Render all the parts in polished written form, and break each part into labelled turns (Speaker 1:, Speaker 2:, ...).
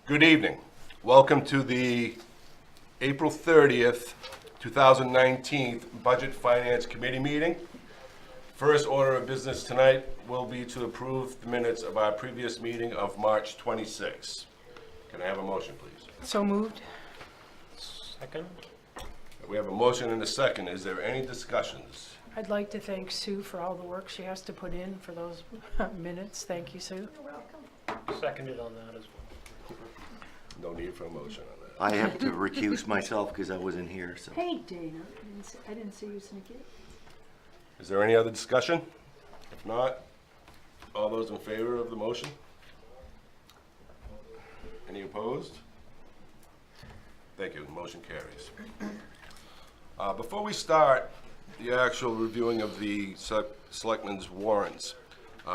Speaker 1: Good evening. Welcome to the April 30th, 2019 Budget Finance Committee meeting. First order of business tonight will be to approve the minutes of our previous meeting of March 26. Can I have a motion, please?
Speaker 2: So moved.
Speaker 3: Second?
Speaker 1: We have a motion and a second. Is there any discussions?
Speaker 2: I'd like to thank Sue for all the work she has to put in for those minutes. Thank you, Sue.
Speaker 3: Seconded on that as well.
Speaker 1: No need for a motion on that.
Speaker 4: I have to recuse myself because I wasn't here, so.
Speaker 5: Hey, Dana, I didn't see you sneak in.
Speaker 1: Is there any other discussion? If not, all those in favor of the motion? Any opposed? Thank you. The motion carries. Before we start the actual reviewing of the selectmen's warrants,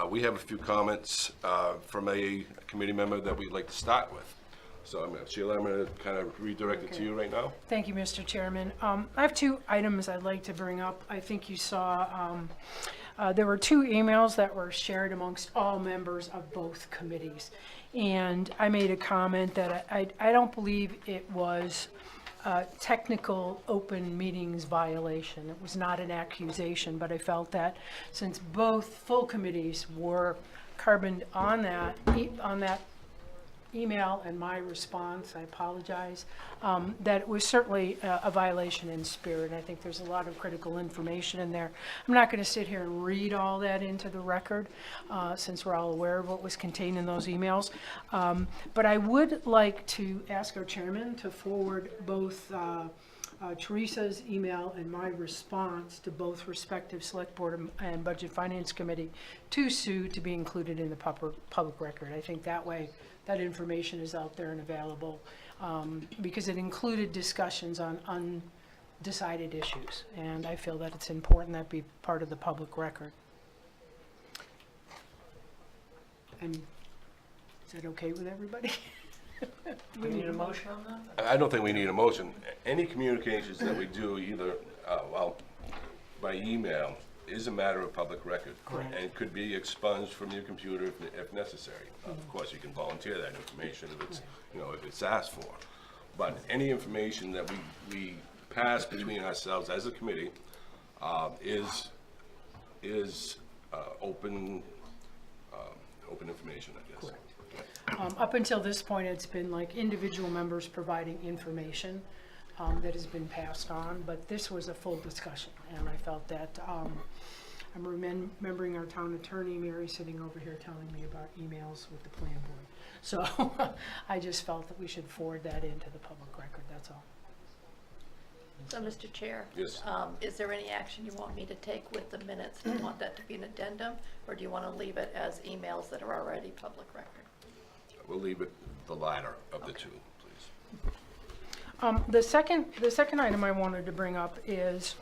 Speaker 1: we have a few comments from a committee member that we'd like to start with. So Sheila, I'm going to kind of redirect it to you right now.
Speaker 2: Thank you, Mr. Chairman. I have two items I'd like to bring up. I think you saw there were two emails that were shared amongst all members of both committees. And I made a comment that I don't believe it was a technical open meetings violation. It was not an accusation, but I felt that since both full committees were carboned on that email and my response, I apologize, that it was certainly a violation in spirit. I think there's a lot of critical information in there. I'm not going to sit here and read all that into the record since we're all aware of what was contained in those emails. But I would like to ask our chairman to forward both Teresa's email and my response to both respective select board and budget finance committee to Sue to be included in the public record. I think that way that information is out there and available because it included discussions on undecided issues, and I feel that it's important that be part of the public record. And is that okay with everybody?
Speaker 3: Do we need a motion on that?
Speaker 1: I don't think we need a motion. Any communications that we do either, by email is a matter of public record.
Speaker 2: Correct.
Speaker 1: And could be expunged from your computer if necessary. Of course, you can volunteer that information if it's, if it's asked for. But any information that we pass between ourselves as a committee is open information, I guess.
Speaker 2: Correct. Up until this point, it's been like individual members providing information that has been passed on, but this was a full discussion, and I felt that I'm remembering our town attorney, Mary, sitting over here telling me about emails with the plan board. So I just felt that we should forward that into the public record, that's all.
Speaker 6: So, Mr. Chair?
Speaker 1: Yes.
Speaker 6: Is there any action you want me to take with the minutes? Do you want that to be an addendum, or do you want to leave it as emails that are already public record?
Speaker 1: We'll leave it the latter of the two, please.
Speaker 2: The second item I wanted to bring up is,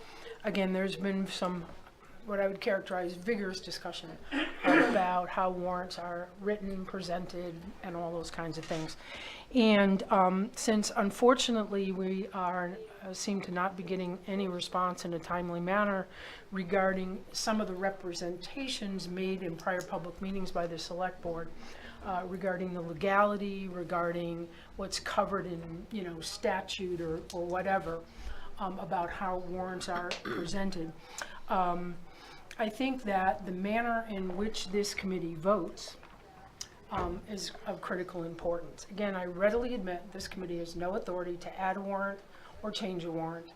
Speaker 2: again, there's been some, what I would characterize, vigorous discussion about how warrants are written, presented, and all those kinds of things. And since unfortunately we seem to not be getting any response in a timely manner regarding some of the representations made in prior public meetings by the select board, regarding the legality, regarding what's covered in, statute or whatever, about how warrants are presented. I think that the manner in which this committee votes is of critical importance. Again, I readily admit this committee has no authority to add a warrant or change a warrant.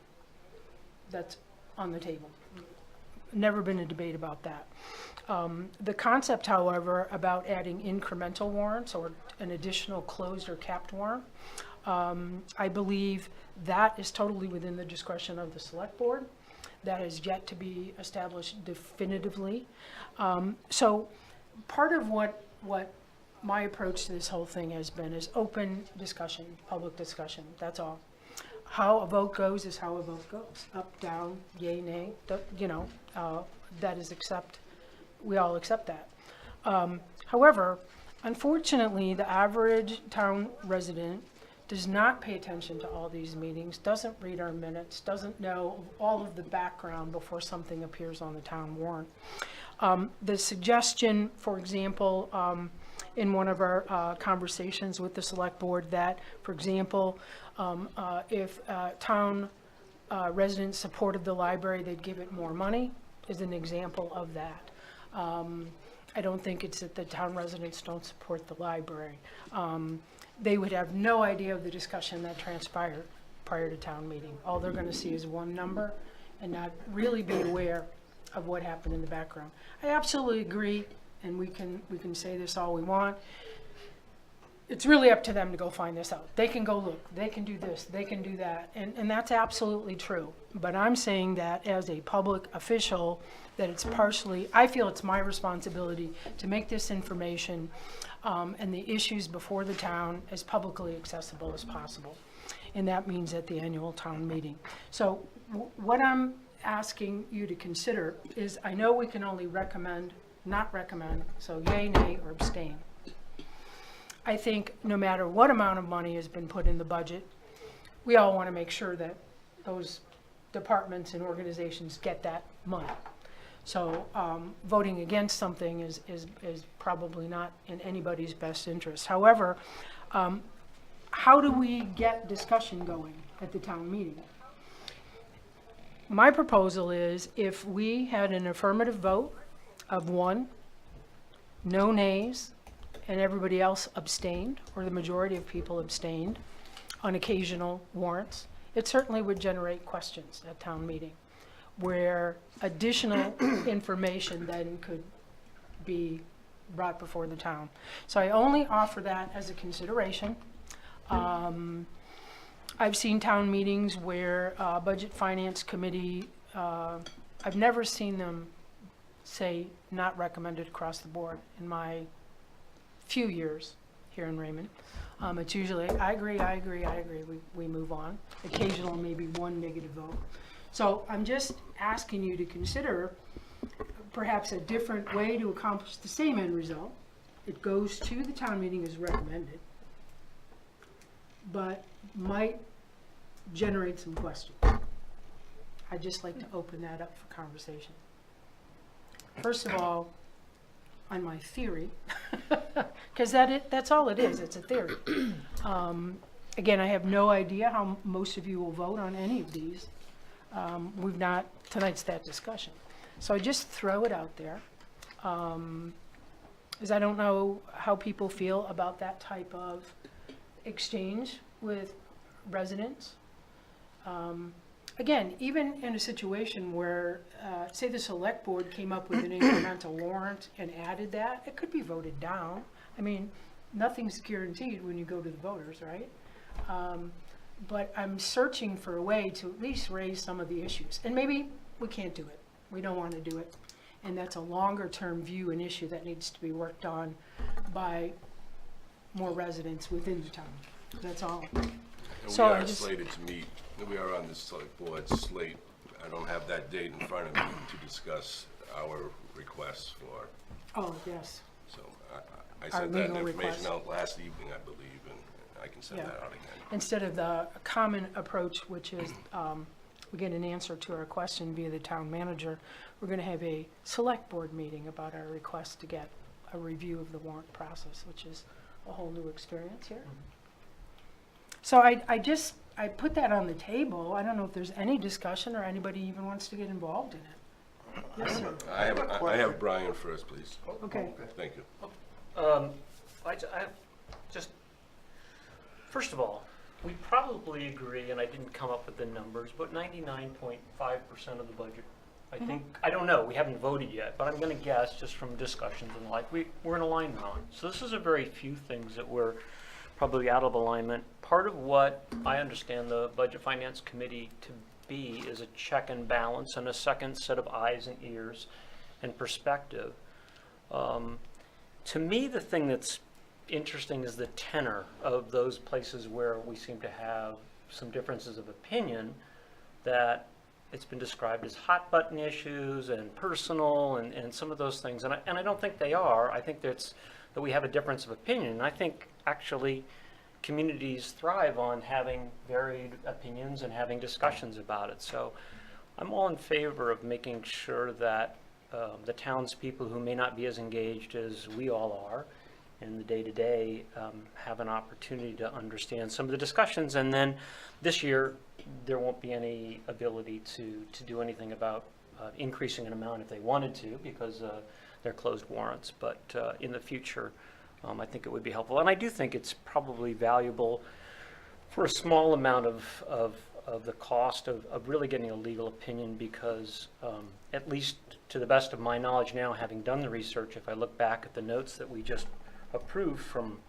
Speaker 2: That's on the table. Never been a debate about that. The concept, however, about adding incremental warrants or an additional closed or capped warrant, I believe that is totally within the discretion of the select board. That is yet to be established definitively. So part of what my approach to this whole thing has been is open discussion, public discussion, that's all. How a vote goes is how a vote goes. Up, down, yay, nay, that is we all accept that. However, unfortunately, the average town resident does not pay attention to all these meetings, doesn't read our minutes, doesn't know all of the background before something appears on the town warrant. The suggestion, for example, in one of our conversations with the select board that, for example, if town residents supported the library, they'd give it more money, is an example of that. I don't think it's that the town residents don't support the library. They would have no idea of the discussion that transpired prior to town meeting. All they're gonna see is one number and not really be aware of what happened in the background. I absolutely agree, and we can say this all we want. It's really up to them to go find this out. They can go look, they can do this, they can do that, and that's absolutely true. But I'm saying that as a public official, that it's partially, I feel it's my responsibility to make this information and the issues before the town as publicly accessible as possible. And that means at the annual town meeting. So what I'm asking you to consider is, I know we can only recommend, not recommend, so yay, nay, or abstain. I think no matter what amount of money has been put in the budget, we all want to make sure that those departments and organizations get that money. So voting against something is probably not in anybody's best interest. However, how do we get discussion going at the town meeting? My proposal is, if we had an affirmative vote of 1, no nays, and everybody else abstained, or the majority of people abstained on occasional warrants, it certainly would generate questions at town meeting, where additional information then could be brought before the town. So I only offer that as a consideration. I've seen town meetings where Budget Finance Committee, I've never seen them say not recommended across the board in my few years here in Raymond. It's usually, I agree, we move on. Occasional, maybe one negative vote. So I'm just asking you to consider perhaps a different way to accomplish the same end result. It goes to the town meeting as recommended, but might generate some questions. I'd just like to open that up for conversation. First of all, on my theory, because that's all it is, it's a theory. Again, I have no idea how most of you will vote on any of these. We've not, tonight's that discussion. So I just throw it out there, because I don't know how people feel about that type of exchange with residents. Again, even in a situation where, say the select board came up with an incremental warrant and added that, it could be voted down. I mean, nothing's guaranteed when you go to the voters, right? But I'm searching for a way to at least raise some of the issues. And maybe we can't do it. We don't want to do it. And that's a longer term view and issue that needs to be worked on by more residents within the town. That's all.
Speaker 1: And
Speaker 2: So
Speaker 1: we
Speaker 2: I
Speaker 1: are
Speaker 2: just-
Speaker 1: slated to meet, we are on this select board slate. I don't have that date in front of me to discuss our requests for,
Speaker 2: Oh, yes.
Speaker 1: so I
Speaker 2: Our
Speaker 1: sent that
Speaker 2: legal
Speaker 1: information
Speaker 2: request.
Speaker 1: out last evening, I believe, and I can send
Speaker 2: Yeah.
Speaker 1: that out again.
Speaker 2: Instead of the common approach, which is we get an answer to our question via the town manager, we're going to have a select board meeting about our request to get a review of the warrant process, which is a whole new experience here. So I put that on the table. I don't know if there's any discussion or anybody even wants to get involved in it. Yes, sir.
Speaker 1: I have Brian first, please.
Speaker 2: Okay.
Speaker 1: Thank you.
Speaker 3: I just, first of all, we probably agree, and I didn't come up with the numbers, but 99.5% of the budget, I think, I don't know, we haven't voted yet, but I'm going to guess just from discussions and the like, we're in alignment on. So this is a very few things that we're probably out of alignment. Part of what I understand the Budget Finance Committee to be is a check and balance and a second set of eyes and ears and perspective. To me, the thing that's interesting is the tenor of those places where we seem to have some differences of opinion, that it's been described as hot button issues and personal and some of those things. And I don't think they are. I think that we have a difference of opinion. And I think actually communities thrive on having varied opinions and having discussions about it. So I'm all in favor of making sure that the townspeople who may not be as engaged as we all are and the day-to-day have an opportunity to understand some of the discussions. And then this year, there won't be any ability to do anything about increasing an amount if they wanted to, because they're closed warrants. But in the future, I think it would be helpful. And I do think it's probably valuable for a small amount of the cost of really getting a legal opinion, because at least to the best of my knowledge now, having done the research, if I look back at the notes that we just approved from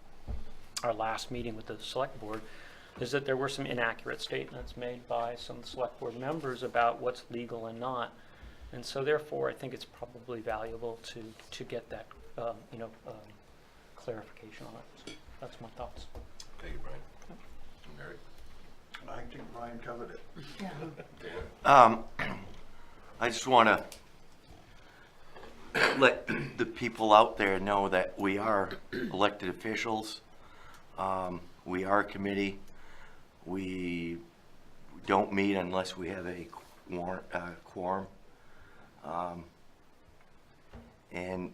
Speaker 3: our last meeting with the select board, is that there were some inaccurate statements made by some select board members about what's legal and not. And so therefore, I think it's probably valuable to get that, clarification on it. So that's my thoughts.
Speaker 1: Thank you, Brian. Mary?
Speaker 7: I think Brian covered it.
Speaker 1: Dan?
Speaker 4: I just want to let the people out there know that we are elected officials. We are a committee. We don't meet unless we have a quorum. And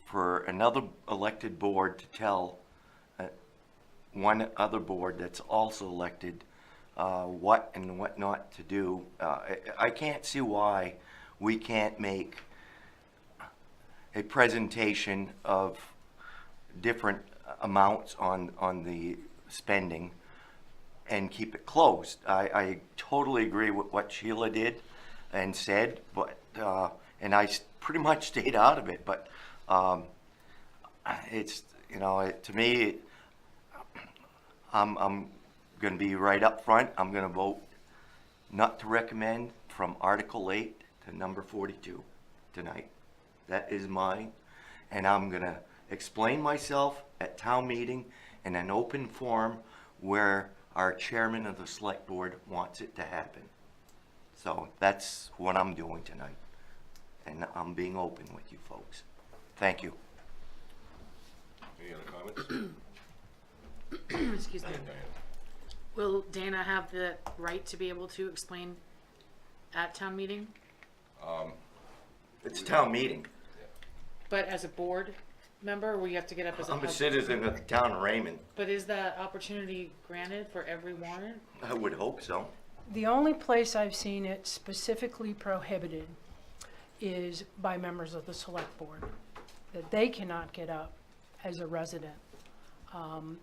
Speaker 4: for another elected board to tell one other board that's also elected what and what not to do, I can't see why we can't make a presentation of different amounts on the spending and keep it closed. I totally agree with what Sheila did and said, but and I pretty much stayed out of it. But it's, to me, I'm going to be right up front. I'm going to vote not to recommend from Article 8 to number 42 tonight. That is mine, and I'm going to explain myself at town meeting in an open forum where our chairman of the select board wants it to happen. So that's what I'm doing tonight, and I'm being open with you folks. Thank you.
Speaker 1: Any other comments?
Speaker 8: Excuse me.
Speaker 1: Diane?
Speaker 8: Will Dana have the right to be able to explain at town meeting?
Speaker 4: It's a town meeting.
Speaker 8: But as a board member, or you have to get up as a
Speaker 4: I'm a
Speaker 8: public?
Speaker 4: citizen of the town of Raymond.
Speaker 8: But is that opportunity granted for every warrant?
Speaker 4: I would hope so.
Speaker 2: The only place I've seen it specifically prohibited is by members of the select board, that they cannot get up as a resident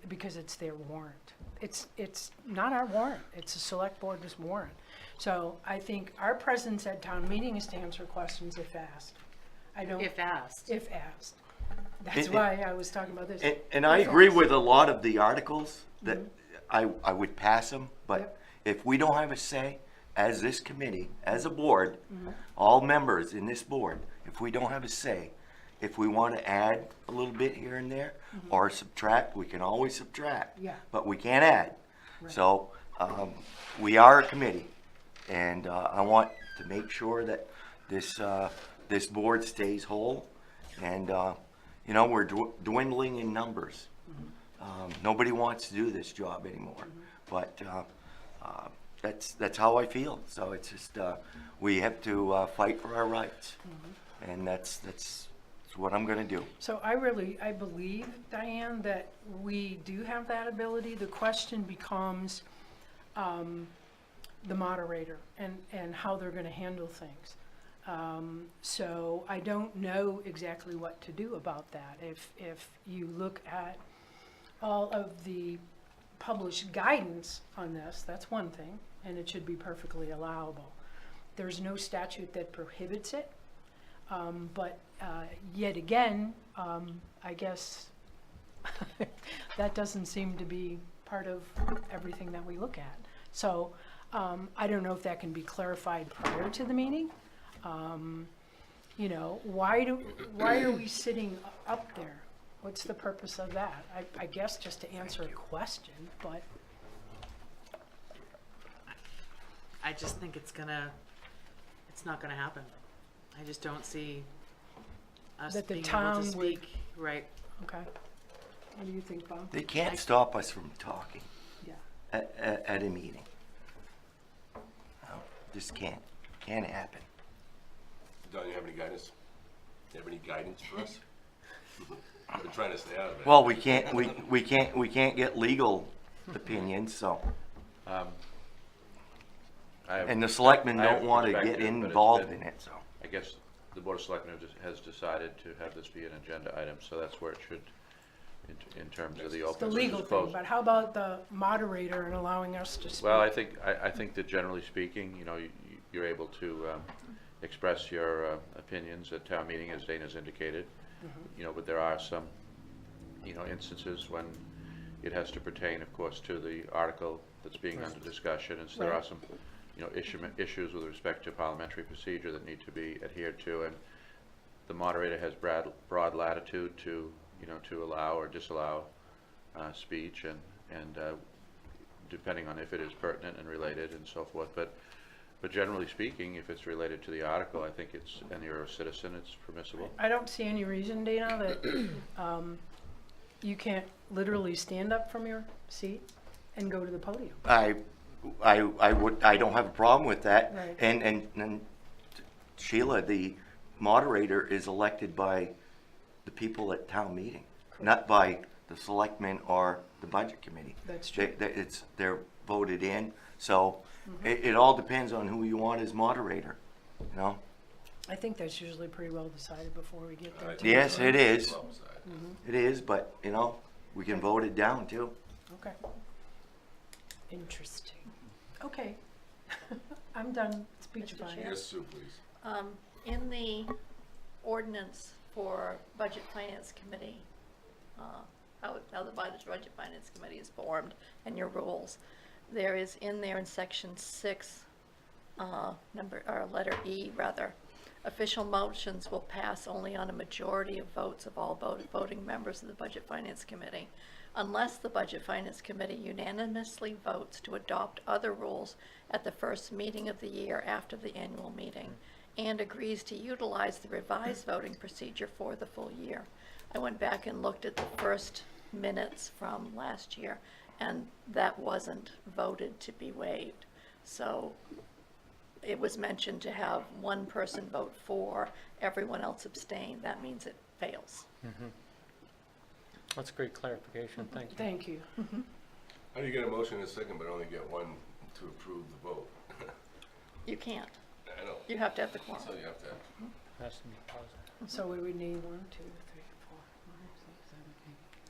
Speaker 2: because it's their warrant. It's not our warrant, it's a select board's warrant. So I think our presence at town meeting is to answer questions if asked.
Speaker 8: If asked.
Speaker 2: If asked. That's why I was talking about this.
Speaker 4: And I
Speaker 2: If
Speaker 4: agree
Speaker 2: asked.
Speaker 4: with a lot of the articles that I would pass them, but if we don't have a say as this committee, as a board, all members in this board, if we don't have a say, if we want to add a little bit here and there or subtract, we can always subtract.
Speaker 2: Yeah.
Speaker 4: But we can't add.
Speaker 2: Right.
Speaker 4: So we are a committee, and I want to make sure that this board stays whole, and we're dwindling in numbers. Nobody wants to do this job anymore, but that's how I feel. So it's just we have to fight for our rights, and that's what I'm going to do.
Speaker 2: So I believe, Diane, that we do have that ability. The question becomes the moderator and how they're going to handle things. So I don't know exactly what to do about that. If you look at all of the published guidance on this, that's one thing, and it should be perfectly allowable. There's no statute that prohibits it, but yet again, I guess that doesn't seem to be part of everything that we look at. So I don't know if that can be clarified prior to the meeting. Why are we sitting up there? What's the purpose of that? I guess just to answer a question, but
Speaker 8: I just think it's not gonna happen. I just don't see us
Speaker 2: That the
Speaker 8: being able
Speaker 2: town
Speaker 8: to
Speaker 2: would-
Speaker 8: speak, right?
Speaker 2: okay. What do you think, Bob?
Speaker 4: They can't stop us from talking
Speaker 2: Yeah.
Speaker 4: at a meeting. No, just can't happen.
Speaker 1: Don, you have any guidance? You have any guidance for us? I've been trying to stay out of it.
Speaker 4: Well, we can't get legal opinions, so,
Speaker 9: I have-
Speaker 4: and the selectmen
Speaker 9: I have
Speaker 4: don't wanna
Speaker 9: perspective,
Speaker 4: get
Speaker 9: but it's
Speaker 4: involved
Speaker 9: been-
Speaker 4: in it, so.
Speaker 9: I guess the Board of Selectmen has decided to have this be an agenda item, so that's where it should, in terms of the
Speaker 2: The
Speaker 9: open
Speaker 2: legal
Speaker 9: versus
Speaker 2: thing,
Speaker 9: closed.
Speaker 2: but how about the moderator and allowing us to speak?
Speaker 9: Well, I think that generally speaking, you're able to express your opinions at town meeting, as Dana's indicated. But there are some, instances when it has to pertain, of course, to the article that's being under discussion. And so there are
Speaker 2: Right.
Speaker 9: some, issues with respect to parliamentary procedure that need to be adhered to. And the moderator has broad latitude to, to allow or disallow speech and depending on if it is pertinent and related and so forth. But generally speaking, if it's related to the article, I think and you're a citizen, it's permissible.
Speaker 2: I don't see any reason, Dana, that you can't literally stand up from your seat and go to the podium.
Speaker 4: I don't have a problem with that.
Speaker 2: Right.
Speaker 4: And Sheila, the moderator is elected by the people at town meeting, not by the selectmen or the budget committee.
Speaker 2: That's true.
Speaker 4: They're voted in, so it all depends on who you want as moderator,
Speaker 2: I think that's usually pretty well decided before we get there.
Speaker 1: I
Speaker 2: too.
Speaker 1: think
Speaker 4: Yes, it is.
Speaker 1: Well said.
Speaker 4: It is, but, we can vote it down too.
Speaker 2: Okay. Interesting. Okay. I'm done speechifying.
Speaker 6: Chair?
Speaker 1: Yes, Sue, please.
Speaker 6: In the ordinance for Budget Finance Committee, how the Budget Finance Committee is formed and your rules, there is in there in section 6, letter E rather, official motions will pass only on a majority of votes of all voting members of the Budget Finance Committee, unless the Budget Finance Committee unanimously votes to adopt other rules at the first meeting of the year after the annual meeting, and agrees to utilize the revised voting procedure for the full year. I went back and looked at the first minutes from last year, and that wasn't voted to be waived. So it was mentioned to have one person vote for, everyone else abstain. That means it fails.
Speaker 3: That's great clarification, thank you.
Speaker 2: Thank you.
Speaker 1: How do you get a motion in a second but only get one to approve the vote?
Speaker 6: You can't.
Speaker 1: I know.
Speaker 6: You have to have the quorum.
Speaker 1: So you have to have.
Speaker 3: Has to be positive.
Speaker 2: So we would need 1, 2, 3, 4, 5, 6, 7,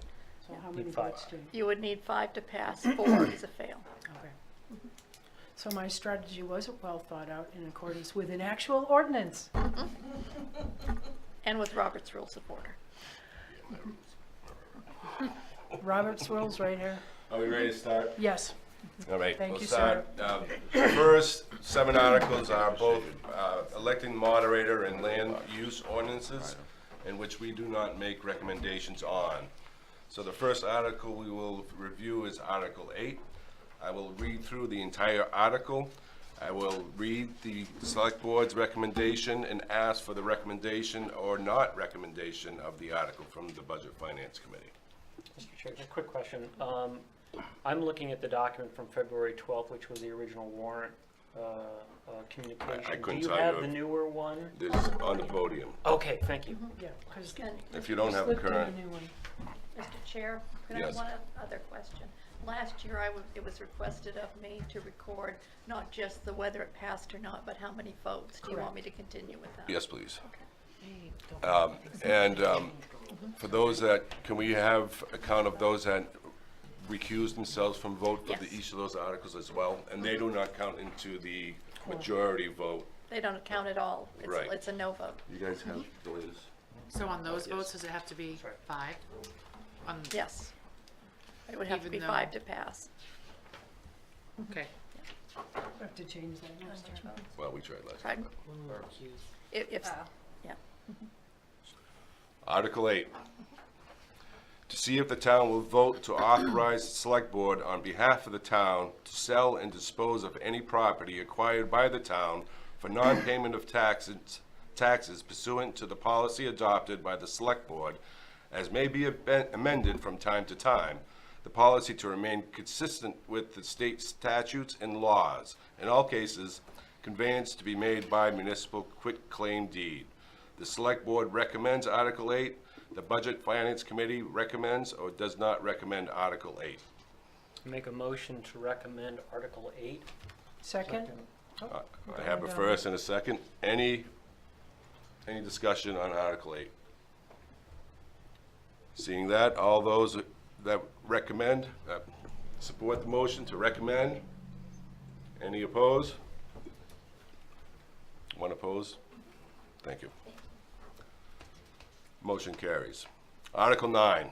Speaker 2: 8. So how many
Speaker 3: Need 5.
Speaker 2: votes do?
Speaker 6: You would need 5 to pass, 4 is a fail.
Speaker 2: Okay. So my strategy wasn't well thought out in accordance with an actual ordinance.
Speaker 6: And with Robert's Rules of Order.
Speaker 2: Robert's rules right here.
Speaker 1: Are we ready to start?
Speaker 2: Yes.
Speaker 1: All right,
Speaker 2: Thank
Speaker 1: we'll
Speaker 2: you,
Speaker 1: start. The first 7 articles are both electing moderator and land use ordinances, in which we do not make recommendations on. So the first article we will review is Article 8. I will read through the entire article. I will read the select board's recommendation and ask for the recommendation or not recommendation of the article from the Budget Finance Committee.
Speaker 3: Mr. Chair, just a quick question. I'm looking at the document from February 12th, which was the original warrant communication.
Speaker 1: I couldn't
Speaker 3: Do you
Speaker 1: tell
Speaker 3: have
Speaker 1: you.
Speaker 3: the newer one?
Speaker 1: This is on the podium.
Speaker 3: Okay, thank you.
Speaker 2: Yeah, because
Speaker 6: And
Speaker 1: If you don't have a current,
Speaker 2: new one.
Speaker 6: Mr. Chair, could I have
Speaker 1: Yes.
Speaker 6: one other question? Last year, it was requested of me to record not just the whether it passed or not, but how many votes. Do you want me to continue with that?
Speaker 1: yes, please.
Speaker 6: Okay.
Speaker 1: And for those that, can we have a count of those that recused themselves from vote for
Speaker 6: Yes.
Speaker 1: each of those articles as well? And they do not count into the majority vote.
Speaker 6: They don't count at all.
Speaker 1: Right.
Speaker 6: It's a no vote.
Speaker 1: You guys have the latest?
Speaker 8: So on those
Speaker 3: Yes.
Speaker 8: votes, does it have to be
Speaker 3: Sorry.
Speaker 8: 5? On,
Speaker 6: Yes. It would have to be
Speaker 8: Even though-
Speaker 6: 5 to pass.
Speaker 8: okay.
Speaker 2: I have to change that next time.
Speaker 1: Well, we tried last.
Speaker 6: Pardon? If, yeah.
Speaker 1: Article 8. To see if the town will vote to authorize the select board on behalf of the town to sell and dispose of any property acquired by the town for non-payment of taxes pursuant to the policy adopted by the select board, as may be amended from time to time, the policy to remain consistent with the state statutes and laws. In all cases, conveyance to be made by municipal quitclaim deed. The Select Board recommends Article 8. The Budget Finance Committee recommends or does not recommend Article 8.
Speaker 3: Make a motion to recommend Article 8.
Speaker 2: Second?
Speaker 1: I have a first and a second. Any discussion on Article 8? Seeing that, all those that recommend, support the motion to recommend. Any opposed? One opposed? Thank you. Motion carries. Article 9,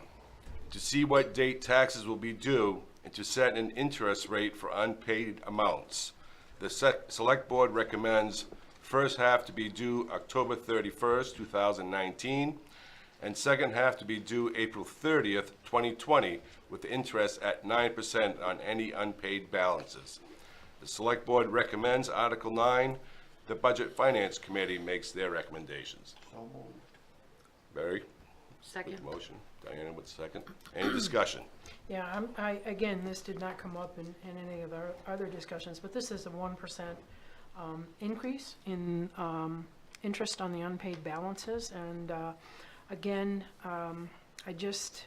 Speaker 1: to see what date taxes will be due and to set an interest rate for unpaid amounts. The Select Board recommends first half to be due October 31st, 2019, and second half to be due April 30th, 2020, with interest at 9% on any unpaid balances. The Select Board recommends Article 9. The Budget Finance Committee makes their recommendations.
Speaker 7: So moved.
Speaker 1: Barry?
Speaker 8: Second.
Speaker 1: With the motion. Diana with the second. Any discussion?
Speaker 2: Yeah, again, this did not come up in any of our other discussions, but this is a 1% increase in interest on the unpaid balances. And again, I just,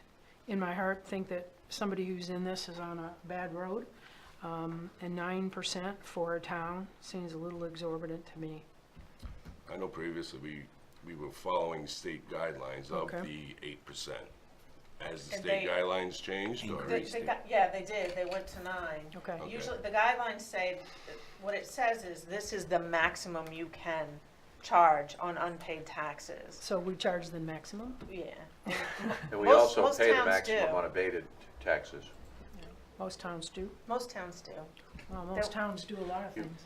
Speaker 2: in my heart, think that somebody who's in this is on a bad road. And 9% for a town seems a little exorbitant to me.
Speaker 1: I know previously we were following state guidelines of
Speaker 2: Okay.
Speaker 1: the 8%. Has the
Speaker 10: And
Speaker 1: state
Speaker 10: they-
Speaker 1: guidelines changed or?
Speaker 10: Yeah, they did, they went to 9.
Speaker 2: Okay.
Speaker 1: Okay.
Speaker 10: Usually, the guidelines say, what it says is, this is the maximum you can charge on unpaid taxes.
Speaker 2: So we charge the maximum?
Speaker 10: Yeah.
Speaker 9: And we
Speaker 10: Most-
Speaker 9: also
Speaker 10: most
Speaker 9: pay the
Speaker 10: towns
Speaker 9: maximum
Speaker 10: do.
Speaker 9: on abated taxes.
Speaker 2: Most towns do.
Speaker 10: Most towns do.
Speaker 2: Well, most towns do a lot of
Speaker 9: You-
Speaker 2: things.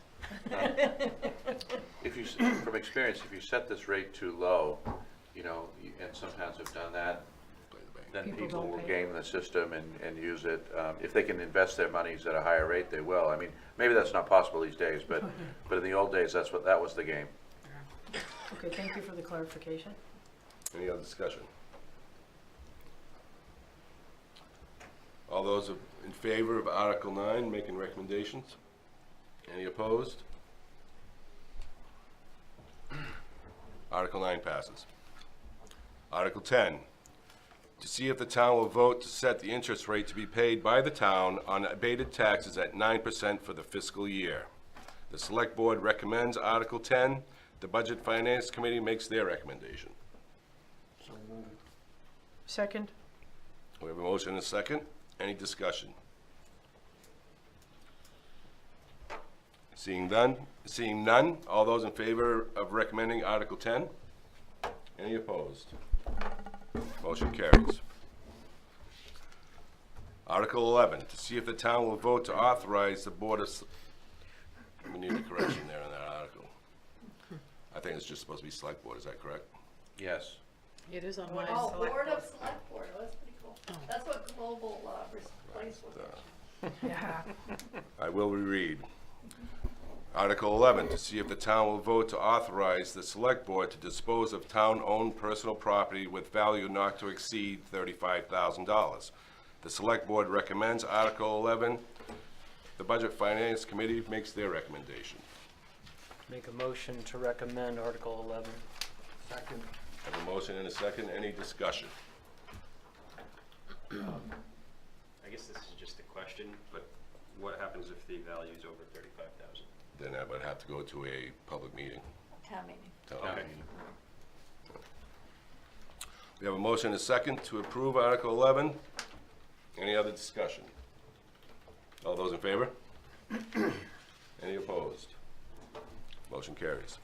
Speaker 9: If you, from experience, if you set this rate too low, you know, and some towns have done that,
Speaker 1: Play the bank.
Speaker 9: then
Speaker 2: People
Speaker 9: people
Speaker 2: don't
Speaker 9: will
Speaker 2: pay.
Speaker 9: game the system and use it. If they can invest their monies at a higher rate, they will. I mean, maybe that's not possible these days, but in the old days, that was the game.
Speaker 2: Okay, thank you for the clarification.
Speaker 1: Any other discussion? All those in favor of Article 9 making recommendations? Any opposed? Article 9 passes. Article 10, to see if the town will vote to set the interest rate to be paid by the town on abated taxes at 9% for the fiscal year. The Select Board recommends Article 10. The Budget Finance Committee makes their recommendation.
Speaker 7: So moved.
Speaker 2: Second?
Speaker 1: We have a motion and a second. Any discussion? Seeing none, all those in favor of recommending Article 10? Any opposed? Motion carries. Article 11, to see if the town will vote to authorize the Board of, we need a correction there in that article. I think it's just supposed to be Select Board, is that correct?
Speaker 9: Yes.
Speaker 8: It is on
Speaker 10: What
Speaker 8: mine.
Speaker 10: is-
Speaker 6: Oh,
Speaker 10: Select
Speaker 6: Board of
Speaker 10: Board.
Speaker 6: Select Board, oh, that's pretty cool. That's what global place was.
Speaker 2: Yeah.
Speaker 1: I will reread. Article 11, to see if the town will vote to authorize the Select Board to dispose of town-owned personal property with value not to exceed $35,000. The Select Board recommends Article 11. The Budget Finance Committee makes their recommendation.
Speaker 3: Make a motion to recommend Article 11.
Speaker 7: Second.
Speaker 1: I have a motion and a second. Any discussion?
Speaker 11: I guess this is just a question, but what happens if the value is over 35,000?
Speaker 1: Then I would have to go to a public meeting.
Speaker 6: Town meeting.
Speaker 1: Okay. We have a motion and a second to approve Article 11. Any other discussion? All those in favor? Any opposed? Motion carries.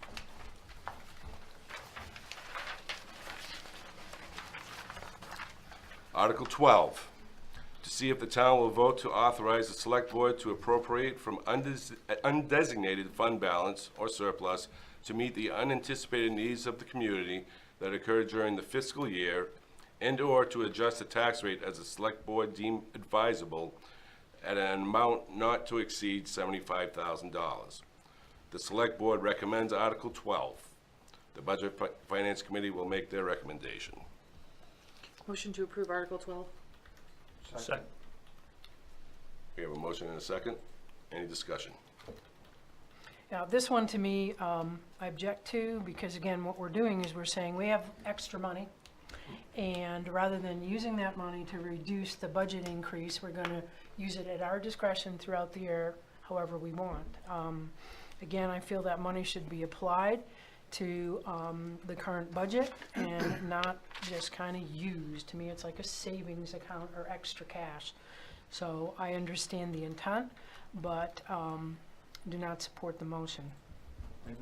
Speaker 1: Article 12, to see if the town will vote to authorize the Select Board to appropriate from undesignated fund balance or surplus to meet the unanticipated needs of the community that occurred during the fiscal year and/or to adjust the tax rate as the Select Board deemed advisable at an amount not to exceed $75,000. The Select Board recommends Article 12. The Budget Finance Committee will make their recommendation.
Speaker 8: Motion to approve Article 12.
Speaker 3: Second.
Speaker 1: We have a motion and a second. Any discussion?
Speaker 2: Now, this one to me, I object to, because again, what we're doing is we're saying we have extra money, and rather than using that money to reduce the budget increase, we're gonna use it at our discretion throughout the year, however we want. Again, I feel that money should be applied to the current budget and not just kind of used. To me, it's like a savings account or extra cash. So I understand the intent, but do not support the motion.
Speaker 7: And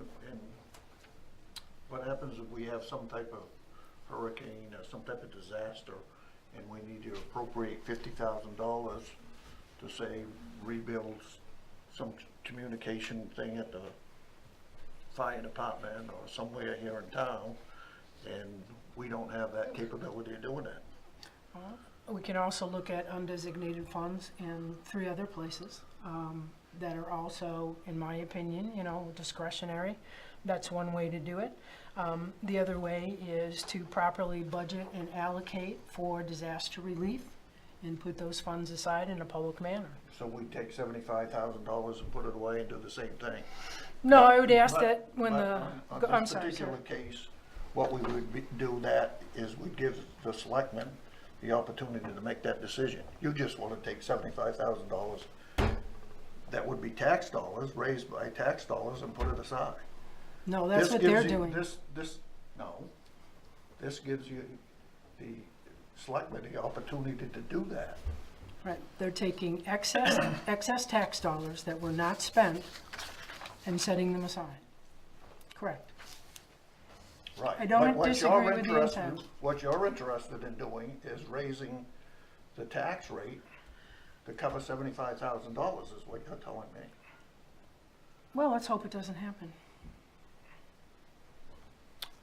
Speaker 7: what happens if we have some type of hurricane or some type of disaster and we need to appropriate $50,000 to say rebuild some communication thing at the fire department or somewhere here in town, and we don't have that capability of doing that?
Speaker 2: We can also look at undesignated funds in 3 other places that are also, in my opinion, discretionary. That's one way to do it. The other way is to properly budget and allocate for disaster relief and put those funds aside in a public manner.
Speaker 7: So we take $75,000 and put it away and do the same thing?
Speaker 2: No, I would ask
Speaker 7: But-
Speaker 2: that when
Speaker 7: but
Speaker 2: the,
Speaker 7: on
Speaker 2: I'm
Speaker 7: this
Speaker 2: sorry, sir.
Speaker 7: particular case, what we would do that is we give the selectmen the opportunity to make that decision. You just want to take $75,000, that would be tax dollars, raised by tax dollars, and put it aside.
Speaker 2: No, that's
Speaker 7: This
Speaker 2: what
Speaker 7: gives
Speaker 2: they're
Speaker 7: you-
Speaker 2: doing.
Speaker 7: This gives you, the selectmen, the opportunity to do that.
Speaker 2: Right, they're taking excess tax dollars that were not spent and setting them aside. Correct.
Speaker 7: Right.
Speaker 2: I don't
Speaker 7: But what
Speaker 2: disagree
Speaker 7: you're
Speaker 2: with the
Speaker 7: interested-
Speaker 2: intent.
Speaker 7: What you're interested in doing is raising the tax rate to cover $75,000 is what you're telling me.
Speaker 2: Well, let's hope it doesn't happen.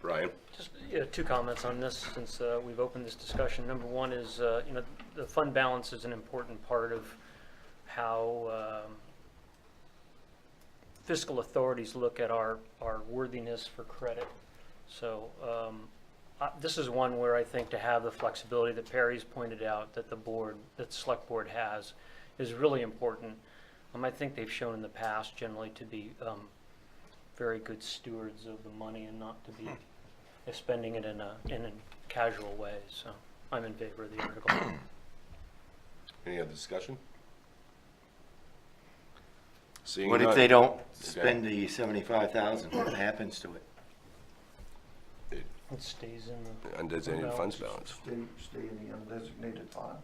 Speaker 1: Brian?
Speaker 3: Just 2 comments on this since we've opened this discussion. Number one is, the fund balance is an important part of how fiscal authorities look at our worthiness for credit. So this is one where I think to have the flexibility that Perry's pointed out that the select board has is really important. I think they've shown in the past generally to be very good stewards of the money and not to be spending it in a casual way. So I'm in favor of the article.
Speaker 1: Any other discussion? Seeing
Speaker 4: What if
Speaker 1: none-
Speaker 4: they don't
Speaker 1: Okay.
Speaker 4: spend the 75,000? What happens to it?
Speaker 3: It stays in the
Speaker 1: Undesignated funds balance.
Speaker 7: Stay in the undesignated fund.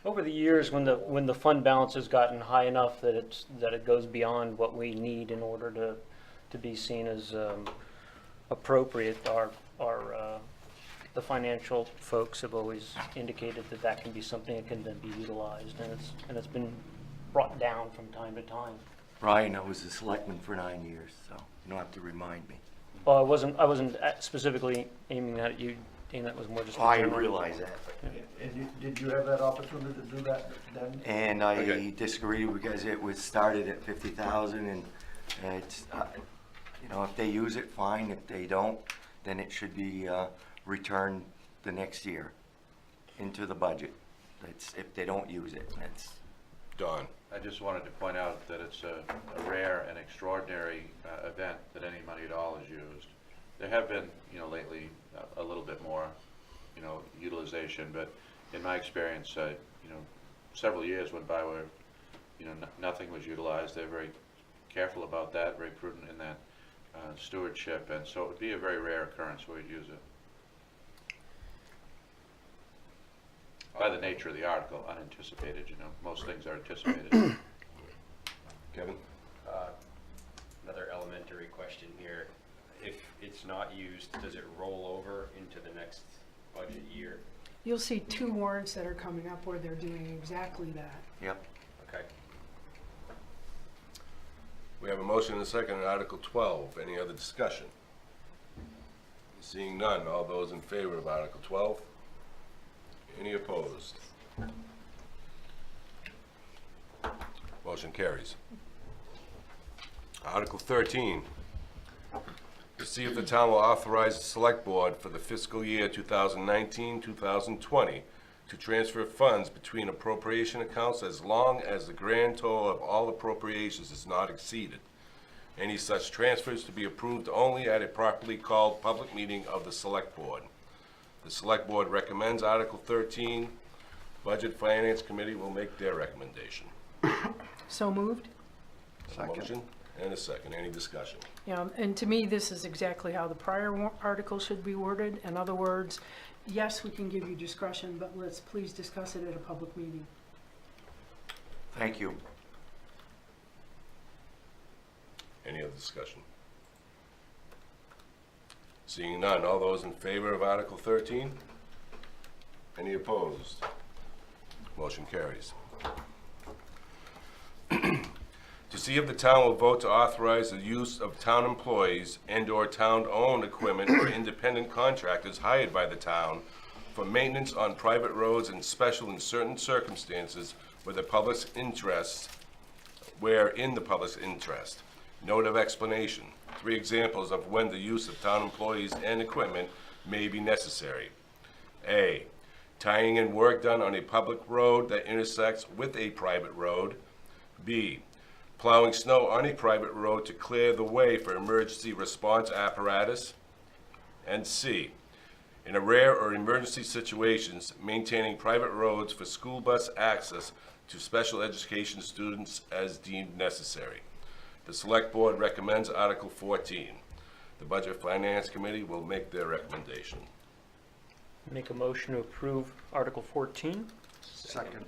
Speaker 3: Over the years, when the fund balance has gotten high enough that it goes beyond what we need in order to be seen as appropriate, the financial folks have always indicated that can be something that can then be utilized, and it's been brought down from time to time.
Speaker 4: Brian, I was a selectman for 9 years, so you don't have to remind me.
Speaker 3: Well, I wasn't specifically aiming that at you, Dean. That was more just. a
Speaker 4: I
Speaker 3: general-
Speaker 4: realize that.
Speaker 7: And did you have that opportunity to do that then?
Speaker 4: And I
Speaker 1: Okay.
Speaker 4: disagree because it was started at 50,000 and it's, if they use it, fine. If they don't, then it should be returned the next year into the budget. If they don't use it, that's.
Speaker 1: Don?
Speaker 9: I just wanted to point out that it's a rare and extraordinary event that any money at all is used. There have been, lately a little bit more, utilization, but in my experience, several years went by where, nothing was utilized. They're very careful about that, very prudent in that stewardship, and so it would be a very rare occurrence where we'd use it. By the nature of the article, unanticipated, most things are anticipated.
Speaker 1: Kevin?
Speaker 11: Another elementary question here. If it's not used, does it roll over into the next budget year?
Speaker 2: You'll see 2 warrants that are coming up where they're doing exactly that.
Speaker 4: Yep.
Speaker 11: Okay.
Speaker 1: We have a motion and a second on Article 12. Any other discussion? Seeing none, all those in favor of Article 12? Any opposed? Motion carries. Article 13, to see if the town will authorize the select board for the fiscal year 2019-2020 to transfer funds between appropriation accounts as long as the grand total of all appropriations is not exceeded. Any such transfers to be approved only at a properly called public meeting of the Select Board. The Select Board recommends Article 13. Budget Finance Committee will make their recommendation.
Speaker 2: So moved?
Speaker 1: A motion and a second. Any discussion?
Speaker 2: Yeah, and to me, this is exactly how the prior article should be worded. In other words, yes, we can give you discretion, but let's please discuss it at a public meeting.
Speaker 4: Thank you.
Speaker 1: Any other discussion? Seeing none, all those in favor of Article 13? Any opposed? Motion carries. To see if the town will vote to authorize the use of town employees and/or town-owned equipment or independent contractors hired by the town for maintenance on private roads and special in certain circumstances where in the public's interest. Note of explanation. 3 examples of when the use of town employees and equipment may be necessary. A, tying in work done on a public road that intersects with a private road. B, plowing snow on a private road to clear the way for emergency response apparatus. And C, in a rare or emergency situations, maintaining private roads for school bus access to special education students as deemed necessary. The Select Board recommends Article 14. The Budget Finance Committee will make their recommendation.
Speaker 3: Make a motion to approve Article 14.
Speaker 4: Second.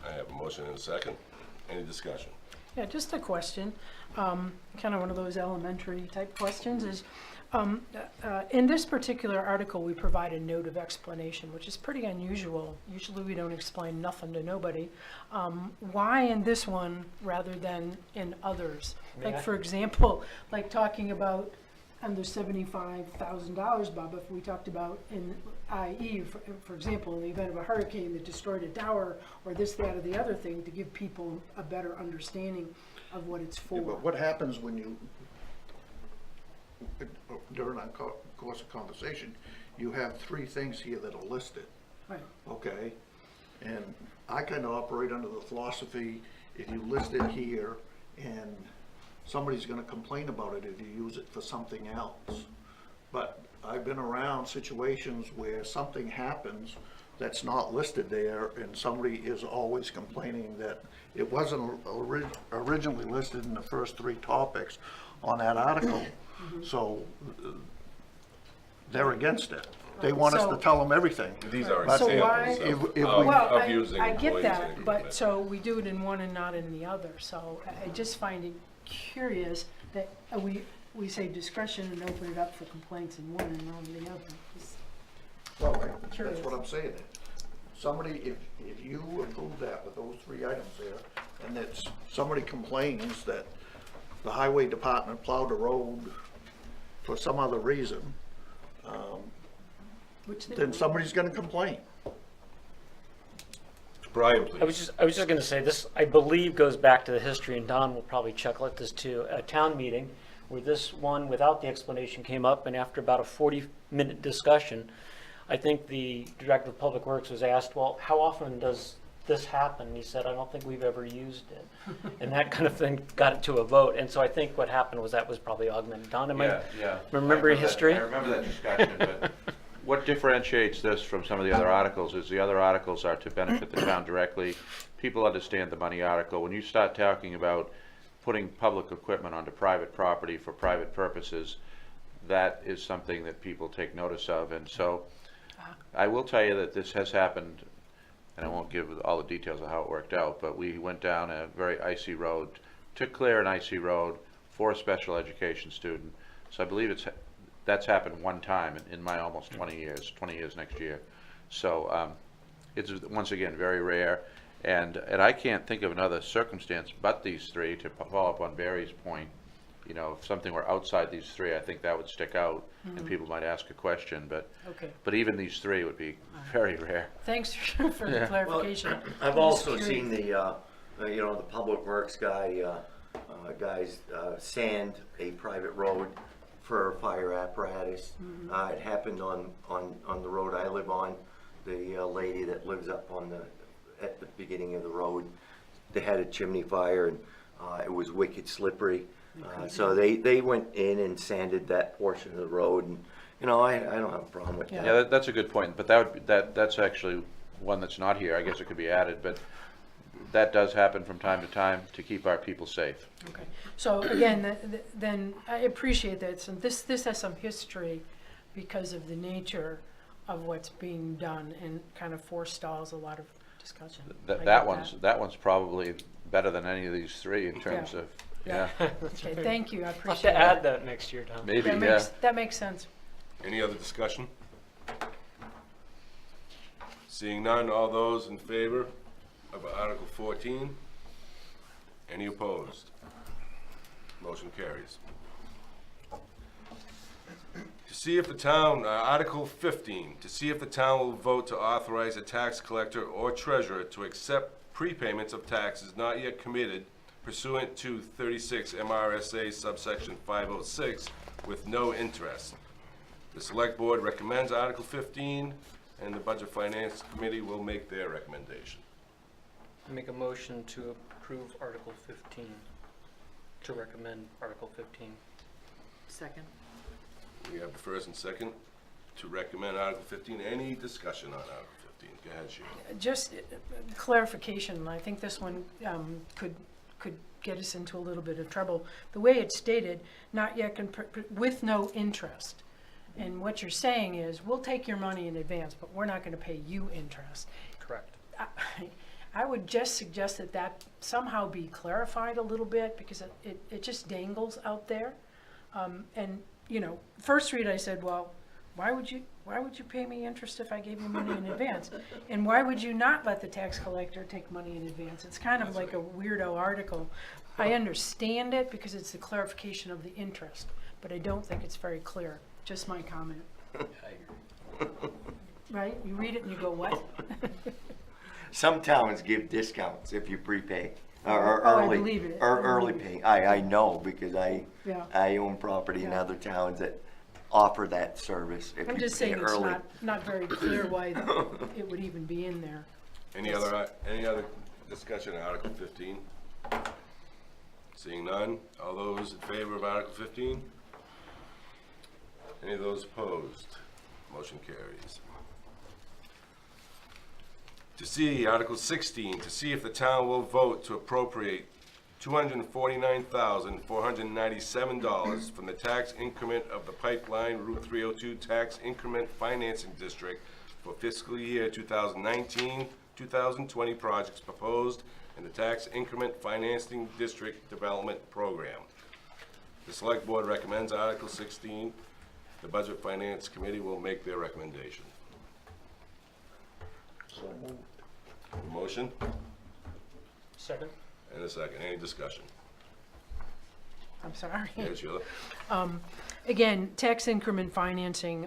Speaker 1: I have a motion and a second. Any discussion?
Speaker 2: Yeah, just a question, kind of one of those elementary type questions is, in this particular article, we provide a note of explanation, which is pretty unusual. Usually we don't explain nothing to nobody. Why in this one rather than in others? Like, for example, like talking about under $75,000, Bob, if we talked about in i.e., for example, in the event of a hurricane that destroyed a tower or this, that, or the other thing, to give people a better understanding of what it's for.
Speaker 7: Yeah, but what happens when you, during our course of conversation, you have 3 things here that are listed,
Speaker 2: Right.
Speaker 7: okay? And I kind of operate under the philosophy, if you list it here and somebody's gonna complain about it if you use it for something else. But I've been around situations where something happens that's not listed there and somebody is always complaining that it wasn't originally listed in the first 3 topics on that article. So they're against it. They want us to tell them everything.
Speaker 1: These are
Speaker 7: But
Speaker 2: So
Speaker 1: examples
Speaker 2: why-
Speaker 1: of
Speaker 2: Well,
Speaker 1: of using
Speaker 2: I get
Speaker 1: employees and
Speaker 2: that, but
Speaker 1: equipment.
Speaker 2: so we do it in one and not in the other. So I just find it curious that we say discretion and open it up for complaints in one and not in the other. It's
Speaker 7: Well,
Speaker 2: curious.
Speaker 7: that's what I'm saying. Somebody, if you approve that with those 3 items there, and it's, somebody complains that the highway department plowed a road for some other reason,
Speaker 2: Which they
Speaker 7: then somebody's gonna complain.
Speaker 1: Brian, please.
Speaker 3: I was just gonna say, this, I believe, goes back to the history, and Don will probably chuckle at this too, a town meeting where this one without the explanation came up, and after about a 40-minute discussion, I think the Director of Public Works was asked, well, how often does this happen? And he said, I don't think we've ever used it. And that kind of thing got it to a vote, and so I think what happened was that was probably augmented. Don, am I remembering history?
Speaker 9: I remember that discussion, but what differentiates this from some of the other articles is the other articles are to benefit the town directly. People understand the money article. When you start talking about putting public equipment onto private property for private purposes, that is something that people take notice of. And so I will tell you that this has happened, and I won't give all the details of how it worked out, but we went down a very icy road to clear an icy road for a special education student. So I believe that's happened one time in my almost 20 years next year. So it's once again very rare, and I can't think of another circumstance but these 3. To follow up on Barry's point, you know, if something were outside these 3, I think that would stick out, and people might ask a question.
Speaker 2: Okay.
Speaker 9: But even these 3 would be very rare.
Speaker 2: Thanks for the clarification.
Speaker 4: I've
Speaker 2: I'm
Speaker 4: also
Speaker 2: just
Speaker 4: seen
Speaker 2: curious.
Speaker 4: the Public Works guys sand a private road for fire apparatus. It happened on the road I live on, the lady that lives up on at the beginning of the road. They had a chimney fire, and it was wicked slippery. So they went in and sanded that portion of the road, and, you know, I don't have a problem with that.
Speaker 9: Yeah, that's a good point, but that's actually one that's not here. I guess it could be added, but that does happen from time to time to keep our people safe.
Speaker 2: Okay, so again, then I appreciate that. So this has some history because of the nature of what's being done and kind of forestalls a lot of discussion. I get
Speaker 9: That one's probably better than any of these three in terms
Speaker 2: Yeah.
Speaker 9: of, yeah,
Speaker 2: Okay, thank you, I
Speaker 3: I'll have
Speaker 2: appreciate
Speaker 3: to add
Speaker 2: that.
Speaker 3: that next year, Tom.
Speaker 9: maybe,
Speaker 2: That
Speaker 9: yeah.
Speaker 2: that makes sense.
Speaker 1: Any other discussion? Seeing none, all those in favor of Article 14? Any opposed? Motion carries. To see if the town, Article 15, to see if the town will vote to authorize a tax collector or treasurer to accept prepayments of taxes not yet committed pursuant to 36 MRSA subsection 506 with no interest. The Select Board recommends Article 15, and the Budget Finance Committee will make their recommendation.
Speaker 3: Make a motion to approve Article 15, to recommend Article 15.
Speaker 8: Second.
Speaker 1: We have the first and second to recommend Article 15. Any discussion on Article 15? Go ahead, Sheila.
Speaker 2: Just clarification, I think this one could get us into a little bit of trouble. The way it's stated, not yet with no interest. And what you're saying is, we'll take your money in advance, but we're not going to pay you interest.
Speaker 3: Correct.
Speaker 2: I would just suggest that somehow be clarified a little bit, because it just dangles out there. And, you know, first read I said, well, why would you pay me interest if I gave you money in advance? And why would you not let the tax collector take money in advance? It's kind of like a weirdo article. I understand it because it's the clarification of the interest, but I don't think it's very clear. Just my comment. Right? You read it and you go, what?
Speaker 4: Some towns give discounts if you prepay, or
Speaker 2: Oh, I
Speaker 4: early,
Speaker 2: believe it.
Speaker 4: or early pay. I know, because I
Speaker 2: Yeah.
Speaker 4: own property in
Speaker 2: Yeah.
Speaker 4: other towns that offer that service if
Speaker 2: I'm
Speaker 4: you
Speaker 2: just
Speaker 4: pay
Speaker 2: saying it's
Speaker 4: early.
Speaker 2: not very clear why it would even be in there.
Speaker 1: Any other discussion on Article 15? Seeing none, all those in favor of Article 15? Any of those opposed? Motion carries. To see Article 16, to see if the town will vote to appropriate $249,497 from the tax increment of the Pipeline Route 302 Tax Increment Financing District for fiscal year 2019, 2020 projects proposed in the Tax Increment Financing District Development Program. The Select Board recommends Article 16. The Budget Finance Committee will make their recommendation.
Speaker 7: So moved.
Speaker 1: A motion
Speaker 3: Second?
Speaker 1: and a second. Any discussion?
Speaker 2: I'm sorry.
Speaker 1: Yes, Sheila?
Speaker 2: Again, tax increment financing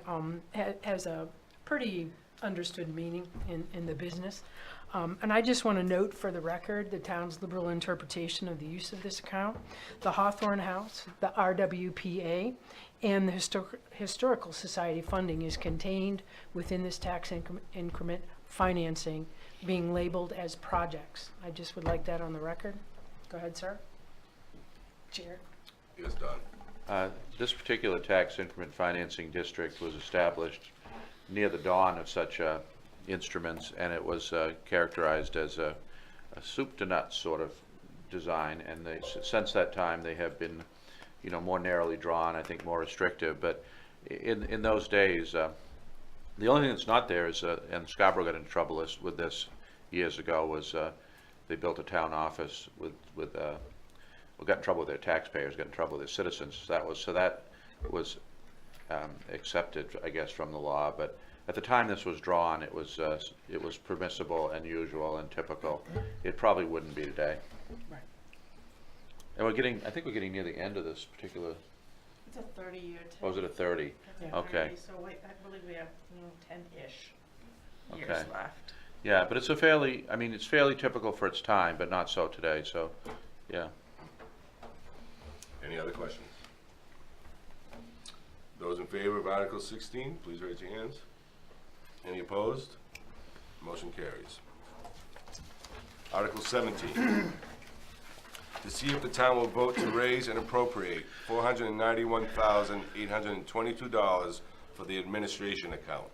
Speaker 2: has a pretty understood meaning in the business. And I just want to note for the record the town's liberal interpretation of the use of this account. The Hawthorne House, the RWPA, and the Historical Society funding is contained within this tax increment financing, being labeled as projects. I just would like that on the record. Go ahead, sir. Chair.
Speaker 1: Yes, Don.
Speaker 9: This particular tax increment financing district was established near the dawn of such instruments, and it was characterized as a soup to nuts sort of design. And since that time, they have been, you know, more narrowly drawn, I think more restrictive. But in those days, the only thing that's not there is, and Scarborough got into trouble with this years ago, was they built a town office with got in trouble with their taxpayers, got in trouble with their citizens. That was accepted, I guess, from the law. But at the time this was drawn, it was permissible and usual and typical. It probably wouldn't be today.
Speaker 2: Right.
Speaker 9: And I think we're getting near the end of this particular.
Speaker 10: It's a 30-year term.
Speaker 9: Oh, is it a 30?
Speaker 2: Yeah.
Speaker 9: Okay.
Speaker 10: So I believe we have 10-ish
Speaker 9: Okay.
Speaker 10: years left.
Speaker 9: Yeah, but it's it's fairly typical for its time, but not so today. So, yeah.
Speaker 1: Any other questions? Those in favor of Article 16, please raise your hands. Any opposed? Motion carries. Article 17, to see if the town will vote to raise and appropriate $491,822 for the administration account.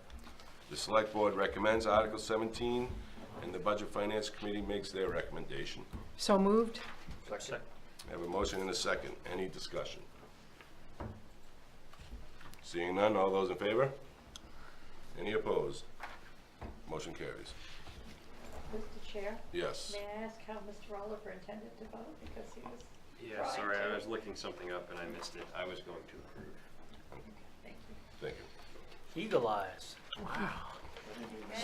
Speaker 1: The Select Board recommends Article 17, and the Budget Finance Committee makes their recommendation.
Speaker 2: So moved?
Speaker 3: Second.
Speaker 1: I have a motion and a second. Any discussion? Seeing none, all those in favor? Any opposed? Motion carries.
Speaker 6: Mr. Chair,
Speaker 1: Yes.
Speaker 6: may I ask how Mr. Oliver intended to vote, because he was
Speaker 11: Yeah,
Speaker 6: trying
Speaker 11: sorry,
Speaker 6: to.
Speaker 11: I was looking something up and I missed it. I was going to approve.
Speaker 6: Thank you.
Speaker 1: Thank you.
Speaker 3: Eagle eyes.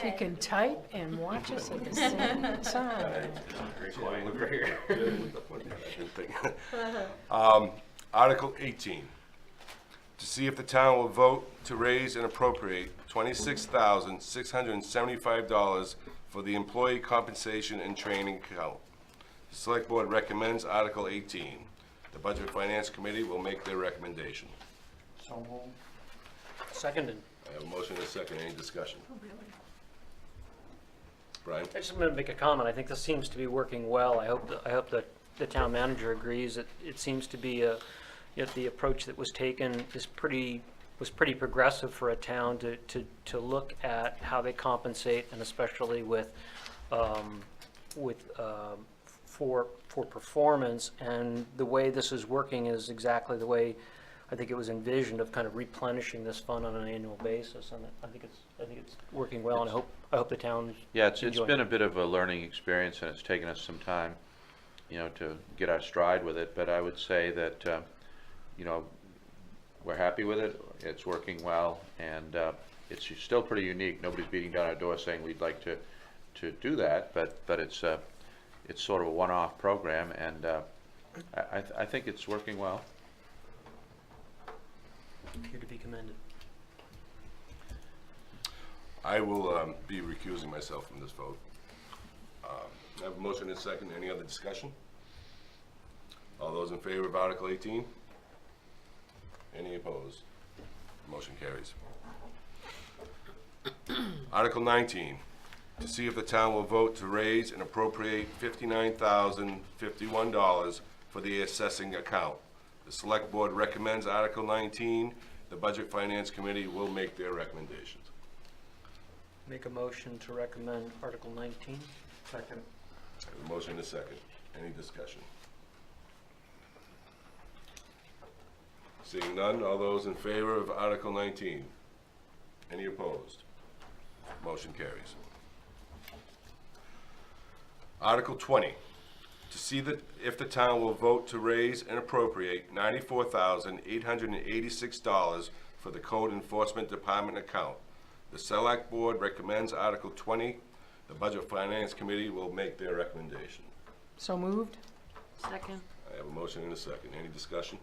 Speaker 2: She can type and watch us at the same time.
Speaker 11: Very quiet over here.
Speaker 1: Article 18, to see if the town will vote to raise and appropriate $26,675 for the employee compensation and training account. The Select Board recommends Article 18. The Budget Finance Committee will make their recommendation.
Speaker 7: So moved.
Speaker 3: Seconded.
Speaker 1: I have a motion and a second. Any discussion?
Speaker 6: Oh, really?
Speaker 1: Brian?
Speaker 3: I just want to make a comment. I think this seems to be working well. I hope that the town manager agrees that it seems to be the approach that was taken was pretty progressive for a town to look at how they compensate, and especially for performance. And the way this is working is exactly the way I think it was envisioned, of kind of replenishing this fund on an annual basis. And I think it's working well, and I hope the town's
Speaker 9: Yeah, it's
Speaker 3: enjoying
Speaker 9: been
Speaker 3: it.
Speaker 9: a bit of a learning experience, and it's taken us some time, to get our stride with it. But I would say that, we're happy with it. It's working well, and it's still pretty unique. Nobody's beating down our door saying we'd like to do that, but it's sort of a one-off program, and I think it's working well.
Speaker 3: You're to be commended.
Speaker 1: I will be recusing myself from this vote. I have a motion and a second. Any other discussion? All those in favor of Article 18? Any opposed? Motion carries. Article 19, to see if the town will vote to raise and appropriate $59,051 for the assessing account. The Select Board recommends Article 19. The Budget Finance Committee will make their recommendations.
Speaker 3: Make a motion to recommend Article 19.
Speaker 7: Second.
Speaker 1: I have a motion and a second. Any discussion? Seeing none, all those in favor of Article 19? Any opposed? Motion carries. Article 20, to see if the town will vote to raise and appropriate $94,886 for the Code Enforcement Department account. The Select Board recommends Article 20. The Budget Finance Committee will make their recommendation.
Speaker 2: So moved?
Speaker 8: Second.
Speaker 1: I have a motion and a second. Any discussion?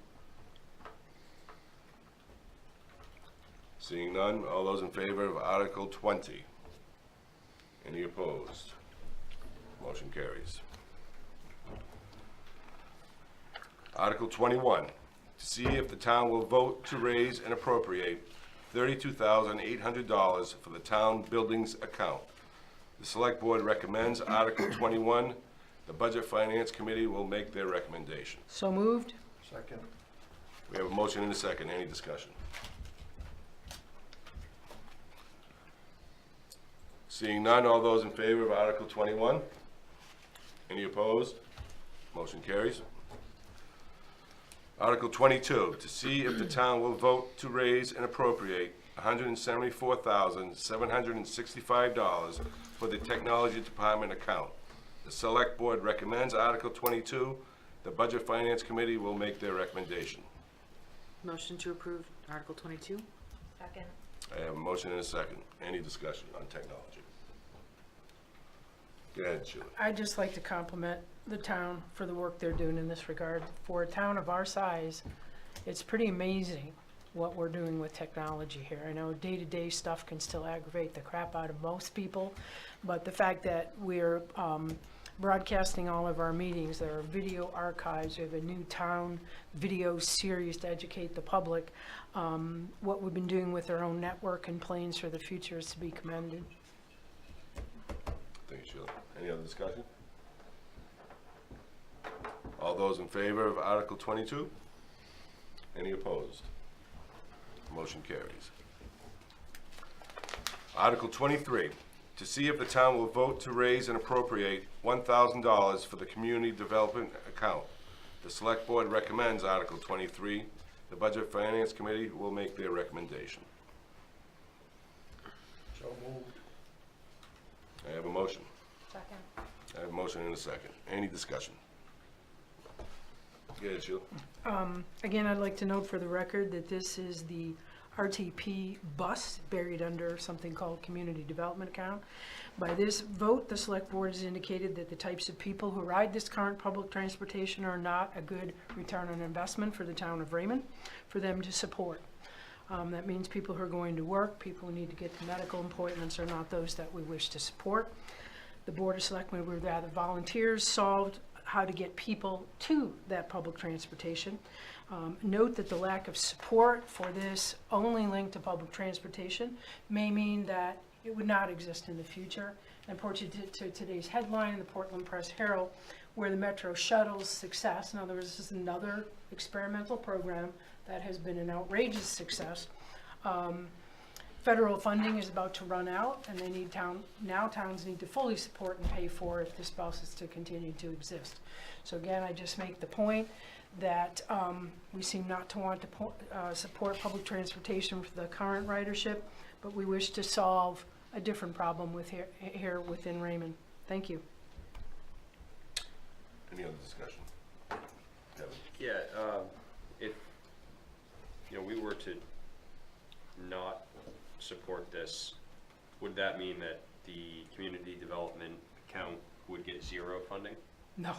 Speaker 1: Seeing none, all those in favor of Article 20? Any opposed? Motion carries. Article 21, to see if the town will vote to raise and appropriate $32,800 for the town buildings account. The Select Board recommends Article 21. The Budget Finance Committee will make their recommendation.
Speaker 2: So moved?
Speaker 7: Second.
Speaker 1: We have a motion and a second. Any discussion? Seeing none, all those in favor of Article 21? Any opposed? Motion carries. Article 22, to see if the town will vote to raise and appropriate $174,765 for the Technology Department account. The Select Board recommends Article 22. The Budget Finance Committee will make their recommendation.
Speaker 8: Motion to approve Article 22.
Speaker 6: Second.
Speaker 1: I have a motion and a second. Any discussion on technology? Go ahead, Sheila.
Speaker 2: I'd just like to compliment the town for the work they're doing in this regard. For a town of our size, it's pretty amazing what we're doing with technology here. I know day-to-day stuff can still aggravate the crap out of most people, but the fact that we're broadcasting all of our meetings, there are video archives, there's a new town video series to educate the public. What we've been doing with our own network and plans for the future is to be commended.
Speaker 1: Thank you, Sheila. Any other discussion? All those in favor of Article 22? Any opposed? Motion carries. Article 23, to see if the town will vote to raise and appropriate $1,000 for the community development account. The select board recommends Article 23. The Budget Finance Committee will make their recommendation.
Speaker 3: So moved.
Speaker 1: I have a motion.
Speaker 2: Second.
Speaker 1: I have a motion and a second. Any discussion? Go ahead, Sheila.
Speaker 2: Again, I'd like to note for the record that this is the RTP bus buried under something called Community Development Account. By this vote, the select board has indicated that the types of people who ride this current public transportation are not a good return on investment for the town of Raymond for them to support. That means people who are going to work, people who need to get to medical appointments are not those that we wish to support. The Board of Selectmen would rather volunteers solved how to get people to that public transportation. Note that the lack of support for this only linked to public transportation may mean that it would not exist in the future. And port you to today's headline in the Portland Press Herald, where the Metro Shuttle's success, in other words, this is another experimental program that has been an outrageous success. Federal funding is about to run out, and they need towns need to fully support and pay for if this bus is to continue to exist. So again, I just make the point that we seem not to want to support public transportation for the current ridership, but we wish to solve a different problem with here within Raymond. Thank you.
Speaker 1: Any other discussion? Kevin?
Speaker 11: Yeah, if, we were to not support this, would that mean that the community development account would get zero funding?
Speaker 2: No.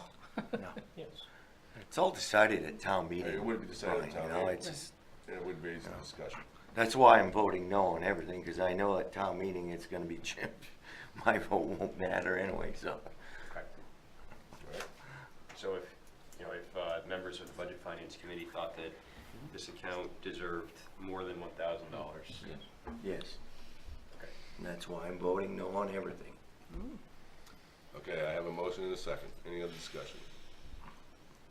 Speaker 4: No.
Speaker 3: Yes.
Speaker 4: It's all decided at town meeting.
Speaker 1: It would be decided at
Speaker 4: Brian,
Speaker 1: town
Speaker 4: you know,
Speaker 1: meeting.
Speaker 4: it's just-
Speaker 1: And it would raise a discussion.
Speaker 4: That's why I'm voting no on everything, because I know at town meeting it's gonna be chipped. My vote won't matter anyway, so.
Speaker 11: Okay.
Speaker 1: Right?
Speaker 11: So if, members of the Budget Finance Committee thought that this account deserved more than $1,000.
Speaker 4: Yes.
Speaker 11: Okay.
Speaker 4: And that's why I'm voting no on everything.
Speaker 1: Okay, I have a motion and a second. Any other discussion?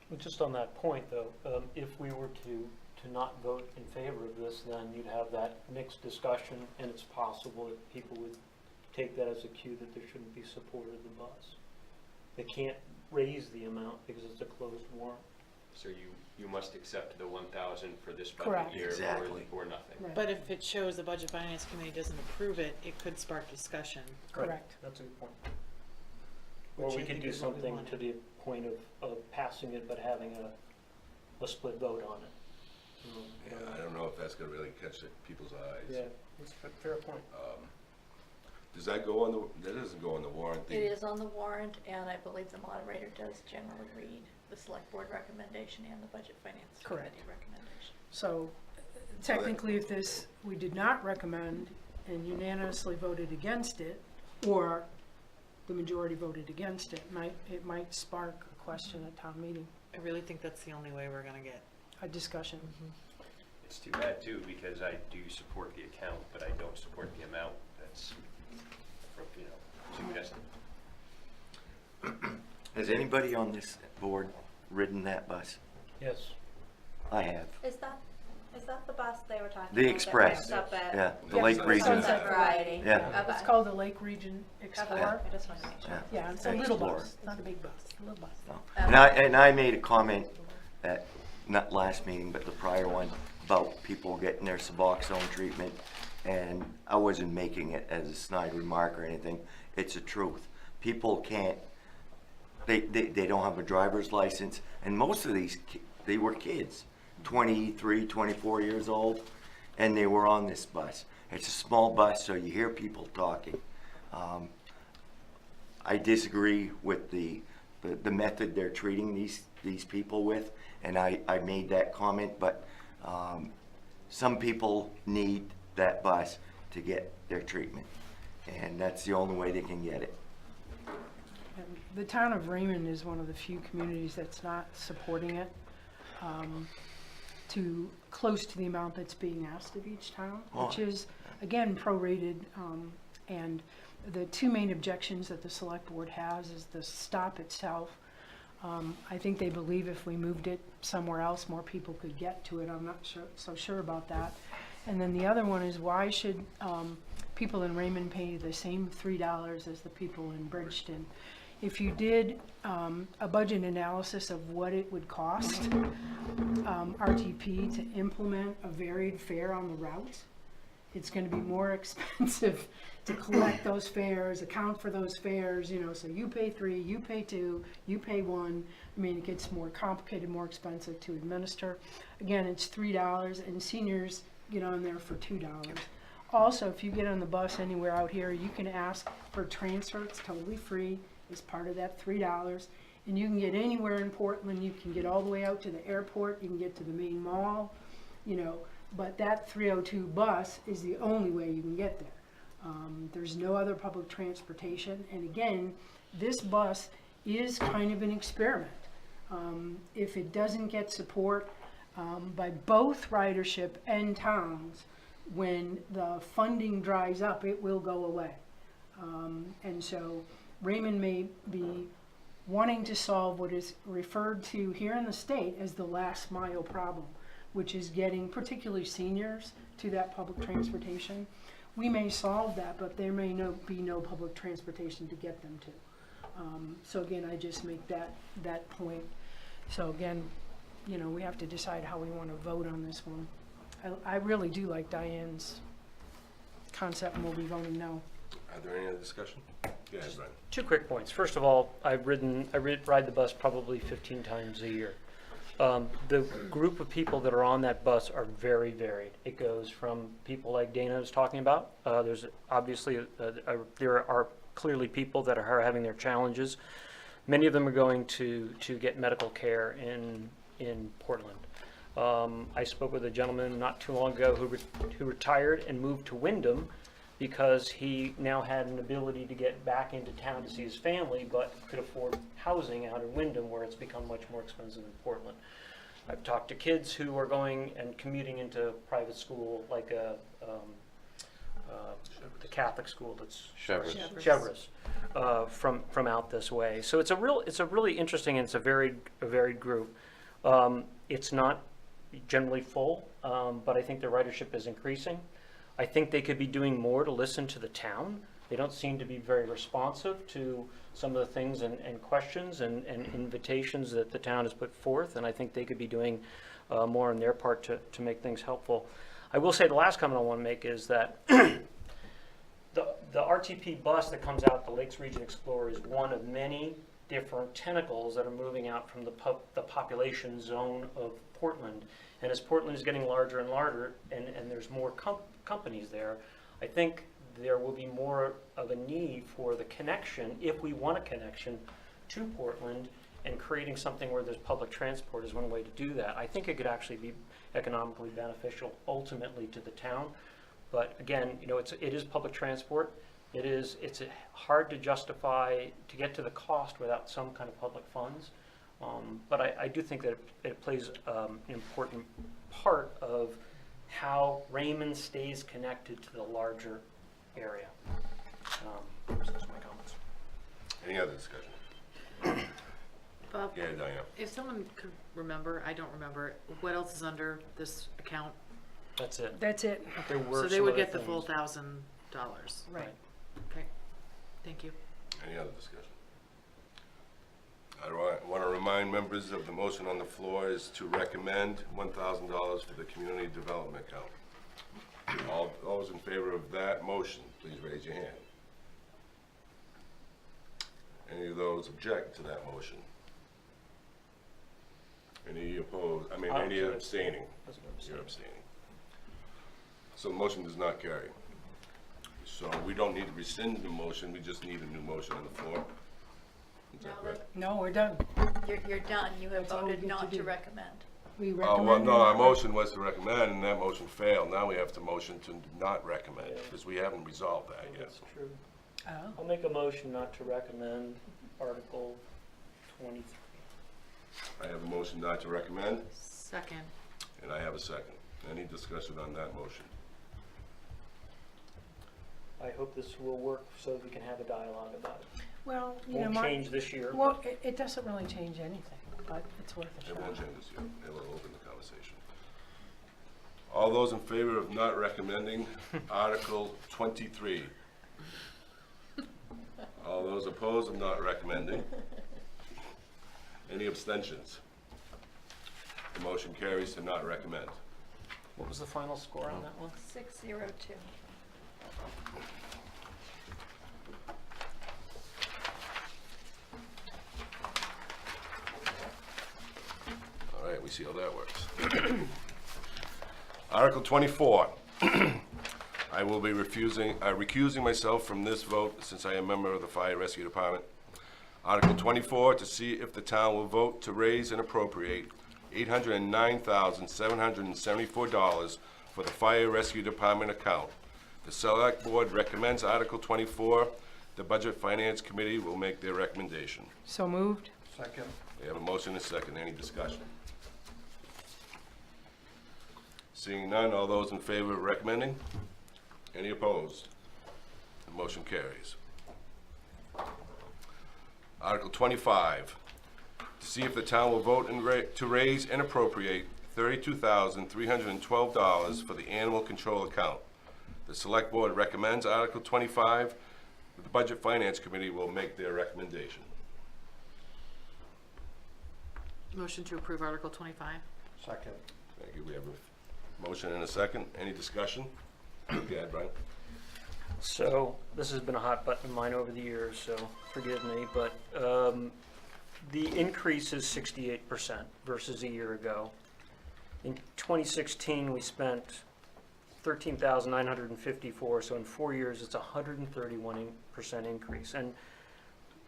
Speaker 3: Well, just on that point, though, if we were to not vote in favor of this, then you'd have that mixed discussion, and it's possible that people would take that as a cue that there shouldn't be support of the bus. They can't raise the amount because it's a closed warrant.
Speaker 11: So you must accept the 1,000 for this
Speaker 2: Correct.
Speaker 11: budget year
Speaker 4: Exactly.
Speaker 11: or nothing.
Speaker 2: Right.
Speaker 8: But if it shows the Budget Finance Committee doesn't approve it, it could spark discussion.
Speaker 2: Correct.
Speaker 3: That's a good point. Or
Speaker 8: Which
Speaker 3: we
Speaker 8: I
Speaker 3: could
Speaker 8: think
Speaker 3: do
Speaker 8: is what we
Speaker 3: something
Speaker 8: wanted.
Speaker 3: to the point of passing it, but having a split vote on it.
Speaker 1: Yeah, I don't know if that's gonna really catch people's eyes.
Speaker 3: Yeah, that's a fair point.
Speaker 1: Does that go on that doesn't go on the warrant?
Speaker 6: It is on the warrant, and I believe the moderator does generally read the select board recommendation and the budget finance
Speaker 2: Correct.
Speaker 6: committee recommendation.
Speaker 2: So technically, if we did not recommend and unanimously voted against it, or the majority voted against it, it might spark a question at town meeting,
Speaker 8: I really think that's the only way we're gonna get.
Speaker 2: a discussion.
Speaker 11: It's too bad too, because I do support the account, but I don't support the amount that's, suggested.
Speaker 4: Has anybody on this board ridden that bus?
Speaker 3: Yes.
Speaker 4: I have.
Speaker 12: Is that the bus they were talking
Speaker 4: The
Speaker 12: about?
Speaker 4: Express.
Speaker 12: That picks up at
Speaker 4: Yeah, the
Speaker 2: Yeah,
Speaker 4: Lake
Speaker 2: it's
Speaker 4: Region.
Speaker 2: Sunset
Speaker 12: Variety.
Speaker 4: Yeah.
Speaker 2: It's
Speaker 12: Okay.
Speaker 2: called the Lake Region
Speaker 12: Okay.
Speaker 2: Explorer.
Speaker 12: I just wanted to make sure.
Speaker 4: Yeah.
Speaker 2: Yeah, it's a little
Speaker 4: Explorer.
Speaker 2: bus, not a big bus, a little bus.
Speaker 4: No. And I made a comment at, not last meeting, but the prior one, about people getting their Suboxone treatment, and I wasn't making it as a snide remark or anything. It's the truth. People can't, they don't have a driver's license, and most of these, they were kids, 23, 24 years old, and they were on this bus. It's a small bus, so you hear people talking. I disagree with the method they're treating these people with, and I made that comment, but some people need that bus to get their treatment, and that's the only way they can get it.
Speaker 2: And the town of Raymond is one of the few communities that's not supporting it close to the amount that's being asked of each town, which is, again, prorated And the two main objections that the select board has is the stop itself. I think they believe if we moved it somewhere else, more people could get to it. I'm not so sure about that. And then the other one is, why should people in Raymond pay the same $3 as the people in Bridgeton? If you did a budget analysis of what it would cost RTP to implement a varied fare on the route, it's going to be more expensive to collect those fares, account for those fares, you know, so you pay 3, you pay 2, you pay 1. I mean, it gets more complicated, more expensive to administer. Again, it's $3, and seniors get on there for $2. Also, if you get on the bus anywhere out here, you can ask for transfer. It's totally free. It's part of that $3. And you can get anywhere in Portland. You can get all the way out to the airport. You can get to the main mall, you know. But that 302 bus is the only way you can get there. There's no other public transportation. And again, this bus is kind of an experiment. If it doesn't get support by both ridership and towns, when the funding dries up, it will go away. And so Raymond may be wanting to solve what is referred to here in the state as the last mile problem, which is getting particularly seniors to that public transportation. We may solve that, but there may be no public transportation to get them to. So again, I just make that point. So again, you know, we have to decide how we want to vote on this one. I really do like Diane's concept, and we'll be voting no.
Speaker 1: Are there any other discussion? Yeah, Brian.
Speaker 3: 2 quick points. First of all, I ride the bus probably 15 times a year. The group of people that are on that bus are very varied. It goes from people like Dana was talking about. There's obviously, there are clearly people that are having their challenges. Many of them are going to get medical care in Portland. I spoke with a gentleman not too long ago who retired and moved to Wyndham because he now had an ability to get back into town to see his family, but could afford housing out in Wyndham, where it's become much more expensive in Portland. I've talked to kids who are going and commuting into private school, like the Catholic school that's Chevres, from out this way. So it's a really interesting, and it's a varied group. It's not generally full, but I think the ridership is increasing. I think they could be doing more to listen to the town. They don't seem to be very responsive to some of the things and questions and invitations that the town has put forth, and I think they could be doing more on their part to make things helpful. I will say the last comment I want to make is that the RTP bus that comes out, the Lakes Region Explorer, is one of many different tentacles that are moving out from the population zone of Portland. And as Portland is getting larger and larger, and there's more companies there, I think there will be more of a need for the connection, if we want a connection to Portland, and creating something where there's public transport is one way to do that. I think it could actually be economically beneficial ultimately to the town. But again, you know, it is public transport. It's hard to justify to get to the cost without some kind of public funds. But I do think that it plays an important part of how Raymond stays connected to the larger area. Those are my comments.
Speaker 1: Any other discussion?
Speaker 8: Bob,
Speaker 1: Yeah, Diane.
Speaker 8: if someone could remember, I don't remember, what else is under this account?
Speaker 3: That's it.
Speaker 2: That's it.
Speaker 3: There were
Speaker 8: So they
Speaker 3: some
Speaker 8: would
Speaker 3: other
Speaker 8: get the full
Speaker 3: things.
Speaker 8: $1,000.
Speaker 2: Right.
Speaker 8: Okay, thank you.
Speaker 1: Any other discussion? I want to remind members of the motion on the floor is to recommend $1,000 for the community development account. All those in favor of that motion, please raise your hand. Any of those object to that motion? Any opposed? Any abstaining? You're abstaining. So the motion does not carry. So we don't need to rescind the motion, we just need a new motion on the floor. Is that correct?
Speaker 2: No, we're done.
Speaker 6: You're done. You have
Speaker 2: That's all we
Speaker 6: voted
Speaker 2: get to
Speaker 6: not to
Speaker 2: do.
Speaker 6: recommend.
Speaker 2: We
Speaker 1: Oh,
Speaker 2: recommend.
Speaker 1: well, no, our motion was to recommend, and that motion failed. Now we have to motion to not recommend, because we haven't resolved that yet.
Speaker 3: That's true.
Speaker 2: Oh.
Speaker 3: I'll make a motion not to recommend Article 23.
Speaker 1: I have a motion not to recommend,
Speaker 8: Second.
Speaker 1: and I have a second. Any discussion on that motion?
Speaker 3: I hope this will work so that we can have a dialogue about it.
Speaker 2: Well, you know,
Speaker 3: Won't change this year.
Speaker 2: well, it doesn't really change anything, but it's worth a
Speaker 1: It won't
Speaker 2: shot.
Speaker 1: change this year. It will open the conversation. All those in favor of not recommending Article 23? All those opposed of not recommending? Any abstentions? The motion carries to not recommend.
Speaker 3: What was the final score on that one?
Speaker 6: 602.
Speaker 1: All right, we see how that works. Article 24. I will be recusing myself from this vote since I am a member of the Fire Rescue Department. Article 24, to see if the town will vote to raise and appropriate $809,774 for the Fire Rescue Department account. The Select Board recommends Article 24. The Budget Finance Committee will make their recommendation.
Speaker 2: So moved?
Speaker 7: Second.
Speaker 1: We have a motion and a second. Any discussion? Seeing none, all those in favor of recommending? Any opposed? The motion carries. Article 25, to see if the town will vote to raise and appropriate $32,312 for the animal control account. The Select Board recommends Article 25. The Budget Finance Committee will make their recommendation.
Speaker 8: Motion to approve Article 25.
Speaker 7: Second.
Speaker 1: Thank you. We have a motion and a second. Any discussion? Go ahead, Brian.
Speaker 3: So, this has been a hot button of mine over the years, so forgive me, but the increase is 68% versus a year ago. In 2016, we spent $13,954, so in 4 years, it's a 131% increase. And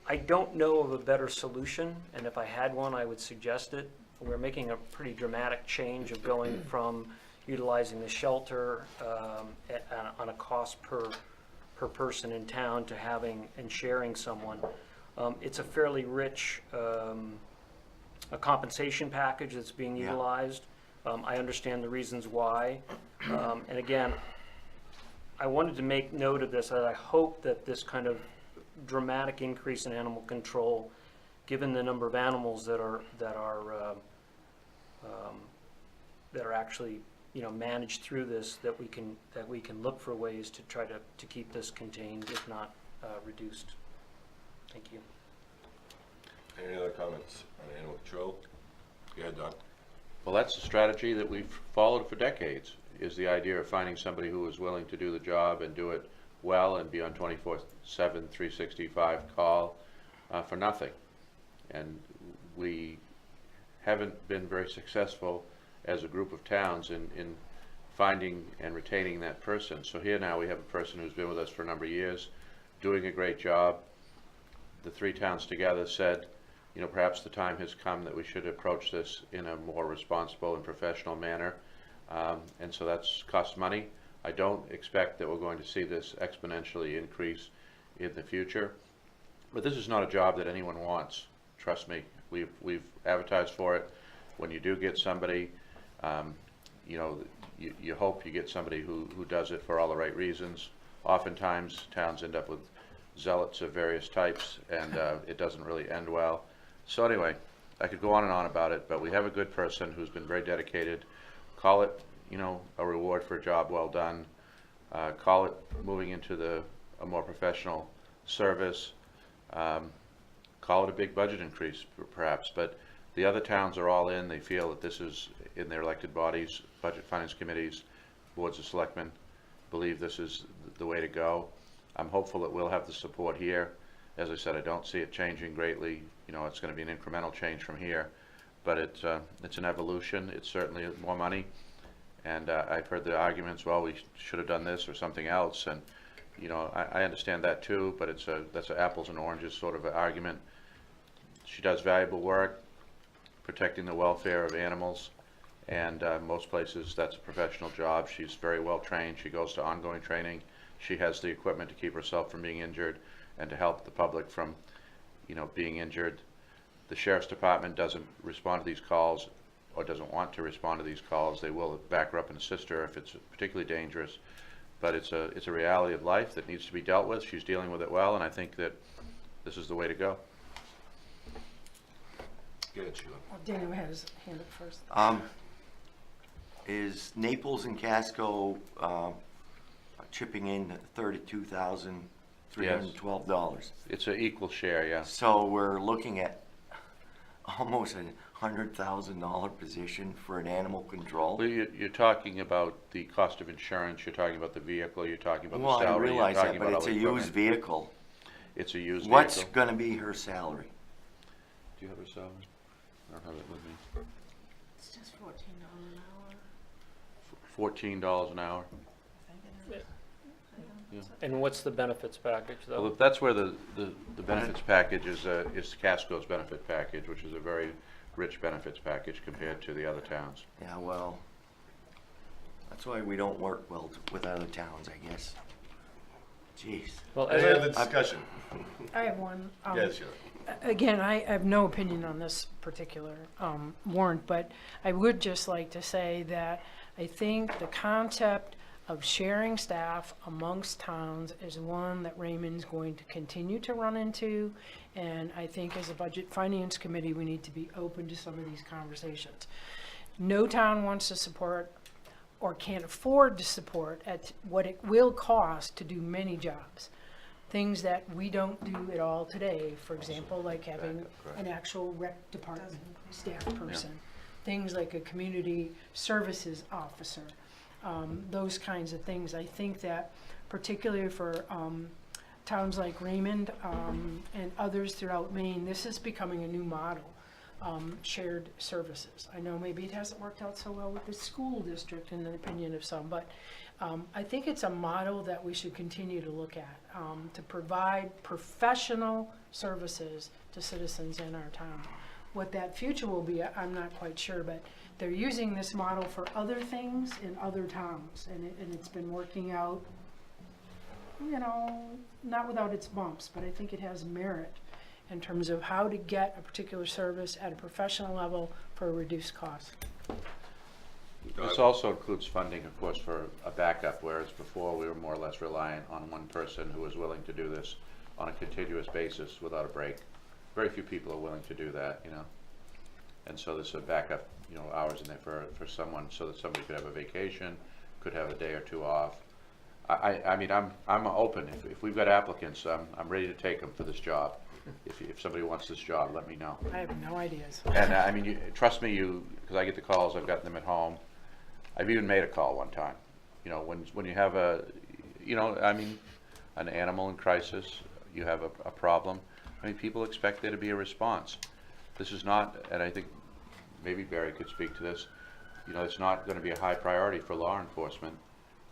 Speaker 3: I don't know of a better solution, and if I had one, I would suggest it. We're making a pretty dramatic change of going from utilizing the shelter on a cost per person in town to having and sharing someone. It's a fairly rich a compensation package that's being utilized. I understand the reasons why. And again, I wanted to make note of this, that I hope that this kind of dramatic increase in animal control, given the number of animals that are actually managed through this, that we can look for ways to try to keep this contained, if not reduced. Thank you.
Speaker 1: Any other comments on animal control? Go ahead, Don.
Speaker 9: Well, that's a strategy that we've followed for decades, is the idea of finding somebody who is willing to do the job and do it well and be on 24/7, 365 call for nothing. And we haven't been very successful as a group of towns in finding and retaining that person. So here now we have a person who's been with us for a number of years, doing a great job. The three towns together said, perhaps the time has come that we should approach this in a more responsible and professional manner. And so that's cost money. I don't expect that we're going to see this exponentially increase in the future. But this is not a job that anyone wants. Trust me. We've advertised for it. When you do get somebody, you hope you get somebody who does it for all the right reasons. Oftentimes, towns end up with zealots of various types, and it doesn't really end well. So anyway, I could go on and on about it, but we have a good person who's been very dedicated. Call it, a reward for a job well done. Call it moving into a more professional service. Call it a big budget increase, perhaps. But the other towns are all in. They feel that this is in their elected bodies, budget finance committees, boards of selectmen, believe this is the way to go. I'm hopeful that we'll have the support here. As I said, I don't see it changing greatly. It's going to be an incremental change from here, but it's an evolution. It's certainly more money, and I've heard the arguments. Well, we should have done this or something else, and I understand that too. But that's an apples and oranges sort of an argument. She does valuable work protecting the welfare of animals, and most places that's a professional job. She's very well trained. She goes to ongoing training. She has the equipment to keep herself from being injured and to help the public from being injured. The Sheriff's Department doesn't respond to these calls or doesn't want to respond to these calls. They will back her up and assist her if it's particularly dangerous. but it's a reality of life that needs to be dealt with. She's dealing with it well, and I think that this is the way to go.
Speaker 1: Good, Sheila.
Speaker 2: Well, Daniel had his hand up first.
Speaker 4: Is Naples and Casco chipping in $32,312?
Speaker 9: It's an equal share, yeah.
Speaker 4: So we're looking at almost $100,000 position for an animal control.
Speaker 9: Well, you're talking about the cost of insurance, you're talking about the vehicle, you're talking about
Speaker 4: Well,
Speaker 9: the
Speaker 4: I
Speaker 9: salary, you're
Speaker 4: realize
Speaker 9: talking
Speaker 4: that, but
Speaker 9: about
Speaker 4: it's
Speaker 9: all
Speaker 4: a
Speaker 9: the
Speaker 4: used
Speaker 9: equipment.
Speaker 4: vehicle.
Speaker 9: It's a used vehicle.
Speaker 4: What's gonna be her salary?
Speaker 9: Do you have her salary? I don't have it with me.
Speaker 10: It's just $14 an hour.
Speaker 9: $14 an hour.
Speaker 3: And what's the benefits package, though?
Speaker 9: Well, that's where the benefits package is Casco's benefit package, which is a very rich benefits package compared to the other towns.
Speaker 4: Yeah, well, that's why we don't work well with other towns, I guess. Jeez.
Speaker 3: Well,
Speaker 1: Any other discussion?
Speaker 2: I have one.
Speaker 1: Yes, Sheila.
Speaker 2: Again, I have no opinion on this particular warrant, but I would just like to say that I think the concept of sharing staff amongst towns is one that Raymond's going to continue to run into, and I think as a Budget Finance Committee, we need to be open to some of these conversations. No town wants to support or can't afford to support at what it will cost to do many jobs. Things that we don't do at all today, for example, like having an actual rec department staff person. Things like a community services officer, those kinds of things. I think that particularly for towns like Raymond and others throughout Maine, this is becoming a new model, shared services. I know maybe it hasn't worked out so well with the school district in the opinion of some, but I think it's a model that we should continue to look at, to provide professional services to citizens in our town. What that future will be, I'm not quite sure, but they're using this model for other things in other towns, and it's been working out, you know, not without its bumps, but I think it has merit in terms of how to get a particular service at a professional level for a reduced cost.
Speaker 9: This also includes funding, of course, for a backup, whereas before we were more or less reliant on one person who was willing to do this on a continuous basis without a break. Very few people are willing to do that, you know. And so there's a backup, you know, hours in there for someone, so that somebody could have a vacation, could have a day or two off. I mean, I'm open. If we've got applicants, I'm ready to take them for this job. If somebody wants this job, let me know.
Speaker 2: I have no ideas.
Speaker 9: And I mean, trust me, because I get the calls, I've gotten them at home. I've even made a call one time. You know, when you have a, you know, I mean, an animal in crisis, you have a problem. I mean, people expect there to be a response. This is not, and I think maybe Barry could speak to this, you know, it's not going to be a high priority for law enforcement.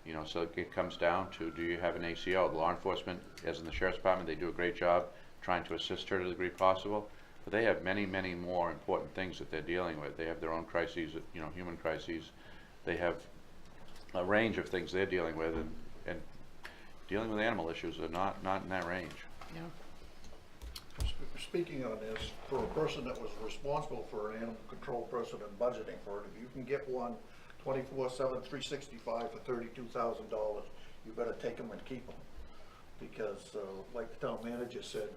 Speaker 9: You know, so it comes down to, do you have an ACO? Law enforcement, as in the Sheriff's Department, they do a great job trying to assist her to the degree possible, but they have many, many more important things that they're dealing with. They have their own crises, you know, human crises. They have a range of things they're dealing with, and dealing with animal issues are not in that range.
Speaker 2: Yeah.
Speaker 7: Speaking on this, for a person that was responsible for an animal control person and budgeting for it, if you can get one 24/7, 365 for $32,000, you better take them and keep them. Because like the town manager said,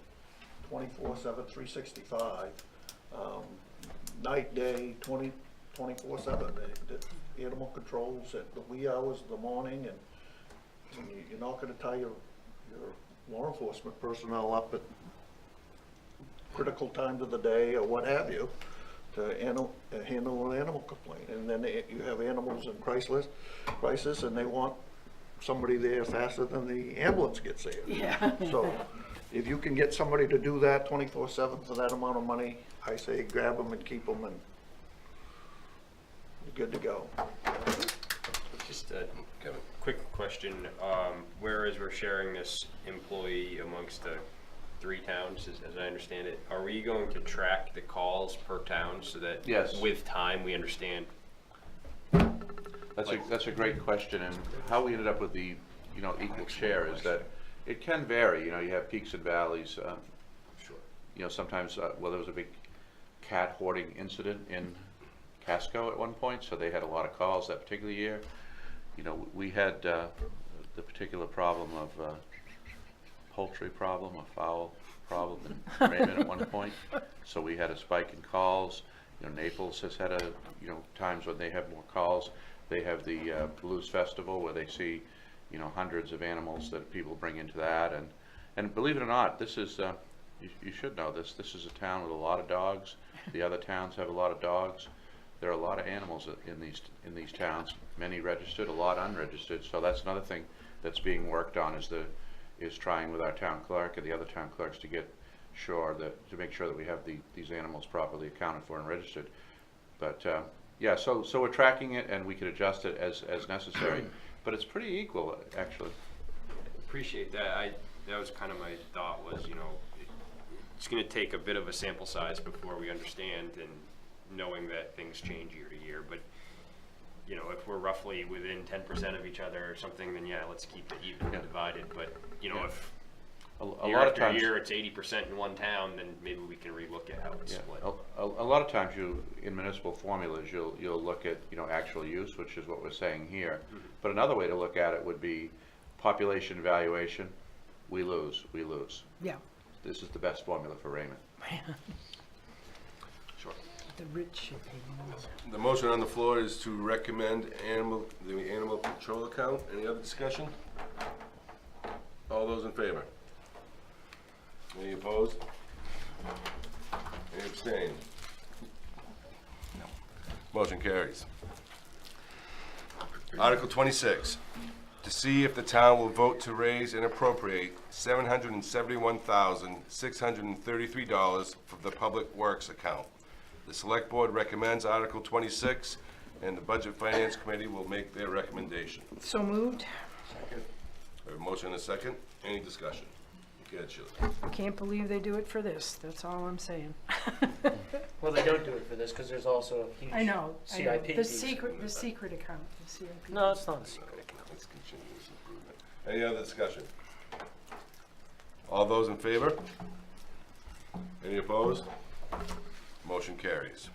Speaker 7: 24/7, 365, night, day, 24/7. The animal controls at the wee hours of the morning, and you're not gonna tie your law enforcement personnel up at critical times of the day or what have you to handle an animal complaint. And then you have animals in crisis, and they want somebody there faster than the ambulance gets there.
Speaker 2: Yeah.
Speaker 7: So if you can get somebody to do that 24/7 for that amount of money, I say grab them and keep them, and you're good to go.
Speaker 11: Just a quick question. Whereas we're sharing this employee amongst the 3 towns, as I understand it, are we going to track the calls per town so that
Speaker 9: Yes.
Speaker 11: with time we understand?
Speaker 9: That's a great question, and how we ended up with the, you know, equal share is that it can vary. You know, you have peaks and valleys.
Speaker 1: Sure.
Speaker 9: You know, sometimes, well, there was a big cat hoarding incident in Casco at one point, so they had a lot of calls that particular year. You know, we had the particular problem of poultry problem, a fowl problem in Raymond at one point. So we had a spike in calls. You know, Naples has had times when they have more calls. They have the Blues Festival where they see, hundreds of animals that people bring into that. And believe it or not, this is, you should know this. This is a town with a lot of dogs. The other towns have a lot of dogs. There are a lot of animals in these towns. Many registered, a lot unregistered. So that's another thing that's being worked on is trying with our town clerk and the other town clerks to make sure that we have these animals properly accounted for and registered. But yeah, so we're tracking it and we can adjust it as necessary. But it's pretty equal, actually.
Speaker 11: Appreciate that. That was kind of my thought was, it's going to take a bit of a sample size before we understand and knowing that things change year to year. But, if we're roughly within 10% of each other or something, then yeah, let's keep it evenly divided. But, if
Speaker 9: A
Speaker 11: year
Speaker 9: lot of
Speaker 11: after
Speaker 9: times,
Speaker 11: year it's 80% in one town, then maybe we can relook at how it's split.
Speaker 9: a lot of times in municipal formulas, you'll look at, actual use, which is what we're saying here.
Speaker 11: Mhm.
Speaker 9: But another way to look at it would be population evaluation. We lose.
Speaker 2: Yeah,
Speaker 9: This is the best formula for Raymond.
Speaker 11: Sure.
Speaker 2: the rich should pay more.
Speaker 1: The motion on the floor is to recommend the animal control account. Any other discussion? All those in favor? Any opposed? Any abstained? No. Motion carries. Article 26, to see if the town will vote to raise and appropriate $771,633 for the Public Works account. The Select Board recommends Article 26, and the Budget Finance Committee will make their recommendation.
Speaker 2: So moved.
Speaker 1: We have a motion and a second. Any discussion? Go ahead, Sheila.
Speaker 2: I can't believe they do it for this. That's all I'm saying.
Speaker 3: Well, they don't do it for this because there's also a huge
Speaker 2: I know.
Speaker 3: CIP
Speaker 2: The
Speaker 3: piece.
Speaker 2: secret account, the CIP.
Speaker 3: No, it's not a secret account.
Speaker 1: It's continuous improvement. Any other discussion? All those in favor? Any opposed? Motion carries.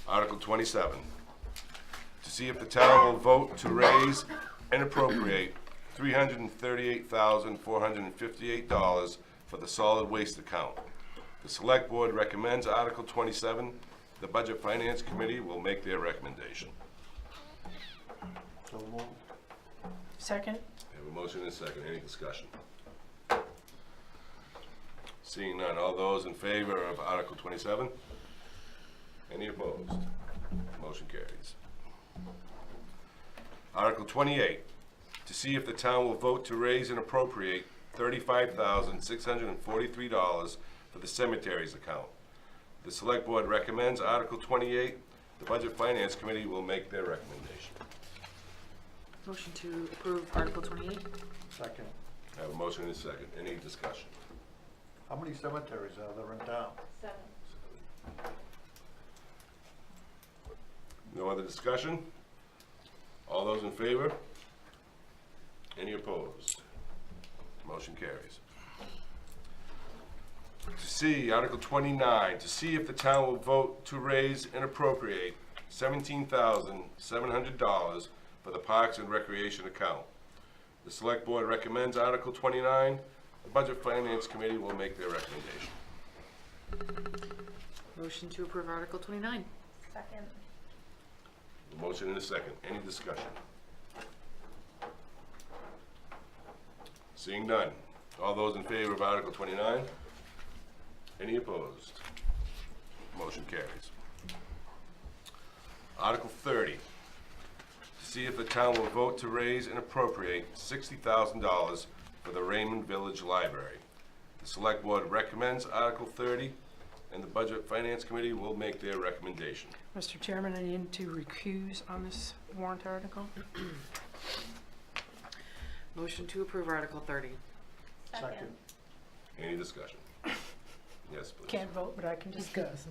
Speaker 1: Article 27, to see if the town will vote to raise and appropriate $338,458 for the solid waste account. The Select Board recommends Article 27. The Budget Finance Committee will make their recommendation.
Speaker 7: So moved.
Speaker 2: Second?
Speaker 1: We have a motion and a second. Any discussion? Seeing none, all those in favor of Article 27? Any opposed? Motion carries. Article 28, to see if the town will vote to raise and appropriate $35,643 for the cemeteries account. The Select Board recommends Article 28. The Budget Finance Committee will make their recommendation.
Speaker 8: Motion to approve Article 28?
Speaker 7: Second.
Speaker 1: I have a motion and a second. Any discussion?
Speaker 7: How many cemeteries are there in town?
Speaker 12: 7.
Speaker 1: No other discussion? All those in favor? Any opposed? Motion carries. To see, Article 29, to see if the town will vote to raise and appropriate $17,700 for the Parks and Recreation account. The Select Board recommends Article 29. The Budget Finance Committee will make their recommendation.
Speaker 8: Motion to approve Article 29?
Speaker 12: Second.
Speaker 1: A motion and a second. Any discussion? Seeing none. All those in favor of Article 29? Any opposed? Motion carries. Article 30. To see if the town will vote to raise and appropriate $60,000 for the Raymond Village Library. The Select Board recommends Article 30, and the Budget Finance Committee will make their recommendation.
Speaker 2: Mr. Chairman, I need to recuse on this warrant article.
Speaker 8: Motion to approve Article 30?
Speaker 12: Second.
Speaker 1: Any discussion? Yes, please.
Speaker 2: Can't vote, but I can discuss.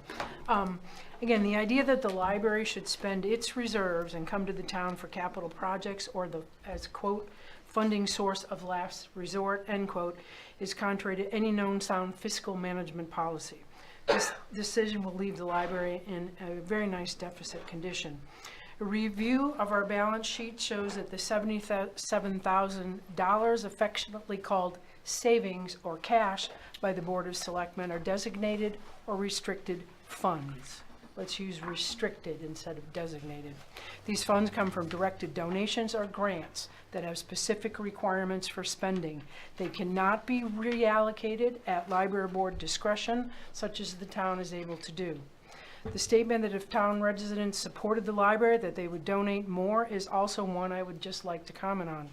Speaker 2: Again, the idea that the library should spend its reserves and come to the town for capital projects or as quote, funding source of last resort, end quote, is contrary to any known sound fiscal management policy. This decision will leave the library in a very nice deficit condition. A review of our balance sheet shows that the $77,000 affectionately called savings or cash by the Board of Selectmen are designated or restricted funds. Let's use restricted instead of designated. These funds come from directed donations or grants that have specific requirements for spending. They cannot be reallocated at library board discretion, such as the town is able to do. The statement that if town residents supported the library, that they would donate more is also one I would just like to comment on.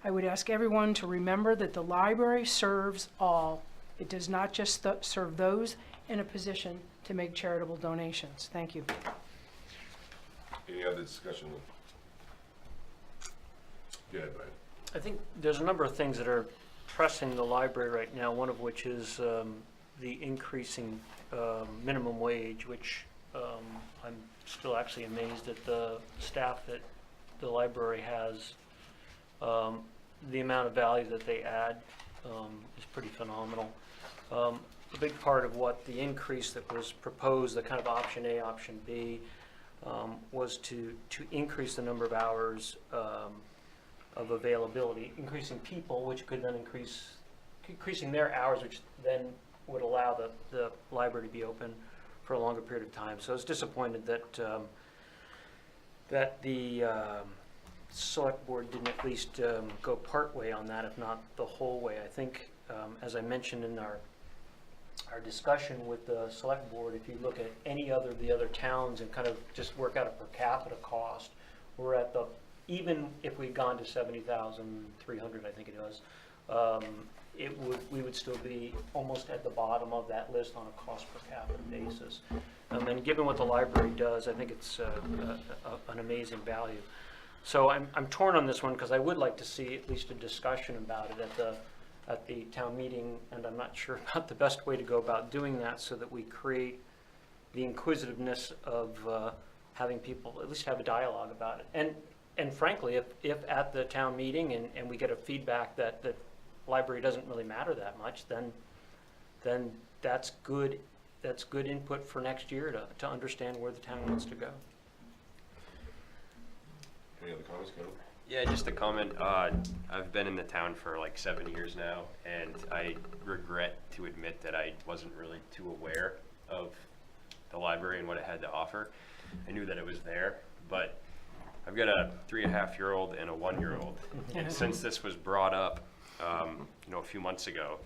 Speaker 2: I would ask everyone to remember that the library serves all. It does not just serve those in a position to make charitable donations. Thank you.
Speaker 1: Any other discussion? Go ahead, Brian.
Speaker 3: I think there's a number of things that are pressing the library right now, one of which is the increasing minimum wage, which I'm still actually amazed at the staff that the library has. The amount of value that they add is pretty phenomenal. A big part of what the increase that was proposed, the kind of option A, option B, was to increase the number of hours of availability, increasing people, which could then increasing their hours, which then would allow the library to be open for a longer period of time. So I was disappointed that that the select board didn't at least go part way on that, if not the whole way. I think, as I mentioned in our discussion with the select board, if you look at any other of the other towns and kind of just work out a per capita cost, we're at the, even if we'd gone to 70,300, I think it was, we would still be almost at the bottom of that list on a cost per capita basis. And given what the library does, I think it's an amazing value. So I'm torn on this one because I would like to see at least a discussion about it at the town meeting, and I'm not sure about the best way to go about doing that so that we create the inquisitiveness of having people at least have a dialogue about it. And frankly, if at the town meeting and we get a feedback that the library doesn't really matter that much, then that's good input for next year to understand where the town wants to go.
Speaker 1: Any other comments, Kevin?
Speaker 11: Yeah, just a comment. I've been in the town for like 7 years now, and I regret to admit that I wasn't really too aware of the library and what it had to offer. I knew that it was there, but I've got a 3.5-year-old and a 1-year-old, and since this was brought up, a few months ago,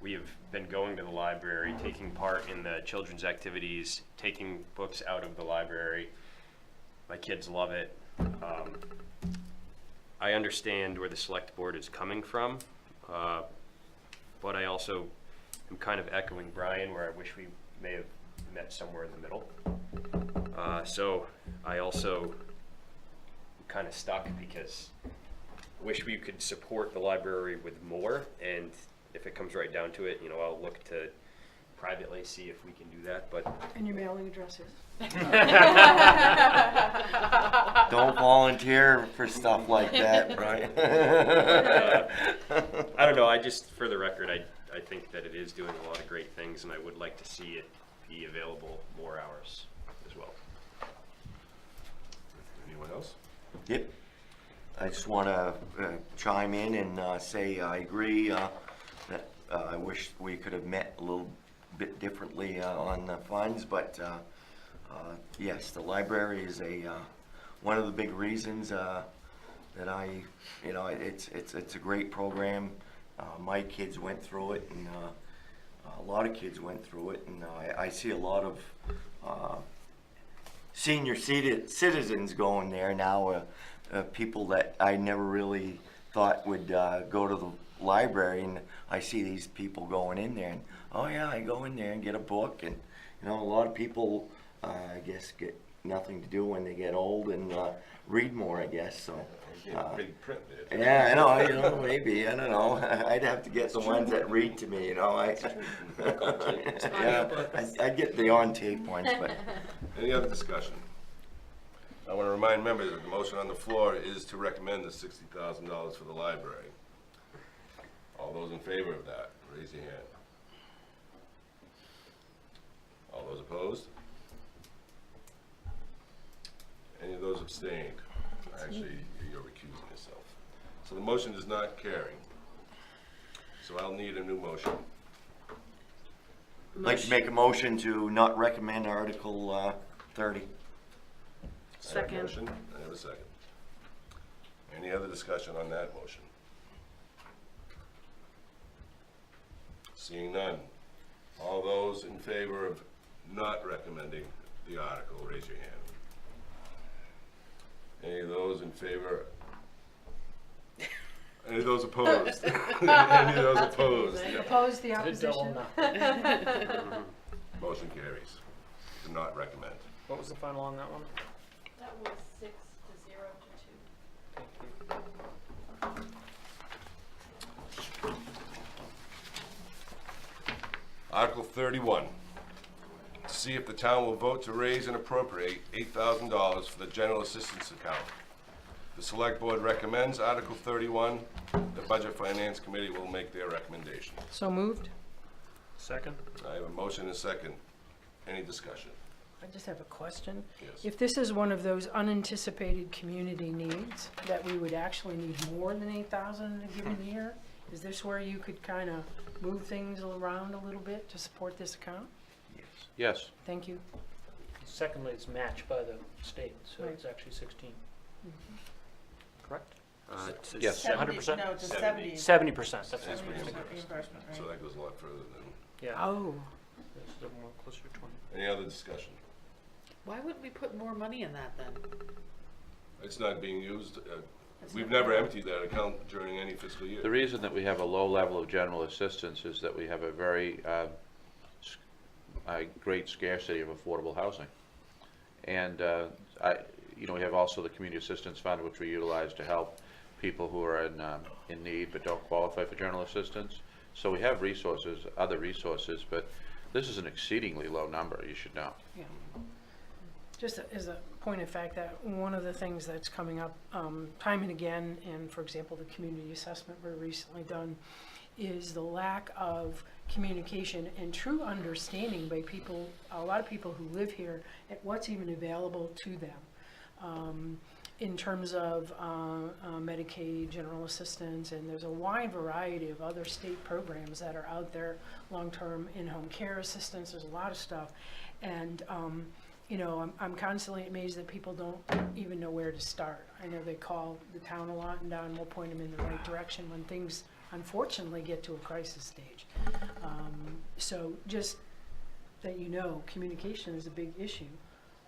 Speaker 11: we have been going to the library, taking part in the children's activities, taking books out of the library. My kids love it. I understand where the select board is coming from, but I also am kind of echoing Brian, where I wish we may have met somewhere in the middle. So I also am kind of stuck because I wish we could support the library with more, and if it comes right down to it, I'll look to privately see if we can do that, but
Speaker 2: And your mailing addresses.
Speaker 4: Don't volunteer for stuff like that, Brian.
Speaker 11: I don't know. For the record, I think that it is doing a lot of great things, and I would like to see it be available more hours as well.
Speaker 1: Anyone else?
Speaker 4: Yep. I just want to chime in and say I agree that I wish we could have met a little bit differently on the funds, but yes, the library is one of the big reasons that it's a great program. My kids went through it, and a lot of kids went through it, and I see a lot of senior citizens going there now, people that I never really thought would go to the library, and I see these people going in there, and oh yeah, I go in there and get a book, and a lot of people I guess get nothing to do when they get old and read more, I guess. So
Speaker 1: Big print there.
Speaker 4: yeah, I know, maybe, I don't know. I'd have to get the ones that read to me, I get the on tape ones, but
Speaker 1: Any other discussion? I want to remind members that the motion on the floor is to recommend the $60,000 for the library. All those in favor of that, raise your hand. All those opposed? Any of those abstained? Actually, you're recusing yourself. So the motion is not carrying. So I'll need a new motion.
Speaker 4: I'd like to make a motion to not recommend Article 30.
Speaker 1: I have a
Speaker 8: Second.
Speaker 1: motion. I have a second. Any other discussion on that motion? Seeing none. All those in favor of not recommending the article, raise your hand. Any of those in favor? Any of those opposed? Any of those opposed?
Speaker 2: Oppose the
Speaker 3: It's a double
Speaker 2: opposition?
Speaker 3: no.
Speaker 1: Motion carries. Do not recommend.
Speaker 3: What was the final on that one?
Speaker 6: That was 6 to 0 to 2.
Speaker 3: Thank you.
Speaker 1: Article 31, to see if the town will vote to raise and appropriate $8,000 for the general assistance account. The select board recommends Article 31. The Budget Finance Committee will make their recommendation.
Speaker 2: So moved?
Speaker 3: Second?
Speaker 1: I have a motion and a second. Any discussion?
Speaker 2: I just have a question.
Speaker 1: Yes.
Speaker 2: If this is one of those unanticipated community needs, that we would actually need more than 8,000 in a given year, is this where you could kind of move things around a little bit to support this account?
Speaker 9: Yes.
Speaker 2: Thank you.
Speaker 3: Secondly, it's matched by the state, so
Speaker 2: Right.
Speaker 3: it's actually 16. Correct?
Speaker 9: Yes.
Speaker 3: 100%?
Speaker 10: No, it's a
Speaker 1: 70.
Speaker 10: 70.
Speaker 3: 70%, that's
Speaker 1: That's
Speaker 3: what
Speaker 1: pretty
Speaker 3: it is.
Speaker 1: much-
Speaker 10: Reimbursement, right?
Speaker 1: So that goes a lot further than,
Speaker 3: Yeah,
Speaker 2: Oh,
Speaker 3: this is more closer to 20.
Speaker 1: any other discussion?
Speaker 8: Why wouldn't we put more money in that then?
Speaker 1: It's not being used.
Speaker 10: It's
Speaker 1: We've
Speaker 10: not-
Speaker 1: never emptied that account during any fiscal year.
Speaker 9: The reason that we have a low level of general assistance is that we have a very great scarcity of affordable housing. And we have also the Community Assistance Fund, which we utilize to help people who are in need but don't qualify for general assistance. So we have resources, other resources, but this is an exceedingly low number, you should know.
Speaker 2: yeah. Just as a point of fact, that one of the things that's coming up time and again, and for example, the community assessment we recently done, is the lack of communication and true understanding by people, a lot of people who live here, at what's even available to them in terms of Medicaid, general assistance, and there's a wide variety of other state programs that are out there, long-term in-home care assistance, there's a lot of stuff. And I'm constantly amazed that people don't even know where to start. I know they call the town a lot, and Don will point them in the right direction when things unfortunately get to a crisis stage. So just that communication is a big issue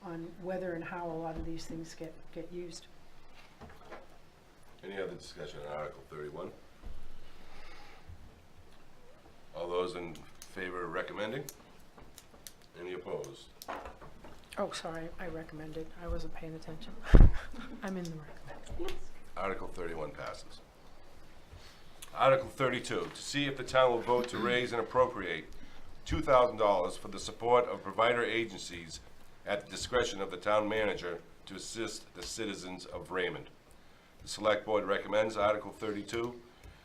Speaker 2: on whether and how a lot of these things get used.
Speaker 1: Any other discussion on Article 31? All those in favor of recommending? Any opposed?
Speaker 2: Oh, sorry, I recommended. I wasn't paying attention. I'm in the recommend.
Speaker 1: Article 31 passes. Article 32, to see if the town will vote to raise and appropriate $2,000 for the support of provider agencies at the discretion of the town manager to assist the citizens of Raymond. The Select Board recommends Article 32.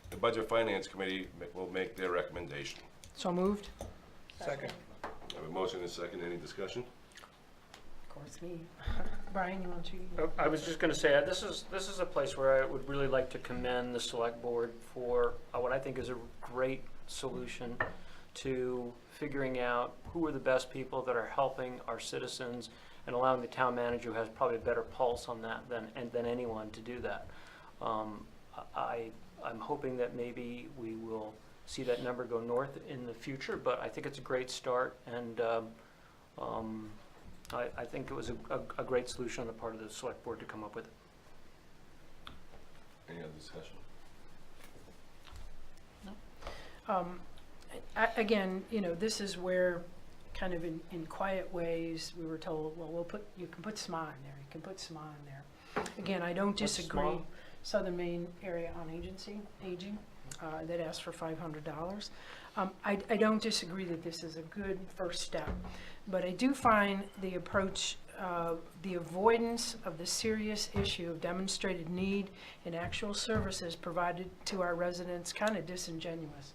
Speaker 1: The Budget Finance Committee will make their recommendation.
Speaker 2: So moved?
Speaker 10: Second.
Speaker 1: I have a motion and a second. Any discussion?
Speaker 2: Of course, me. Brian, you want to?
Speaker 3: I was just going to say, this is a place where I would really like to commend the select board for what I think is a great solution to figuring out who are the best people that are helping our citizens and allowing the town manager who has probably a better pulse on that than anyone to do that. I'm hoping that maybe we will see that number go north in the future, but I think it's a great start, and I think it was a great solution on the part of the select board to come up with it.
Speaker 1: Any other discussion?
Speaker 2: Again, this is where, kind of in quiet ways, we were told, well, you can put SMA in there, you can put SMA in there. Again, I don't
Speaker 3: What's
Speaker 2: disagree.
Speaker 3: SMA?
Speaker 2: Southern Maine Area on Aging, that asked for $500. I don't disagree that this is a good first step, but I do find the approach, the avoidance of the serious issue of demonstrated need and actual services provided to our residents kind of disingenuous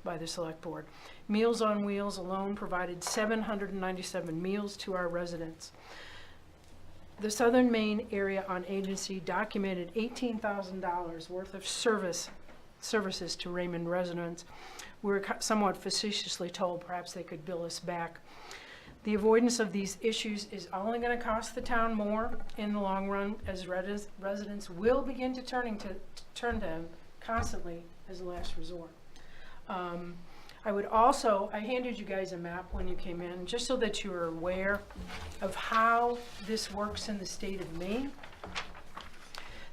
Speaker 2: by the Select Board. Meals on Wheels alone provided 797 meals to our residents. The Southern Maine Area on Agency documented $18,000 worth of services to Raymond residents. We were somewhat facetiously told perhaps they could bill us back. The avoidance of these issues is only going to cost the town more in the long run, as residents will begin to turn to them constantly as a last resort. I handed you guys a map when you came in, just so that you are aware of how this works in the state of Maine.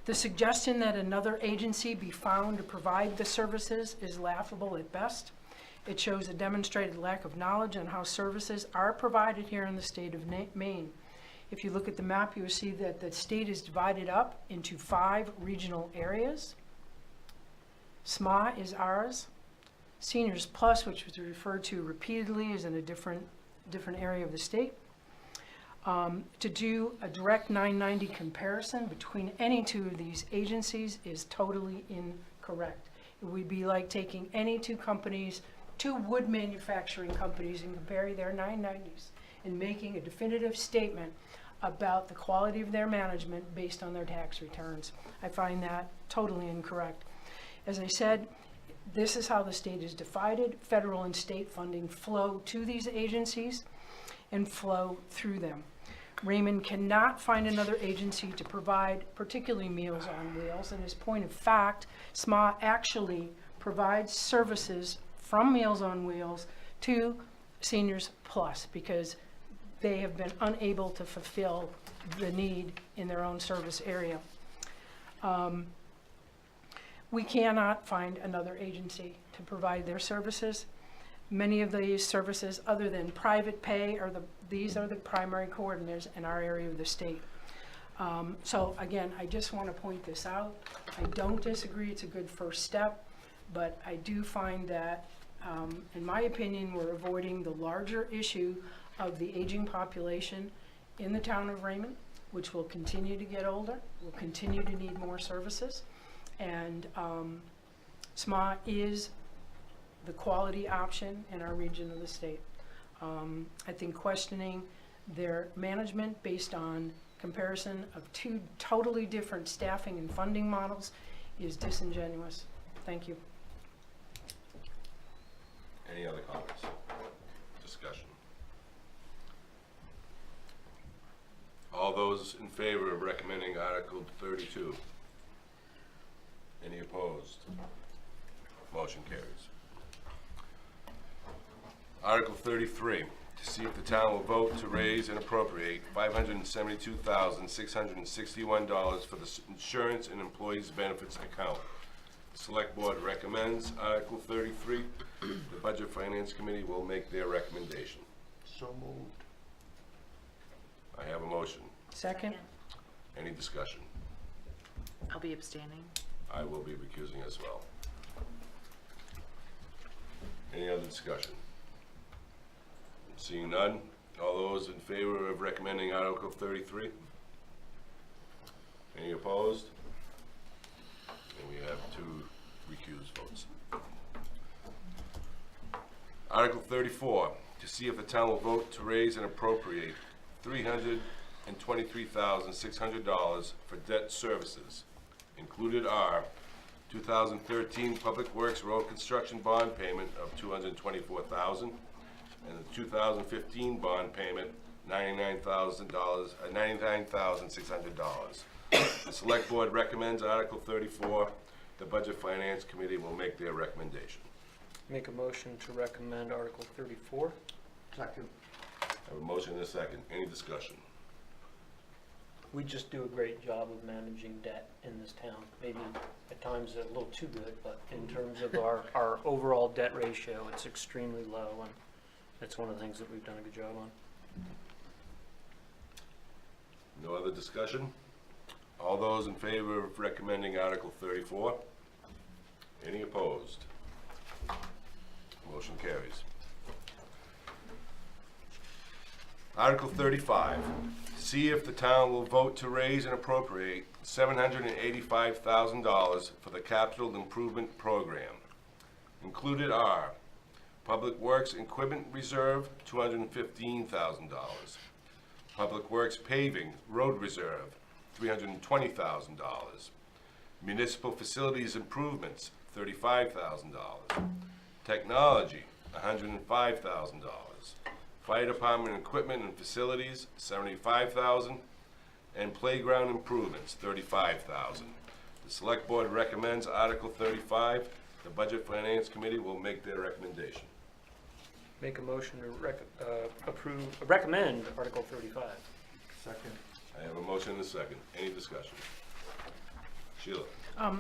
Speaker 2: The suggestion that another agency be found to provide the services is laughable at best. It shows a demonstrated lack of knowledge on how services are provided here in the state of Maine. If you look at the map, you will see that the state is divided up into 5 regional areas. SMA is ours. Seniors Plus, which was referred to repeatedly, is in a different area of the state. To do a direct 990 comparison between any two of these agencies is totally incorrect. It would be like taking any two wood manufacturing companies, and comparing their 990s and making a definitive statement about the quality of their management based on their tax returns. I find that totally incorrect. As I said, this is how the state is divided. Federal and state funding flow to these agencies and flow through them. Raymond cannot find another agency to provide particularly Meals on Wheels, and as point of fact, SMA actually provides services from Meals on Wheels to Seniors Plus because they have been unable to fulfill the need in their own service area. We cannot find another agency to provide their services. Many of these services, other than private pay, these are the primary coordinators in our area of the state. So again, I just want to point this out. I don't disagree, it's a good first step, but I do find that, in my opinion, we're avoiding the larger issue of the aging population in the town of Raymond, which will continue to get older, will continue to need more services. And SMA is the quality option in our region of the state. I think questioning their management based on comparison of 2 totally different staffing and funding models is disingenuous. Thank you.
Speaker 1: Any other comments? Discussion? All those in favor of recommending Article 32? Any opposed? Motion carries. Article 33, to see if the town will vote to raise and appropriate $572,661 for the insurance and employees' benefits account. The Select Board recommends Article 33. The Budget Finance Committee will make their recommendation.
Speaker 7: So moved.
Speaker 1: I have a motion.
Speaker 2: Second?
Speaker 1: Any discussion?
Speaker 8: I'll be abstaining.
Speaker 1: I will be recusing as well. Any other discussion? Seeing none, all those in favor of recommending Article 33? Any opposed? And we have 2 recused votes. Article 34, to see if the town will vote to raise and appropriate $323,600 for debt services. Included are 2013 Public Works Road Construction Bond Payment of $224,000 and the 2015 bond payment, $99,600. The Select Board recommends Article 34. The Budget Finance Committee will make their recommendation.
Speaker 3: Make a motion to recommend Article 34.
Speaker 7: Second.
Speaker 1: I have a motion and a second. Any discussion?
Speaker 3: We just do a great job of managing debt in this town. Maybe at times a little too good, but in terms of our overall debt ratio, it's extremely low, and that's one of the things that we've done a good job on.
Speaker 1: No other discussion? All those in favor of recommending Article 34? Any opposed? Motion carries. Article 35, see if the town will vote to raise and appropriate $785,000 for the Capital Improvement Program. Included are Public Works Equipment Reserve, $215,000. Public Works paving, road reserve, $320,000. Municipal facilities improvements, $35,000. Technology, $105,000. Fire department equipment and facilities, $75,000. And playground improvements, $35,000. The select board recommends Article 35. The Budget Finance Committee will make their recommendation.
Speaker 3: Make a motion to recommend Article 35.
Speaker 7: Second.
Speaker 1: I have a motion and a second. Any discussion? Sheila?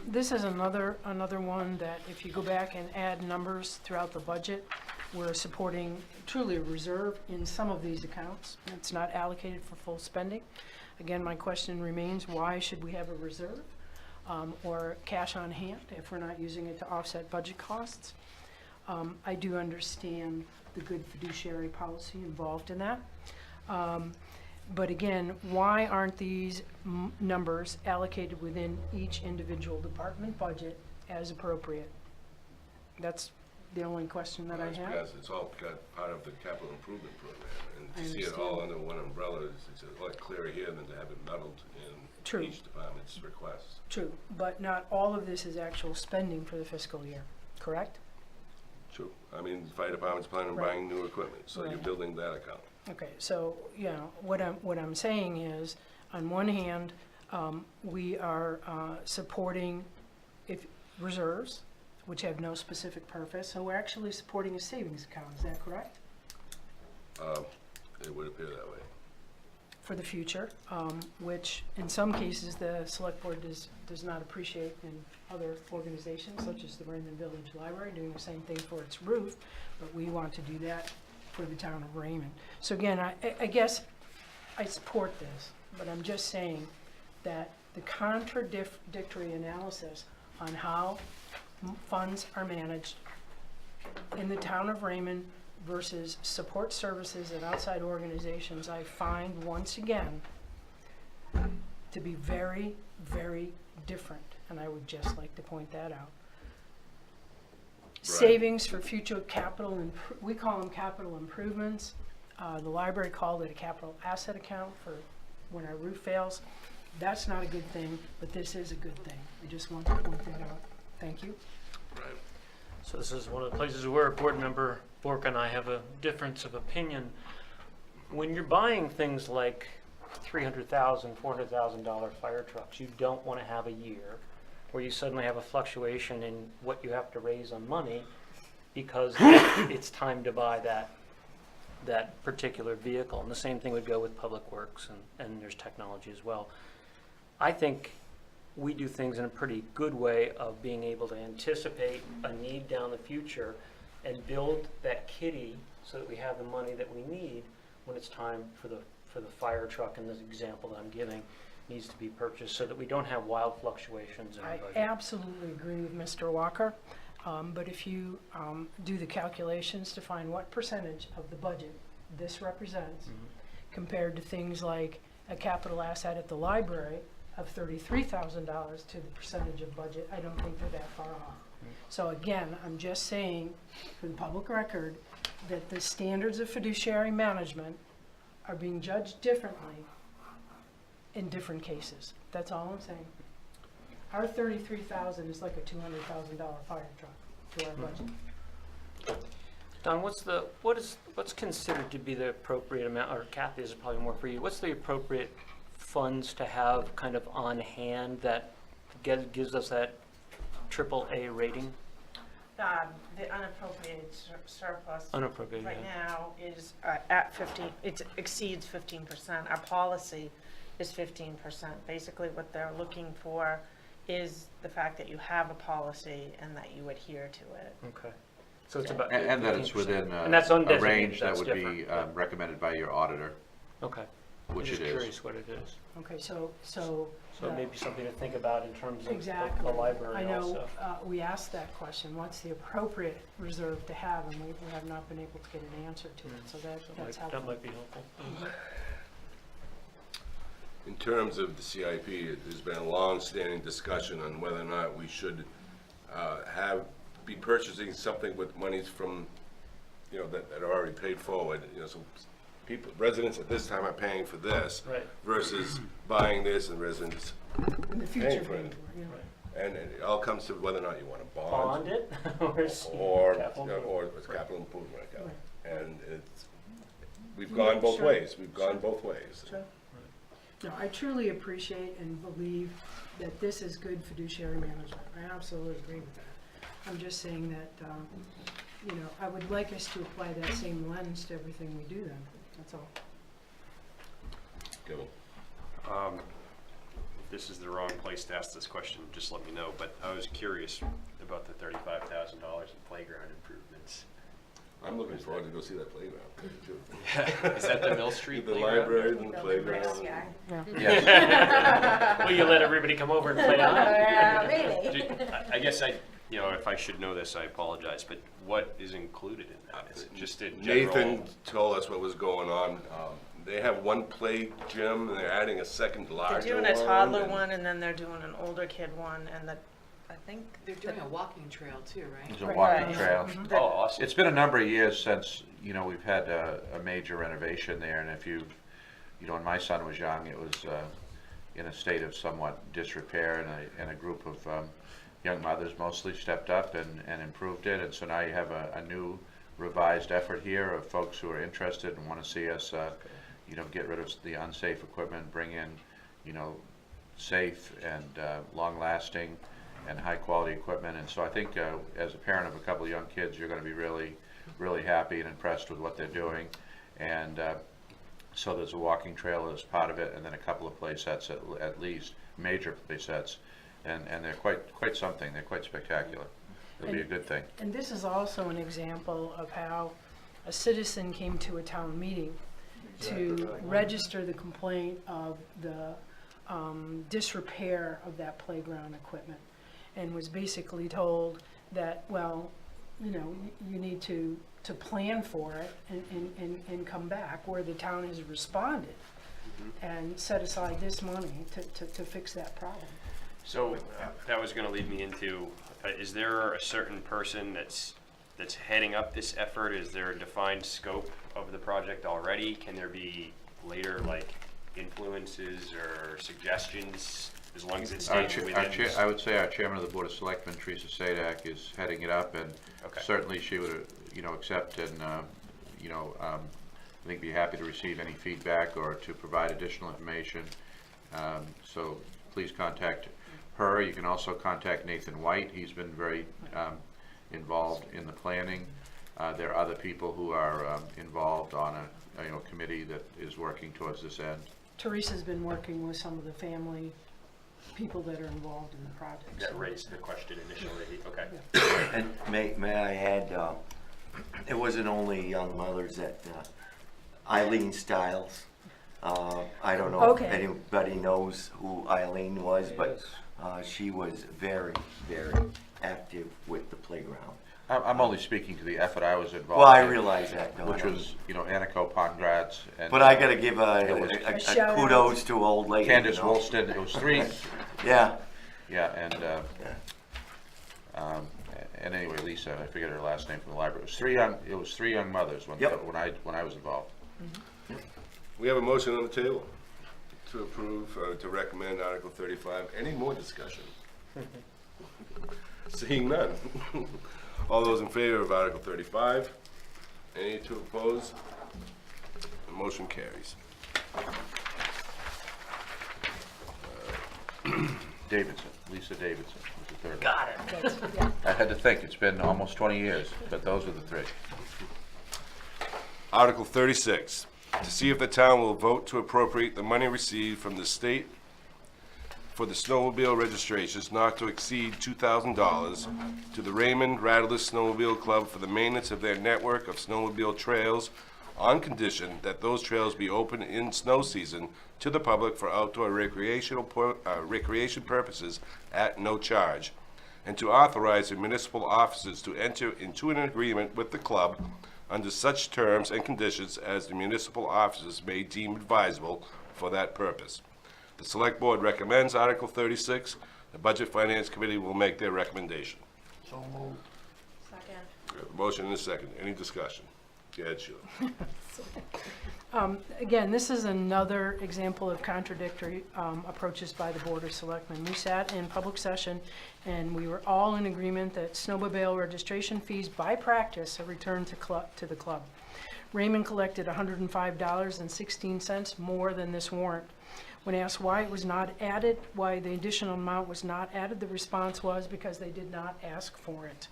Speaker 2: This is another one that if you go back and add numbers throughout the budget, we're supporting truly a reserve in some of these accounts. It's not allocated for full spending. Again, my question remains, why should we have a reserve or cash on hand if we're not using it to offset budget costs? I do understand the good fiduciary policy involved in that. But again, why aren't these numbers allocated within each individual department budget as appropriate? That's the only question that I
Speaker 1: That's
Speaker 2: have.
Speaker 1: because it's all part of the capital improvement program. And
Speaker 2: I
Speaker 1: to see it all
Speaker 2: understand.
Speaker 1: under one umbrella, it's a lot clearer here than to have it muddled in
Speaker 2: True.
Speaker 1: each department's requests.
Speaker 2: True, but not all of this is actual spending for the fiscal year, correct?
Speaker 1: True. I mean, the fire department's planning on
Speaker 2: Right.
Speaker 1: buying new equipment, so you're
Speaker 2: Right.
Speaker 1: building that account.
Speaker 2: Okay, so, you know, what I'm saying is, on one hand, we are supporting reserves, which have no specific purpose, so we're actually supporting a savings account, is that correct?
Speaker 1: It would appear that way.
Speaker 2: For the future, which in some cases, the select board does not appreciate in other organizations, such as the Raymond Village Library, doing the same thing for its roof, but we want to do that for the town of Raymond. So again, I guess I support this, but I'm just saying that the contradictory analysis on how funds are managed in the town of Raymond versus support services and outside organizations, I find once again to be very, very different, and I would just like to point that out. Savings for future capital, we call them capital improvements. The library called it a capital asset account for when our roof fails. That's not a good thing, but this is a good thing. I just want to point that out. Thank you.
Speaker 1: Right.
Speaker 3: So this is one of the places where Board Member Bork and I have a difference of opinion. When you're buying things like $300,000, $400,000 fire trucks, you don't want to have a year where you suddenly have a fluctuation in what you have to raise on money because it's time to buy that particular vehicle. And the same thing would go with Public Works and there's technology as well. I think we do things in a pretty good way of being able to anticipate a need down the future and build that kitty so that we have the money that we need when it's time for the fire truck in this example that I'm giving needs to be purchased so that we don't have wild fluctuations in our
Speaker 2: I
Speaker 3: budget.
Speaker 2: absolutely agree with Mr. Walker, but if you do the calculations to find what percentage of the budget this represents compared to things like a capital asset at the library of $33,000 to the percentage of budget, I don't think they're that far off. So again, I'm just saying for the public record that the standards of fiduciary management are being judged differently in different cases. That's all I'm saying. Our $33,000 is like a $200,000 fire truck to our budget.
Speaker 3: Don, what's considered to be the appropriate amount, or Kathy, this is probably more for you, what's the appropriate funds to have kind of on hand that gives us that AAA rating?
Speaker 10: The unappropriated surplus
Speaker 3: Unappropriated,
Speaker 10: right
Speaker 3: yeah.
Speaker 10: now is at 15, it exceeds 15%. Our policy is 15%. Basically, what they're looking for is the fact that you have a policy and that you adhere to it.
Speaker 3: Okay. So it's about
Speaker 9: And that it's
Speaker 3: 15%.
Speaker 9: within
Speaker 3: And that's
Speaker 9: a
Speaker 3: undesignated,
Speaker 9: range that
Speaker 3: that's
Speaker 9: would be
Speaker 3: different, yeah.
Speaker 9: recommended by your auditor,
Speaker 3: Okay.
Speaker 9: which
Speaker 3: I'm
Speaker 9: it
Speaker 3: just
Speaker 9: is.
Speaker 3: curious what it is.
Speaker 2: Okay, so
Speaker 3: So it may be something to think about in terms of
Speaker 2: exactly.
Speaker 3: the library
Speaker 2: I know
Speaker 3: also.
Speaker 2: we asked that question, what's the appropriate reserve to have, and we have not been able to get an answer to it, so that's helpful.
Speaker 3: That might be helpful.
Speaker 1: In terms of the CIP, there's been a long-standing discussion on whether or not we should be purchasing something with monies from, that are already paid forward, so people, residents at this time are paying for this
Speaker 3: Right.
Speaker 1: versus buying this and residents
Speaker 2: In the
Speaker 1: paying
Speaker 2: future,
Speaker 1: for it.
Speaker 2: you know.
Speaker 1: And it all comes to whether or not you want to
Speaker 3: Bond it, or
Speaker 1: or
Speaker 3: capital
Speaker 1: it's capital improvement account.
Speaker 2: Right.
Speaker 1: And it's, we've
Speaker 2: Yeah,
Speaker 1: gone both
Speaker 2: sure.
Speaker 1: ways. We've gone both ways.
Speaker 2: Sure. No, I truly appreciate and believe that this is good fiduciary management. I absolutely agree with that. I'm just saying that, you know, I would like us to apply that same lens to everything we do then, that's all.
Speaker 1: Go.
Speaker 11: If this is the wrong place to ask this question, just let me know, but I was curious about the $35,000 in playground improvements.
Speaker 1: I'm looking forward to go see that playground too.
Speaker 11: Is that the Mill Street
Speaker 1: The
Speaker 11: playground?
Speaker 1: library and the playground.
Speaker 12: Yeah.
Speaker 9: Yes.
Speaker 3: Will you let everybody come over and play on it?
Speaker 12: Maybe.
Speaker 11: I guess if I should know this, I apologize, but what is included in that? Is it just a general?
Speaker 1: Nathan told us what was going on. They have one play gym and they're adding a second
Speaker 10: They're
Speaker 1: larger
Speaker 10: doing a toddler
Speaker 1: and-
Speaker 10: one, and then they're doing an older kid one, and I think
Speaker 8: They're doing a walking trail too, right?
Speaker 9: There's a
Speaker 2: Right.
Speaker 9: walking
Speaker 2: Right.
Speaker 9: trail.
Speaker 2: Mhm.
Speaker 11: Oh, awesome.
Speaker 9: It's been a number of years since, we've had a major renovation there, and if when my son was young, it was in a state of somewhat disrepair, and a group of young mothers mostly stepped up and improved it, and so now you have a new revised effort here of folks who are interested and want to see us, get rid of the unsafe equipment, bring in, safe and long-lasting and high-quality equipment. And so I think as a parent of a couple of young kids, you're going to be really, really happy and impressed with what they're doing. And so there's a walking trail as part of it, and then a couple of play sets at least, major play sets. And they're quite something. They're quite spectacular. It'll be a good thing.
Speaker 2: And this is also an example of how a citizen came to a town meeting to register the complaint of the disrepair of that playground equipment, and was basically told that, well, you need to plan for it and come back, where the town has responded and set aside this money to fix that problem.
Speaker 11: So that was going to lead me into, is there a certain person that's heading up this effort? Is there a defined scope of the project already? Can there be later influences or suggestions, as long as it stays within?
Speaker 9: I would say our chairman of the Board of Selectmen, Teresa Sadak, is heading it up, and
Speaker 11: Okay.
Speaker 9: certainly she would, accept and, I think be happy to receive any feedback or to provide additional information. So please contact her. You can also contact Nathan White. He's been very involved in the planning. There are other people who are involved on a committee that is working towards this end.
Speaker 2: Teresa's been working with some of the family people that are involved in the project.
Speaker 11: That
Speaker 2: so-
Speaker 11: raised the question initially. Okay.
Speaker 4: And may I add, it wasn't only young mothers that Eileen Stiles, I don't know if
Speaker 2: Okay.
Speaker 4: anybody knows who Eileen was, but she was very, very active with the playground.
Speaker 9: I'm only speaking to the effort I was involved in.
Speaker 4: Well, I realize that, Don.
Speaker 9: Which was, Aniko Pongratz and.
Speaker 4: But I gotta give
Speaker 9: It was
Speaker 4: a
Speaker 2: shout out.
Speaker 4: kudos to old lady.
Speaker 9: Candace Woolston. It was three,
Speaker 4: Yeah,
Speaker 9: yeah, and anyway, Lisa, I forget her last name from the library. It was three young mothers when
Speaker 4: Yep.
Speaker 9: when I was involved.
Speaker 1: We have a motion on the table to approve, to recommend Article 35. Any more discussion? Seeing none. All those in favor of Article 35? Any to oppose? The motion carries.
Speaker 9: Davidson, Lisa Davidson was the third one.
Speaker 3: Got it.
Speaker 2: That's- yeah.
Speaker 9: I had to think, it's been almost 20 years, but those are the three.
Speaker 1: Article 36, to see if the town will vote to appropriate the money received from the state for the snowmobile registrations not to exceed $2,000 to the Raymond Rattler Snowmobile Club for the maintenance of their network of snowmobile trails on condition that those trails be open in snow season to the public for outdoor recreation purposes at no charge, and to authorize the municipal officers to enter into an agreement with the club under such terms and conditions as the municipal officers may deem advisable for that purpose. The Select Board recommends Article 36. The Budget Finance Committee will make their recommendation.
Speaker 7: So moved.
Speaker 12: Second.
Speaker 1: We have a motion and a second. Any discussion? Go ahead, Sheila.
Speaker 2: Again, this is another example of contradictory approaches by the Board of Selectmen. We sat in public session and we were all in agreement that snowmobile registration fees by practice are returned to the club. Raymond collected $105.16 more than this warrant. When asked why it was not added, why the additional amount was not added, the response was because they did not ask for it.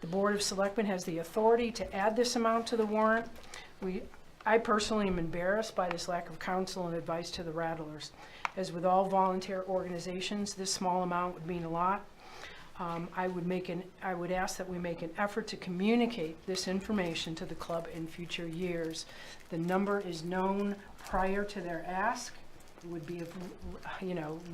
Speaker 2: The Board of Selectmen has the authority to add this amount to the warrant. I personally am embarrassed by this lack of counsel and advice to the Rattlers. As with all volunteer organizations, this small amount would mean a lot. I would ask that we make an effort to communicate this information to the club in future years. The number is known prior to their ask. It would be of,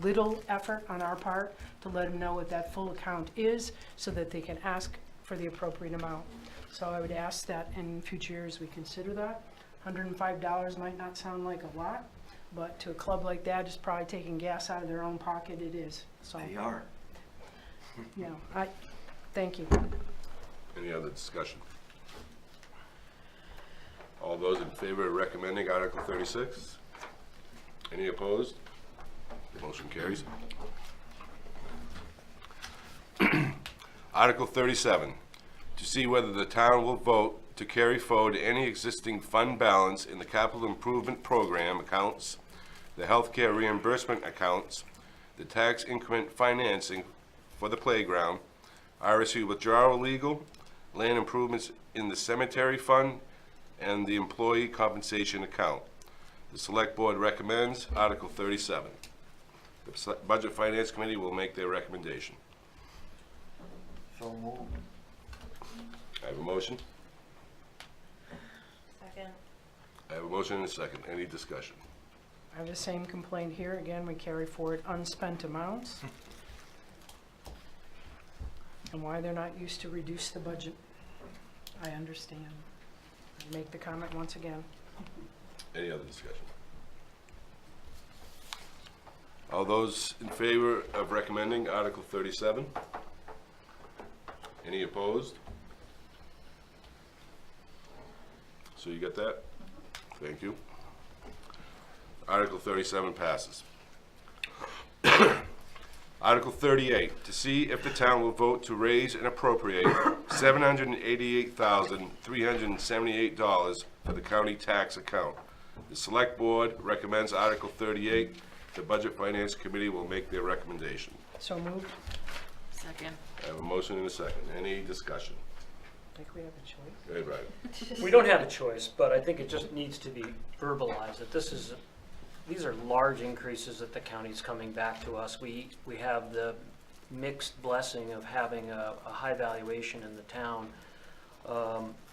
Speaker 2: little effort on our part to let them know what that full account is so that they can ask for the appropriate amount. So I would ask that in future years we consider that. $105 might not sound like a lot, but to a club like that, just probably taking gas out of their own pocket, it is. So,
Speaker 4: They are.
Speaker 2: Thank you.
Speaker 1: Any other discussion? All those in favor of recommending Article 36? Any opposed? Motion carries. Article 37, to see whether the town will vote to carry forward any existing fund balance in the capital improvement program accounts, the healthcare reimbursement accounts, the tax increment financing for the playground, RSU withdrawal legal, land improvements in the cemetery fund, and the employee compensation account. The Select Board recommends Article 37. The Budget Finance Committee will make their recommendation.
Speaker 7: So moved.
Speaker 1: I have a motion.
Speaker 12: Second.
Speaker 1: I have a motion and a second. Any discussion?
Speaker 2: I have the same complaint here. Again, we carry forward unspent amounts. And why they're not used to reduce the budget, I understand. I make the comment once again.
Speaker 1: Any other discussion? All those in favor of recommending Article 37? Any opposed? So you got that? Thank you. Article 37 passes. Article 38, to see if the town will vote to raise and appropriate $788,378 for the county tax account. The Select Board recommends Article 38. The Budget Finance Committee will make their recommendation.
Speaker 2: So moved.
Speaker 8: Second.
Speaker 1: I have a motion and a second. Any discussion?
Speaker 2: I think we have a choice.
Speaker 1: Go ahead, Brian.
Speaker 3: We don't have a choice, but I think it just needs to be verbalized that these are large increases that the county's coming back to us. We have the mixed blessing of having a high valuation in the town.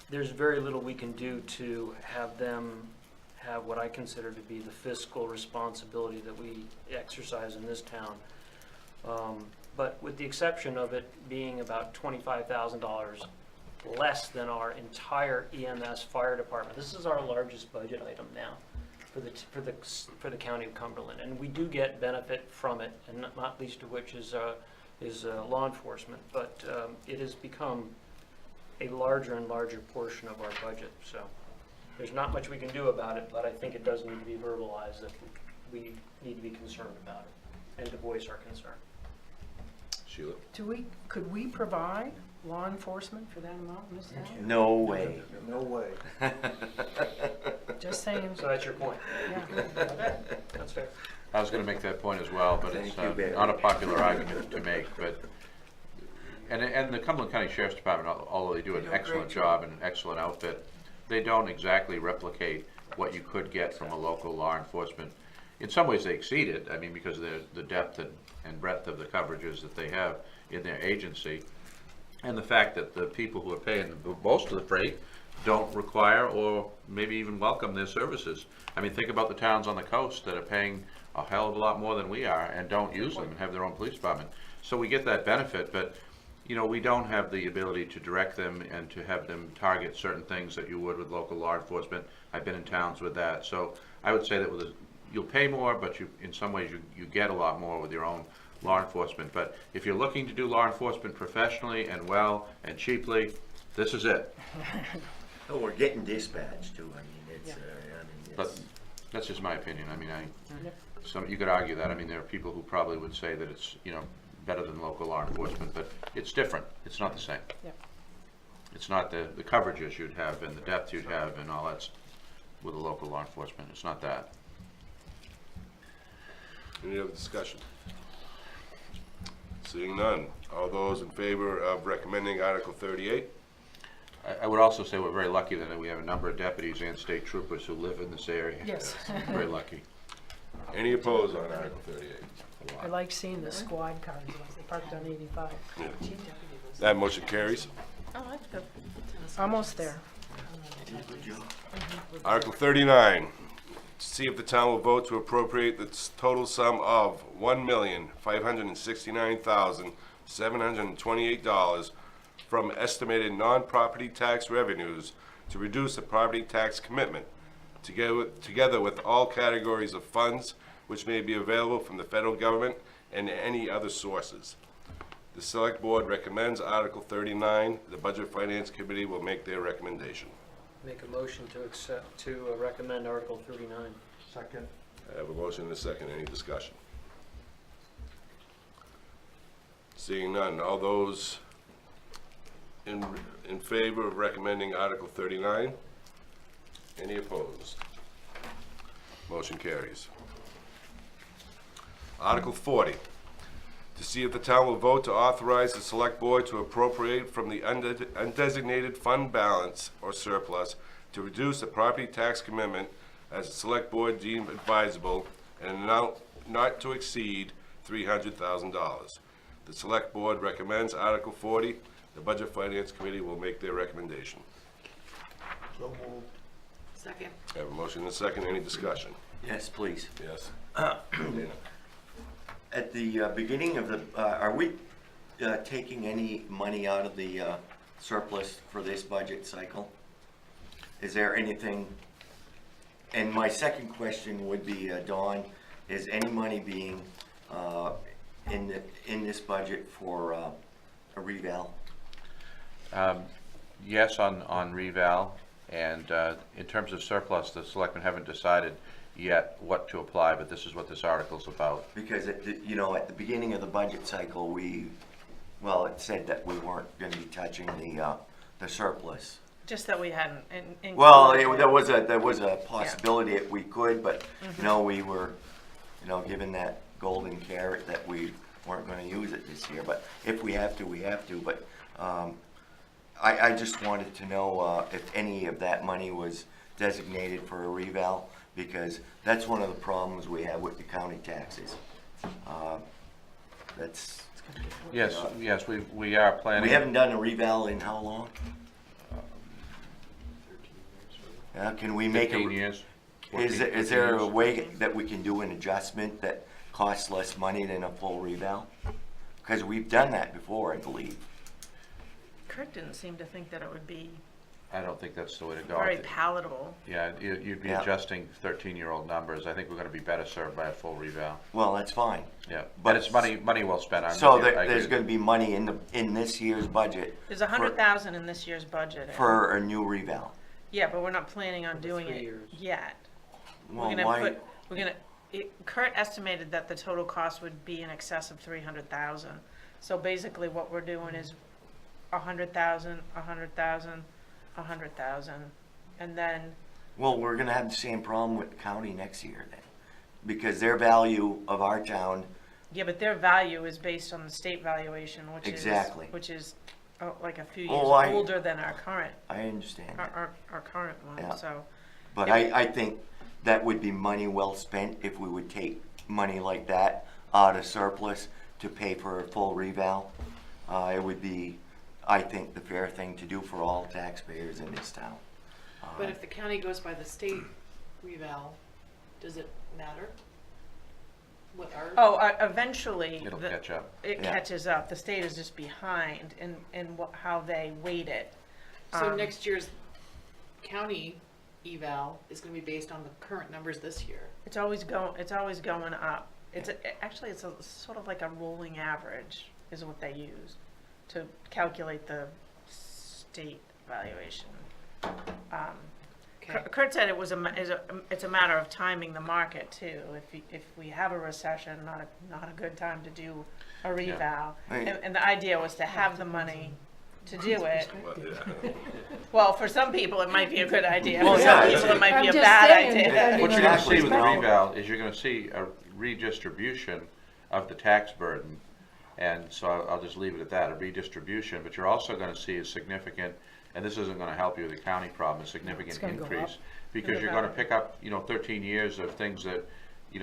Speaker 3: There's very little we can do to have them have what I consider to be the fiscal responsibility that we exercise in this town. But with the exception of it being about $25,000 less than our entire EMS fire department, this is our largest budget item now for the county of Cumberland, and we do get benefit from it, and not least of which is law enforcement. But it has become a larger and larger portion of our budget. So there's not much we can do about it, but I think it does need to be verbalized that we need to be concerned about it and to voice our concern.
Speaker 1: Sheila?
Speaker 2: Could we provide law enforcement for that amount in this town?
Speaker 4: No way.
Speaker 7: No way.
Speaker 2: Just saying.
Speaker 3: So that's your point.
Speaker 2: Yeah.
Speaker 3: That's fair.
Speaker 9: I was going to make that point as well, but
Speaker 4: Thank
Speaker 9: it's
Speaker 4: you, Barry.
Speaker 9: not a popular argument to make. But and the Cumberland County Sheriff's Department, although they do an excellent job and an excellent outfit, they don't exactly replicate what you could get from a local law enforcement. In some ways, they exceed it. I mean, because of the depth and breadth of the coverages that they have in their agency, and the fact that the people who are paying most of the freight don't require or maybe even welcome their services. I mean, think about the towns on the coast that are paying a hell of a lot more than we are and don't use them and have their own police department. So we get that benefit, but we don't have the ability to direct them and to have them target certain things that you would with local law enforcement. I've been in towns with that. So I would say that you'll pay more, but in some ways you get a lot more with your own law enforcement. But if you're looking to do law enforcement professionally and well and cheaply, this is it.
Speaker 4: Oh, we're getting dispatched too, I mean, it's,
Speaker 9: But that's just my opinion. I mean, you could argue that. I mean, there are people who probably would say that it's, better than local law enforcement, but it's different. It's not the same.
Speaker 2: Yep.
Speaker 9: It's not the coverages you'd have and the depth you'd have and all that with a local law enforcement. It's not that.
Speaker 1: Any other discussion? Seeing none. All those in favor of recommending Article 38?
Speaker 9: I would also say we're very lucky that we have a number of deputies and state troopers who live in this area.
Speaker 2: Yes.
Speaker 9: Very lucky.
Speaker 1: Any opposed on Article 38?
Speaker 2: I like seeing the squad cars parked on 85.
Speaker 1: That motion carries.
Speaker 10: Oh, that's good.
Speaker 2: Almost there.
Speaker 1: Article 39, to see if the town will vote to appropriate the total sum of $1,569,728 from estimated non-property tax revenues to reduce the property tax commitment, together with all categories of funds which may be available from the federal government and any other sources. The Select Board recommends Article 39. The Budget Finance Committee will make their recommendation.
Speaker 3: Make a motion to accept, to recommend Article 39.
Speaker 7: Second.
Speaker 1: I have a motion and a second. Any discussion? Seeing none. All those in favor of recommending Article 39? Any opposed? Motion carries. Article 40, to see if the town will vote to authorize the Select Board to appropriate from the undesignated fund balance or surplus to reduce the property tax commitment as the Select Board deemed advisable and an amount not to exceed $300,000. The Select Board recommends Article 40. The Budget Finance Committee will make their recommendation.
Speaker 7: So moved.
Speaker 8: Second.
Speaker 1: I have a motion and a second. Any discussion?
Speaker 4: Yes, please.
Speaker 1: Yes.
Speaker 4: At the beginning of the, are we taking any money out of the surplus for this budget cycle? Is there anything? And my second question would be, Dawn, is any money being in this budget for a reval?
Speaker 9: Yes, on reval, and in terms of surplus, the selectmen haven't decided yet what to apply, but this is what this article's about.
Speaker 4: Because at the beginning of the budget cycle, it said that we weren't going to be touching the surplus.
Speaker 10: Just that we hadn't.
Speaker 4: Well, there was a possibility that we could, but we were, given that golden carrot that we weren't going to use it this year. But if we have to, we have to. But I just wanted to know if any of that money was designated for a reval, because that's one of the problems we have with the county taxes.
Speaker 9: Yes, we are planning.
Speaker 4: We haven't done a reval in how long? Can we make
Speaker 9: 15 years.
Speaker 4: Is there a way that we can do an adjustment that costs less money than a full reval? Because we've done that before, I believe.
Speaker 10: Kurt didn't seem to think that it would be
Speaker 9: I don't think that's the way to go.
Speaker 10: very palatable.
Speaker 9: Yeah, you'd be adjusting 13-year-old numbers. I think we're going to be better served by a full reval.
Speaker 4: Well, that's fine.
Speaker 9: Yeah,
Speaker 4: But
Speaker 9: but it's money well spent.
Speaker 4: So there's going to be money in this year's budget
Speaker 10: There's $100,000 in this year's budget.
Speaker 4: for a new reval.
Speaker 10: Yeah, but we're not planning on doing
Speaker 3: 3
Speaker 10: it
Speaker 3: years.
Speaker 10: yet.
Speaker 4: Well, why?
Speaker 10: Kurt estimated that the total cost would be in excess of 300,000. So basically what we're doing is 100,000, 100,000, 100,000, and then,
Speaker 4: Well, we're going to have the same problem with the county next year then, because their value of our town.
Speaker 10: yeah, but their value is based on the state valuation,
Speaker 4: Exactly.
Speaker 10: which is like a few
Speaker 4: Oh,
Speaker 10: years older than our current,
Speaker 4: I understand that.
Speaker 10: our current one,
Speaker 4: Yeah.
Speaker 10: so.
Speaker 4: But I think that would be money well spent if we would take money like that out of surplus to pay for a full reval. It would be, I think, the fair thing to do for all taxpayers in this town.
Speaker 8: But if the county goes by the state reval, does it matter? What our?
Speaker 10: Oh, eventually.
Speaker 9: It'll catch up.
Speaker 10: It
Speaker 4: Yeah.
Speaker 10: catches up. The state is just behind in how they weight it.
Speaker 8: So next year's county eval is gonna be based on the current numbers this year.
Speaker 10: It's always going up. Actually, it's sort of like a rolling average is what they use to calculate the state valuation. Kurt said it was it's a matter of timing the market too. If we have a recession, not a good time to do a reval. And the idea was to have the money to do it.
Speaker 1: Well, yeah.
Speaker 10: Well, for some people, it might be a good idea.
Speaker 4: Well,
Speaker 10: For
Speaker 4: yeah,
Speaker 10: some people, it might be
Speaker 2: I'm
Speaker 10: a
Speaker 2: just
Speaker 10: bad
Speaker 2: saying,
Speaker 10: idea.
Speaker 2: depending
Speaker 9: What
Speaker 2: on
Speaker 9: you're gonna
Speaker 2: the
Speaker 9: see with the
Speaker 2: perspective.
Speaker 9: reval is you're gonna see a redistribution of the tax burden. And so I'll just leave it at that, a redistribution, but you're also gonna see a significant, and this isn't gonna help you with the county problem, a significant
Speaker 2: gonna go
Speaker 9: increase.
Speaker 2: up.
Speaker 9: Because you're gonna pick up, 13 years of things that, for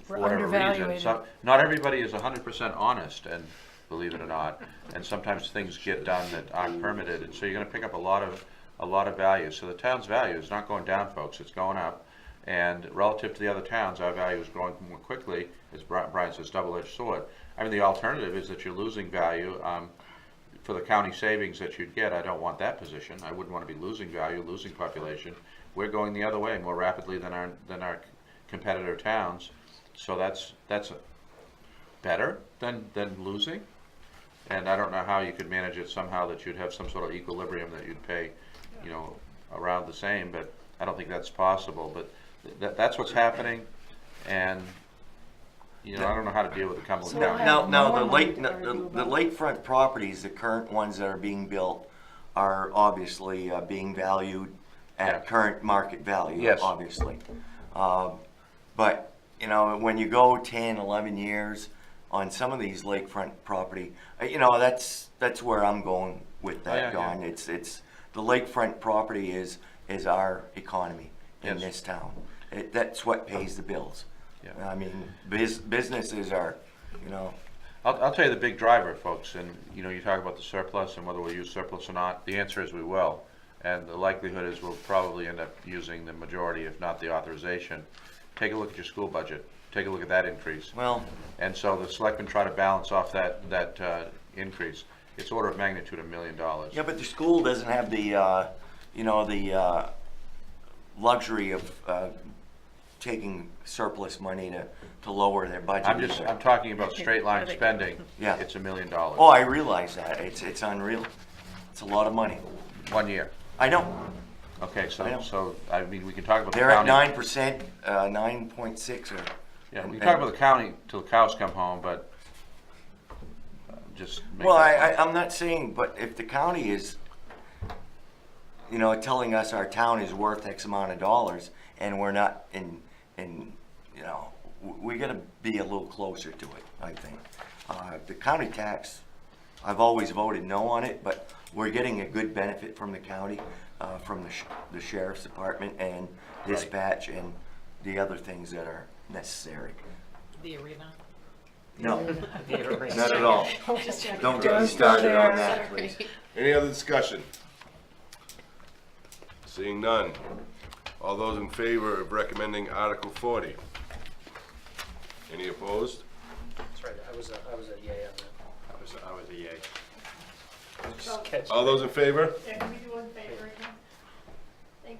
Speaker 2: We're
Speaker 9: whatever reason.
Speaker 2: undervaluated.
Speaker 9: Not everybody is 100% honest, and believe it or not, and sometimes things get done that aren't permitted, and so you're gonna pick up a lot of value. So the town's value is not going down, folks, it's going up. And relative to the other towns, our value is growing more quickly, as Brian says, double-edged sword. I mean, the alternative is that you're losing value. For the county savings that you'd get, I don't want that position. I wouldn't want to be losing value, losing population. We're going the other way more rapidly than our competitor towns. So that's better than losing. And I don't know how you could manage it somehow that you'd have some sort of equilibrium that you'd pay, around the same, but I don't think that's possible. But that's what's happening, and I don't know how to deal with the Cumberland County.
Speaker 4: Now,
Speaker 2: more
Speaker 4: the
Speaker 2: money
Speaker 4: lake,
Speaker 2: to argue
Speaker 4: the
Speaker 2: about.
Speaker 4: lakefront properties, the current ones that are being built are obviously being valued
Speaker 9: Yeah.
Speaker 4: at current market value,
Speaker 9: Yes.
Speaker 4: obviously. But, when you go 10, 11 years on some of these lakefront property, that's where I'm going with that,
Speaker 9: Oh, yeah,
Speaker 4: Don.
Speaker 9: yeah.
Speaker 4: It's the lakefront property is our economy in
Speaker 9: Yes.
Speaker 4: this town. That's what pays the bills.
Speaker 9: Yeah.
Speaker 4: I mean, businesses are,
Speaker 9: I'll tell you the big driver, folks, and you talk about the surplus and whether we'll use surplus or not. The answer is we will, and the likelihood is we'll probably end up using the majority, if not the authorization. Take a look at your school budget. Take a look at that increase.
Speaker 4: well,
Speaker 9: And so the selectmen try to balance off that increase. It's order of magnitude $1 million.
Speaker 4: yeah, but the school doesn't have the, the luxury of taking surplus money to lower their budget. either.
Speaker 9: I'm talking about straight line spending.
Speaker 4: Yeah.
Speaker 9: It's $1 million.
Speaker 4: Oh, I realize that. It's unreal. It's a lot of money.
Speaker 9: 1 year.
Speaker 4: I know.
Speaker 9: Okay,
Speaker 4: I know.
Speaker 9: so I mean, we can talk about the
Speaker 4: They're at
Speaker 9: county.
Speaker 4: 9%, 9.6 or.
Speaker 9: Yeah, we can talk about the county till the cows come home, but just make
Speaker 4: Well,
Speaker 9: that point.
Speaker 4: I'm not saying, but if the county is, telling us our town is worth X amount of dollars and we're not we gotta be a little closer to it, I think. The county tax, I've always voted no on it, but we're getting a good benefit from the county, from the sheriff's department and dispatch and the other things that are necessary.
Speaker 8: The arena.
Speaker 4: No, not at all. Don't get me
Speaker 2: Don't go
Speaker 4: started on
Speaker 2: there.
Speaker 4: that, please.
Speaker 1: Any other discussion? Seeing none. All those in favor of recommending Article 40? Any opposed?
Speaker 3: That's right, I was a yay on that.
Speaker 11: I was a yay.
Speaker 3: Just catch.
Speaker 1: All those in favor?
Speaker 12: Thank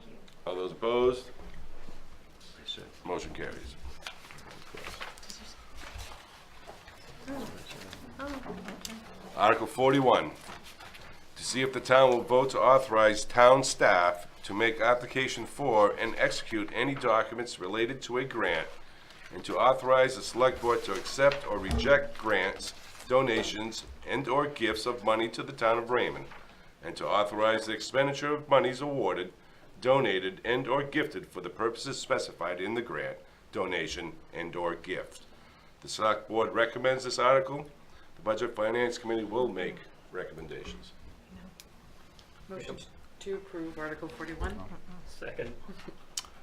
Speaker 12: you.
Speaker 1: All those opposed? Motion carries. Article 41, to see if the town will vote to authorize town staff to make application for and execute any documents related to a grant, and to authorize the select board to accept or reject grants, donations, and/or gifts of money to the town of Raymond, and to authorize the expenditure of monies awarded, donated, and/or gifted for the purposes specified in the grant, donation, and/or gift. The select board recommends this article. The Budget Finance Committee will make recommendations.
Speaker 8: Motion to approve Article 41.
Speaker 3: Second.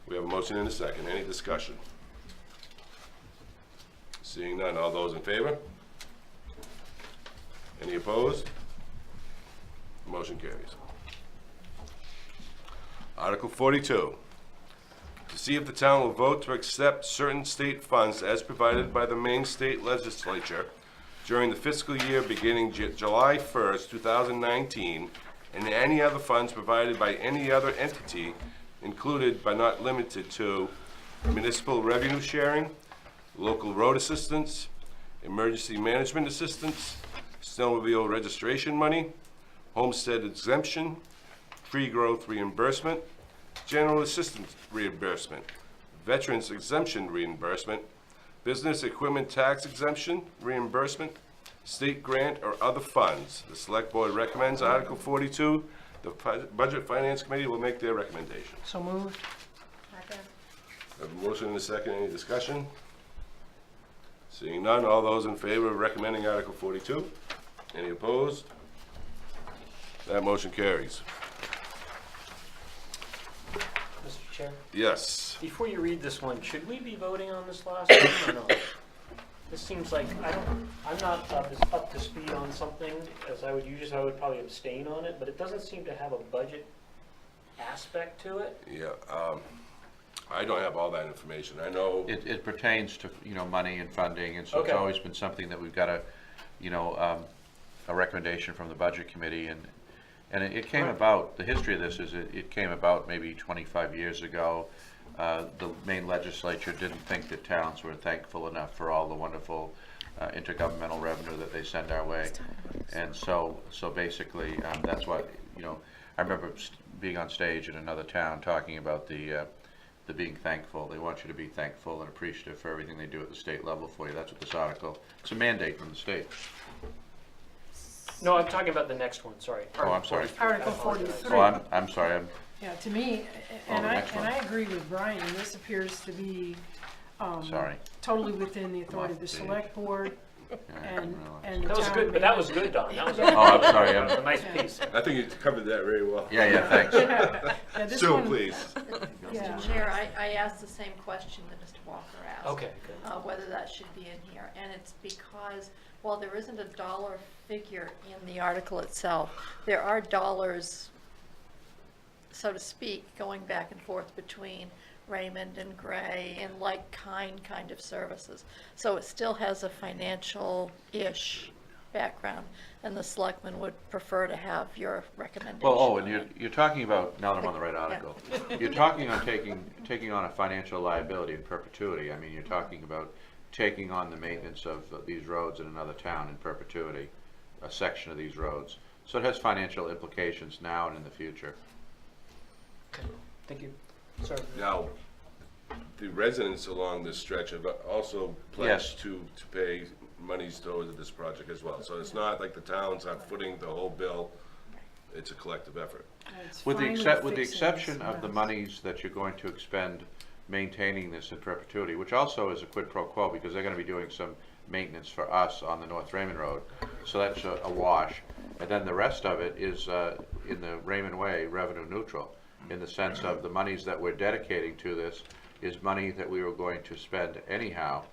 Speaker 1: We have a motion and a second. Any discussion? Seeing none. All those in favor? Any opposed? Motion carries. Article 42. To see if the town will vote to accept certain state funds as provided by the Maine State Legislature during the fiscal year beginning July 1st, 2019, and any other funds provided by any other entity, included but not limited to municipal revenue sharing, local road assistance, emergency management assistance, snowmobile registration money, homestead exemption, tree growth reimbursement, general assistance reimbursement, veterans exemption reimbursement, business equipment tax exemption reimbursement, state grant or other funds. The Select Board recommends Article 42. The Budget Finance Committee will make their recommendation.
Speaker 2: So moved.
Speaker 12: Second.
Speaker 1: I have a motion and a second. Any discussion? Seeing none, all those in favor of recommending Article 42? Any opposed? That motion carries.
Speaker 3: Mr. Chair,
Speaker 1: Yes.
Speaker 3: before you read this one, should we be voting on this last one or no? This seems like, I'm not up to speed on something as I would usually, I would probably abstain on it, but it doesn't seem to have a budget aspect to it.
Speaker 1: Yeah, I don't have all that information. I know,
Speaker 9: It pertains to, money and funding, and so it's
Speaker 3: Okay.
Speaker 9: always been something that we've got a recommendation from the Budget Committee, and it came
Speaker 3: Right.
Speaker 9: about, the history of this is it came about maybe 25 years ago. The Maine legislature didn't think that towns were thankful enough for all the wonderful intergovernmental revenue that they send our way. And so basically, that's what, I remember being on stage in another town talking about the being thankful. They want you to be thankful and appreciative for everything they do at the state level for you. That's what this article, it's a mandate from the state.
Speaker 3: No, I'm talking about the next one, sorry.
Speaker 9: Oh, I'm sorry.
Speaker 2: Article
Speaker 3: I apologize.
Speaker 2: 43.
Speaker 9: Oh, I'm sorry,
Speaker 2: Yeah, to me,
Speaker 9: Oh,
Speaker 2: and
Speaker 9: the
Speaker 2: I,
Speaker 9: next
Speaker 2: and
Speaker 9: one.
Speaker 2: I agree with Brian, this appears to be,
Speaker 9: sorry.
Speaker 2: totally within the authority of the
Speaker 9: off the page.
Speaker 2: select board
Speaker 9: Yeah, I didn't
Speaker 2: and,
Speaker 9: realize.
Speaker 2: and the
Speaker 3: That was
Speaker 2: town
Speaker 3: good, but that was
Speaker 2: manager.
Speaker 3: good, Don, that was.
Speaker 9: Oh, I'm sorry,
Speaker 3: That was a
Speaker 9: I'm,
Speaker 3: nice piece.
Speaker 1: I think you covered that very well.
Speaker 9: yeah, thanks.
Speaker 2: Yeah, this
Speaker 1: Sue,
Speaker 2: one-
Speaker 1: please.
Speaker 2: Yeah.
Speaker 6: Mr. Chair, I asked the same question that Mr. Walker asked.
Speaker 3: Okay, good.
Speaker 6: Whether that should be in here, and it's because, while there isn't a dollar figure in the article itself, there are dollars, so to speak, going back and forth between Raymond and Gray and like-kind of services. So it still has a financial-ish background, and the selectmen would prefer to have your recommendation.
Speaker 9: Well, and
Speaker 6: on it.
Speaker 9: you're talking about, now that I'm on the right article, you're talking on taking on a financial liability in perpetuity. I mean, you're talking about taking on the maintenance of these roads in another town in perpetuity, a section of these roads. So it has financial implications now and in the future.
Speaker 3: Okay, thank you. Sorry.
Speaker 1: Now, the residents along this stretch have also pledged to pay monies towards this project as well. So it's not like the towns are footing the whole bill. It's a collective effort.
Speaker 2: It's
Speaker 9: With the
Speaker 2: finally
Speaker 9: with the
Speaker 2: fixing
Speaker 9: exception
Speaker 2: this
Speaker 9: of the
Speaker 2: mess.
Speaker 9: monies that you're going to expend maintaining this in perpetuity, which also is a quid pro quo because they're gonna be doing some maintenance for us on the North Raymond Road. So that's a wash. And then the rest of it is, in the Raymond Way, revenue neutral, in the sense of the monies that we're dedicating to this is money that we were going to spend anyhow.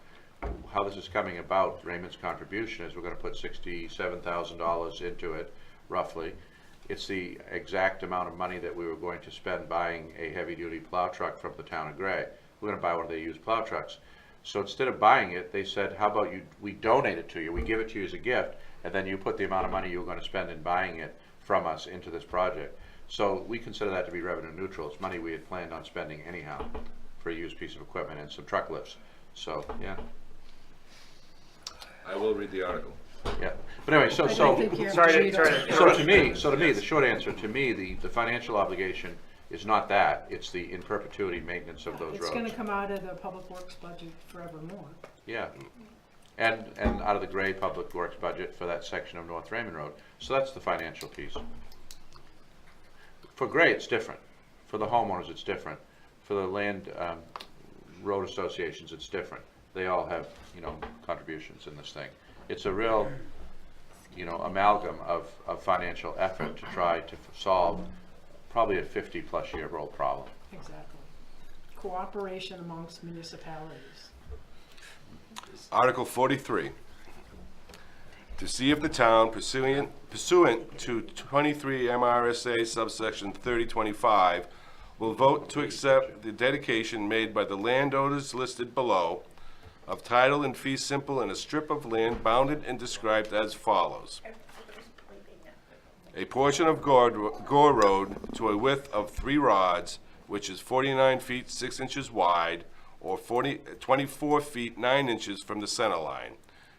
Speaker 9: How this is coming about, Raymond's contribution is we're gonna put $67,000 into it, roughly. It's the exact amount of money that we were going to spend buying a heavy-duty plow truck from the town of Gray. We're gonna buy one of their used plow trucks. So instead of buying it, they said, how about we donate it to you, we give it to you as a gift, and then you put the amount of money you were gonna spend in buying it from us into this project. So we consider that to be revenue neutral. It's money we had planned on spending anyhow for a used piece of equipment and some truck lifts. So, yeah,
Speaker 1: I will read the article.
Speaker 9: yeah. But anyway,
Speaker 2: I think you have
Speaker 3: Sorry
Speaker 2: to
Speaker 3: to-
Speaker 2: read
Speaker 3: sorry
Speaker 2: it.
Speaker 3: to-
Speaker 9: So to me, the short answer, to me, the financial obligation is not that, it's the in perpetuity maintenance of those
Speaker 2: It's gonna
Speaker 9: roads.
Speaker 2: come out of the public works budget forevermore.
Speaker 9: Yeah. And out of the Gray Public Works budget for that section of North Raymond Road. So that's the financial piece. For Gray, it's different. For the homeowners, it's different. For the land, road associations, it's different. They all have, contributions in this thing. It's a real, amalgam of financial effort to try to solve probably a 50-plus year old problem.
Speaker 2: Exactly. Cooperation amongst municipalities.
Speaker 1: Article 43. To see if the town pursuant to 23 MRSA subsection 3025 will vote to accept the dedication made by the landowners listed below of title and fee simple in a strip of land bounded and described as follows. A portion of Gore Road to a width of 3 rods, which is 49 feet 6 inches wide, or 24 feet 9 inches from the center line,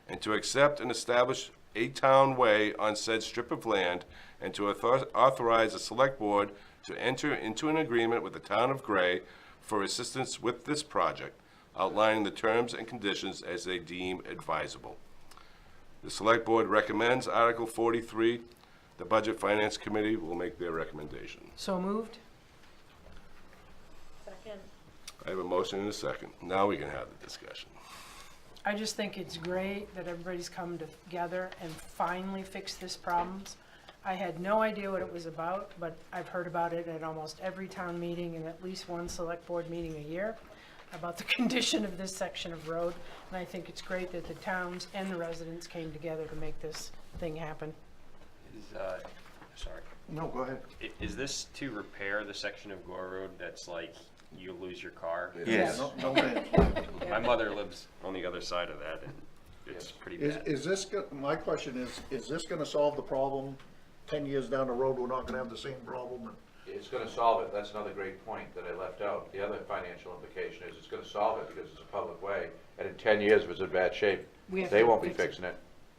Speaker 1: and to accept and establish a town way on said strip of land, and to authorize the select board to enter into an agreement with the town of Gray for assistance with this project, outlining the terms and conditions as they deem advisable. The Select Board recommends Article 43. The Budget Finance Committee will make their recommendation.
Speaker 2: So moved?
Speaker 12: Second.
Speaker 1: I have a motion and a second. Now we can have the discussion.
Speaker 2: I just think it's great that everybody's come together and finally fixed this problem. I had no idea what it was about, but I've heard about it at almost every town meeting and at least one select board meeting a year about the condition of this section of road. And I think it's great that the towns and the residents came together to make this thing happen.
Speaker 11: Sorry.
Speaker 7: No, go ahead.
Speaker 11: Is this to repair the section of Gore Road that's like you lose your car?
Speaker 4: Yes.
Speaker 7: No, man.
Speaker 11: My mother lives on the other side of that, and it's pretty bad.
Speaker 7: Is this, my question is this gonna solve the problem 10 years down the road? We're not gonna have the same problem?
Speaker 9: It's gonna solve it, that's another great point that I left out. The other financial implication is it's gonna solve it because it's a public way, and in 10 years, if it's in bad shape,
Speaker 2: We have
Speaker 9: they
Speaker 2: to
Speaker 9: won't be
Speaker 2: fix it.
Speaker 9: fixing it.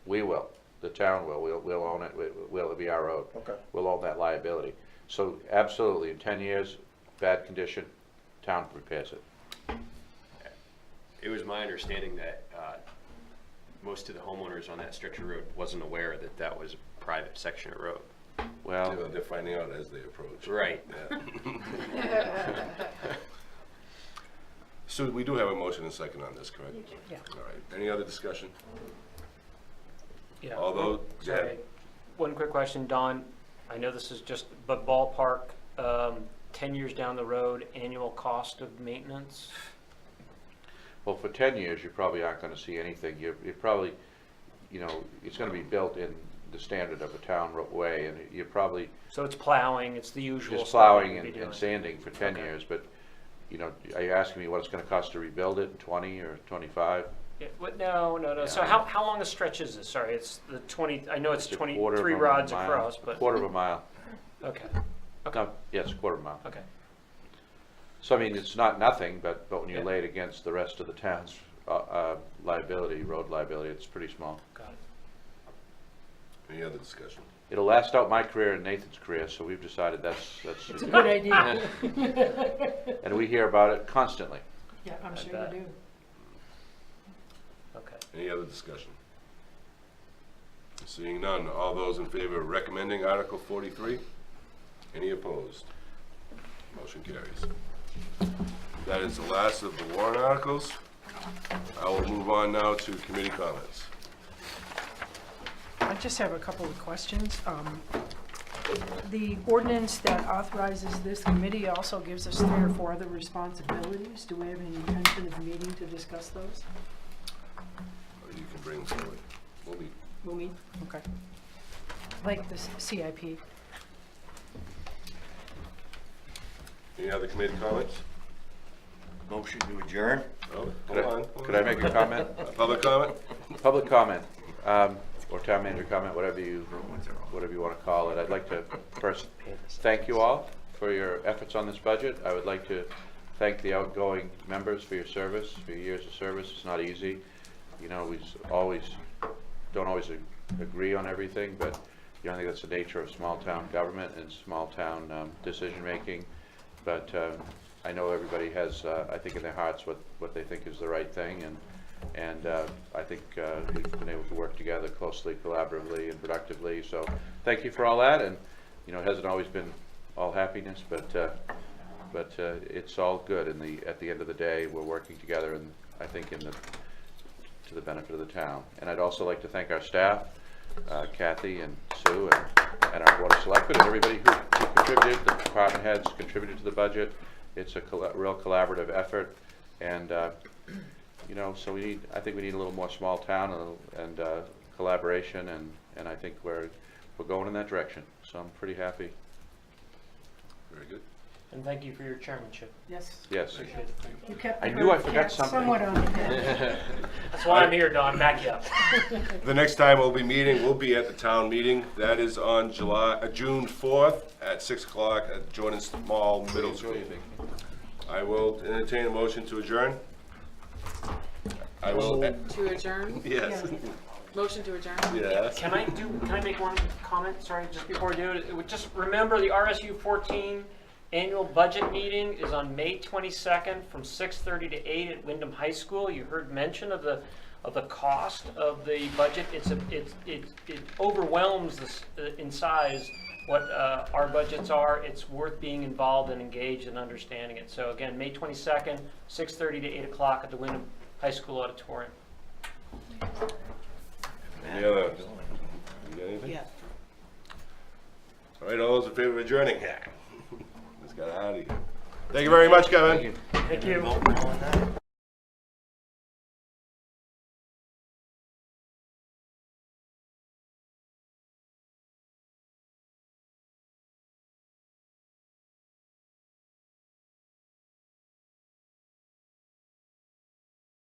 Speaker 9: We will, the town will, we'll own it, it'll be our road.
Speaker 7: Okay.
Speaker 9: We'll own that liability. So absolutely, in 10 years, bad condition, town repairs it.
Speaker 11: It was my understanding that most of the homeowners on that stretch of road wasn't aware that that was a private section of road.
Speaker 9: Well,
Speaker 1: They're finding out as they approach.
Speaker 11: Right.
Speaker 1: Yeah. So we do have a motion and a second on this, correct?
Speaker 2: Yeah.
Speaker 1: All right. Any other discussion?
Speaker 3: Yeah.
Speaker 1: Although,
Speaker 3: Sorry, one quick question, Don. I know this is just, but ballpark, 10 years down the road, annual cost of maintenance?
Speaker 9: well, for 10 years, you probably aren't gonna see anything. You're probably, you know, it's gonna be built in the standard of a town way, and you're probably
Speaker 3: So it's plowing, it's the usual
Speaker 9: just
Speaker 3: stuff
Speaker 9: plowing
Speaker 3: that you'd be doing.
Speaker 9: and sanding for 10
Speaker 3: Okay.
Speaker 9: years, but, you know, are you asking me what it's gonna cost to rebuild it in 20 or 25?
Speaker 3: Yeah, no. So
Speaker 9: Yeah.
Speaker 3: how long a stretch is this? Sorry, it's the 20, I know it's
Speaker 9: It's a quarter of
Speaker 3: 23
Speaker 9: a
Speaker 3: rods
Speaker 9: mile.
Speaker 3: across, but,
Speaker 9: Quarter of a mile.
Speaker 3: okay,
Speaker 9: No, yes, quarter of a mile.
Speaker 3: okay.
Speaker 9: So, I mean, it's not nothing, but when you
Speaker 3: Yeah.
Speaker 9: lay it against the rest of the town's liability, road liability, it's pretty small.
Speaker 3: Got it.
Speaker 1: any other discussion?
Speaker 9: It'll last out my career and Nathan's career, so we've decided that's.
Speaker 2: It's a good idea.
Speaker 9: And we hear about it constantly.
Speaker 2: Yeah, I'm
Speaker 3: I
Speaker 2: sure
Speaker 3: bet.
Speaker 2: you do.
Speaker 3: Okay.
Speaker 1: Any other discussion? Seeing none, all those in favor of recommending Article 43? Any opposed? Motion carries. That is the last of the warrant articles. I will move on now to committee comments.
Speaker 2: I just have a couple of questions. The ordinance that authorizes this committee also gives us 3 or 4 other responsibilities. Do we have any intention of meeting to discuss those?
Speaker 1: You can bring them forward. We'll be
Speaker 2: We'll meet? Okay. Like the CIP.
Speaker 1: Any other committee comments?
Speaker 4: Motion to adjourn?
Speaker 1: Oh,
Speaker 9: Could
Speaker 1: hold on.
Speaker 9: Could I make a comment?
Speaker 1: Public comment?
Speaker 9: Public comment, or town manager comment, whatever you want to call it. I'd like to first thank you all for your efforts on this budget. I would like to thank the outgoing members for your service, for your years of service. It's not easy. You know, we don't always agree on everything, but you know, I think that's the nature of small town government and small town decision making. But I know everybody has, I think, in their hearts what they think is the right thing, and I think we've been able to work together closely, collaboratively, and productively. So thank you for all that. And you know, it hasn't always been all happiness, but it's all good. At the end of the day, we're working together, and I think to the benefit of the town. And I'd also like to thank our staff, Kathy and Sue, and our Board of Selectmen, and everybody who contributed. The department heads contributed to the budget. It's a real collaborative effort, and you know, so I think we need a little more small town and collaboration, and I think we're going in that direction. So I'm pretty happy.
Speaker 1: Very good.
Speaker 3: And thank you for your chairmanship.
Speaker 2: Yes.
Speaker 9: Yes.
Speaker 3: Appreciate it.
Speaker 2: You kept
Speaker 9: I
Speaker 2: the
Speaker 9: knew I
Speaker 2: herd
Speaker 9: forgot
Speaker 2: cat
Speaker 9: something.
Speaker 2: somewhat on the head.
Speaker 3: That's why I'm here, Don, back you up.
Speaker 1: The next time we'll be meeting, we'll be at the town meeting. That is on June 4th at 6 o'clock at Jordan Mall Middle School. I will entertain a motion to adjourn. I will.
Speaker 8: To adjourn?
Speaker 1: Yes.
Speaker 8: Motion to adjourn?
Speaker 1: Yes.
Speaker 3: Can I make one comment, sorry, just before we do it? It would just remember the RSU 14 annual budget meeting is on May 22nd from 6:30 to 8 at Wyndham High School. You heard mention of the cost of the budget. It overwhelms this in size what our budgets are. It's worth being involved and engaged and understanding it. So again, May 22nd, 6:30 to 8 o'clock at the Wyndham High School auditorium.
Speaker 1: Any other? You got anything?
Speaker 8: Yeah.
Speaker 1: All right, all those in favor of adjourning? Let's get out of here. Thank you very much, Kevin.
Speaker 3: Thank you.
Speaker 7: Vote on that.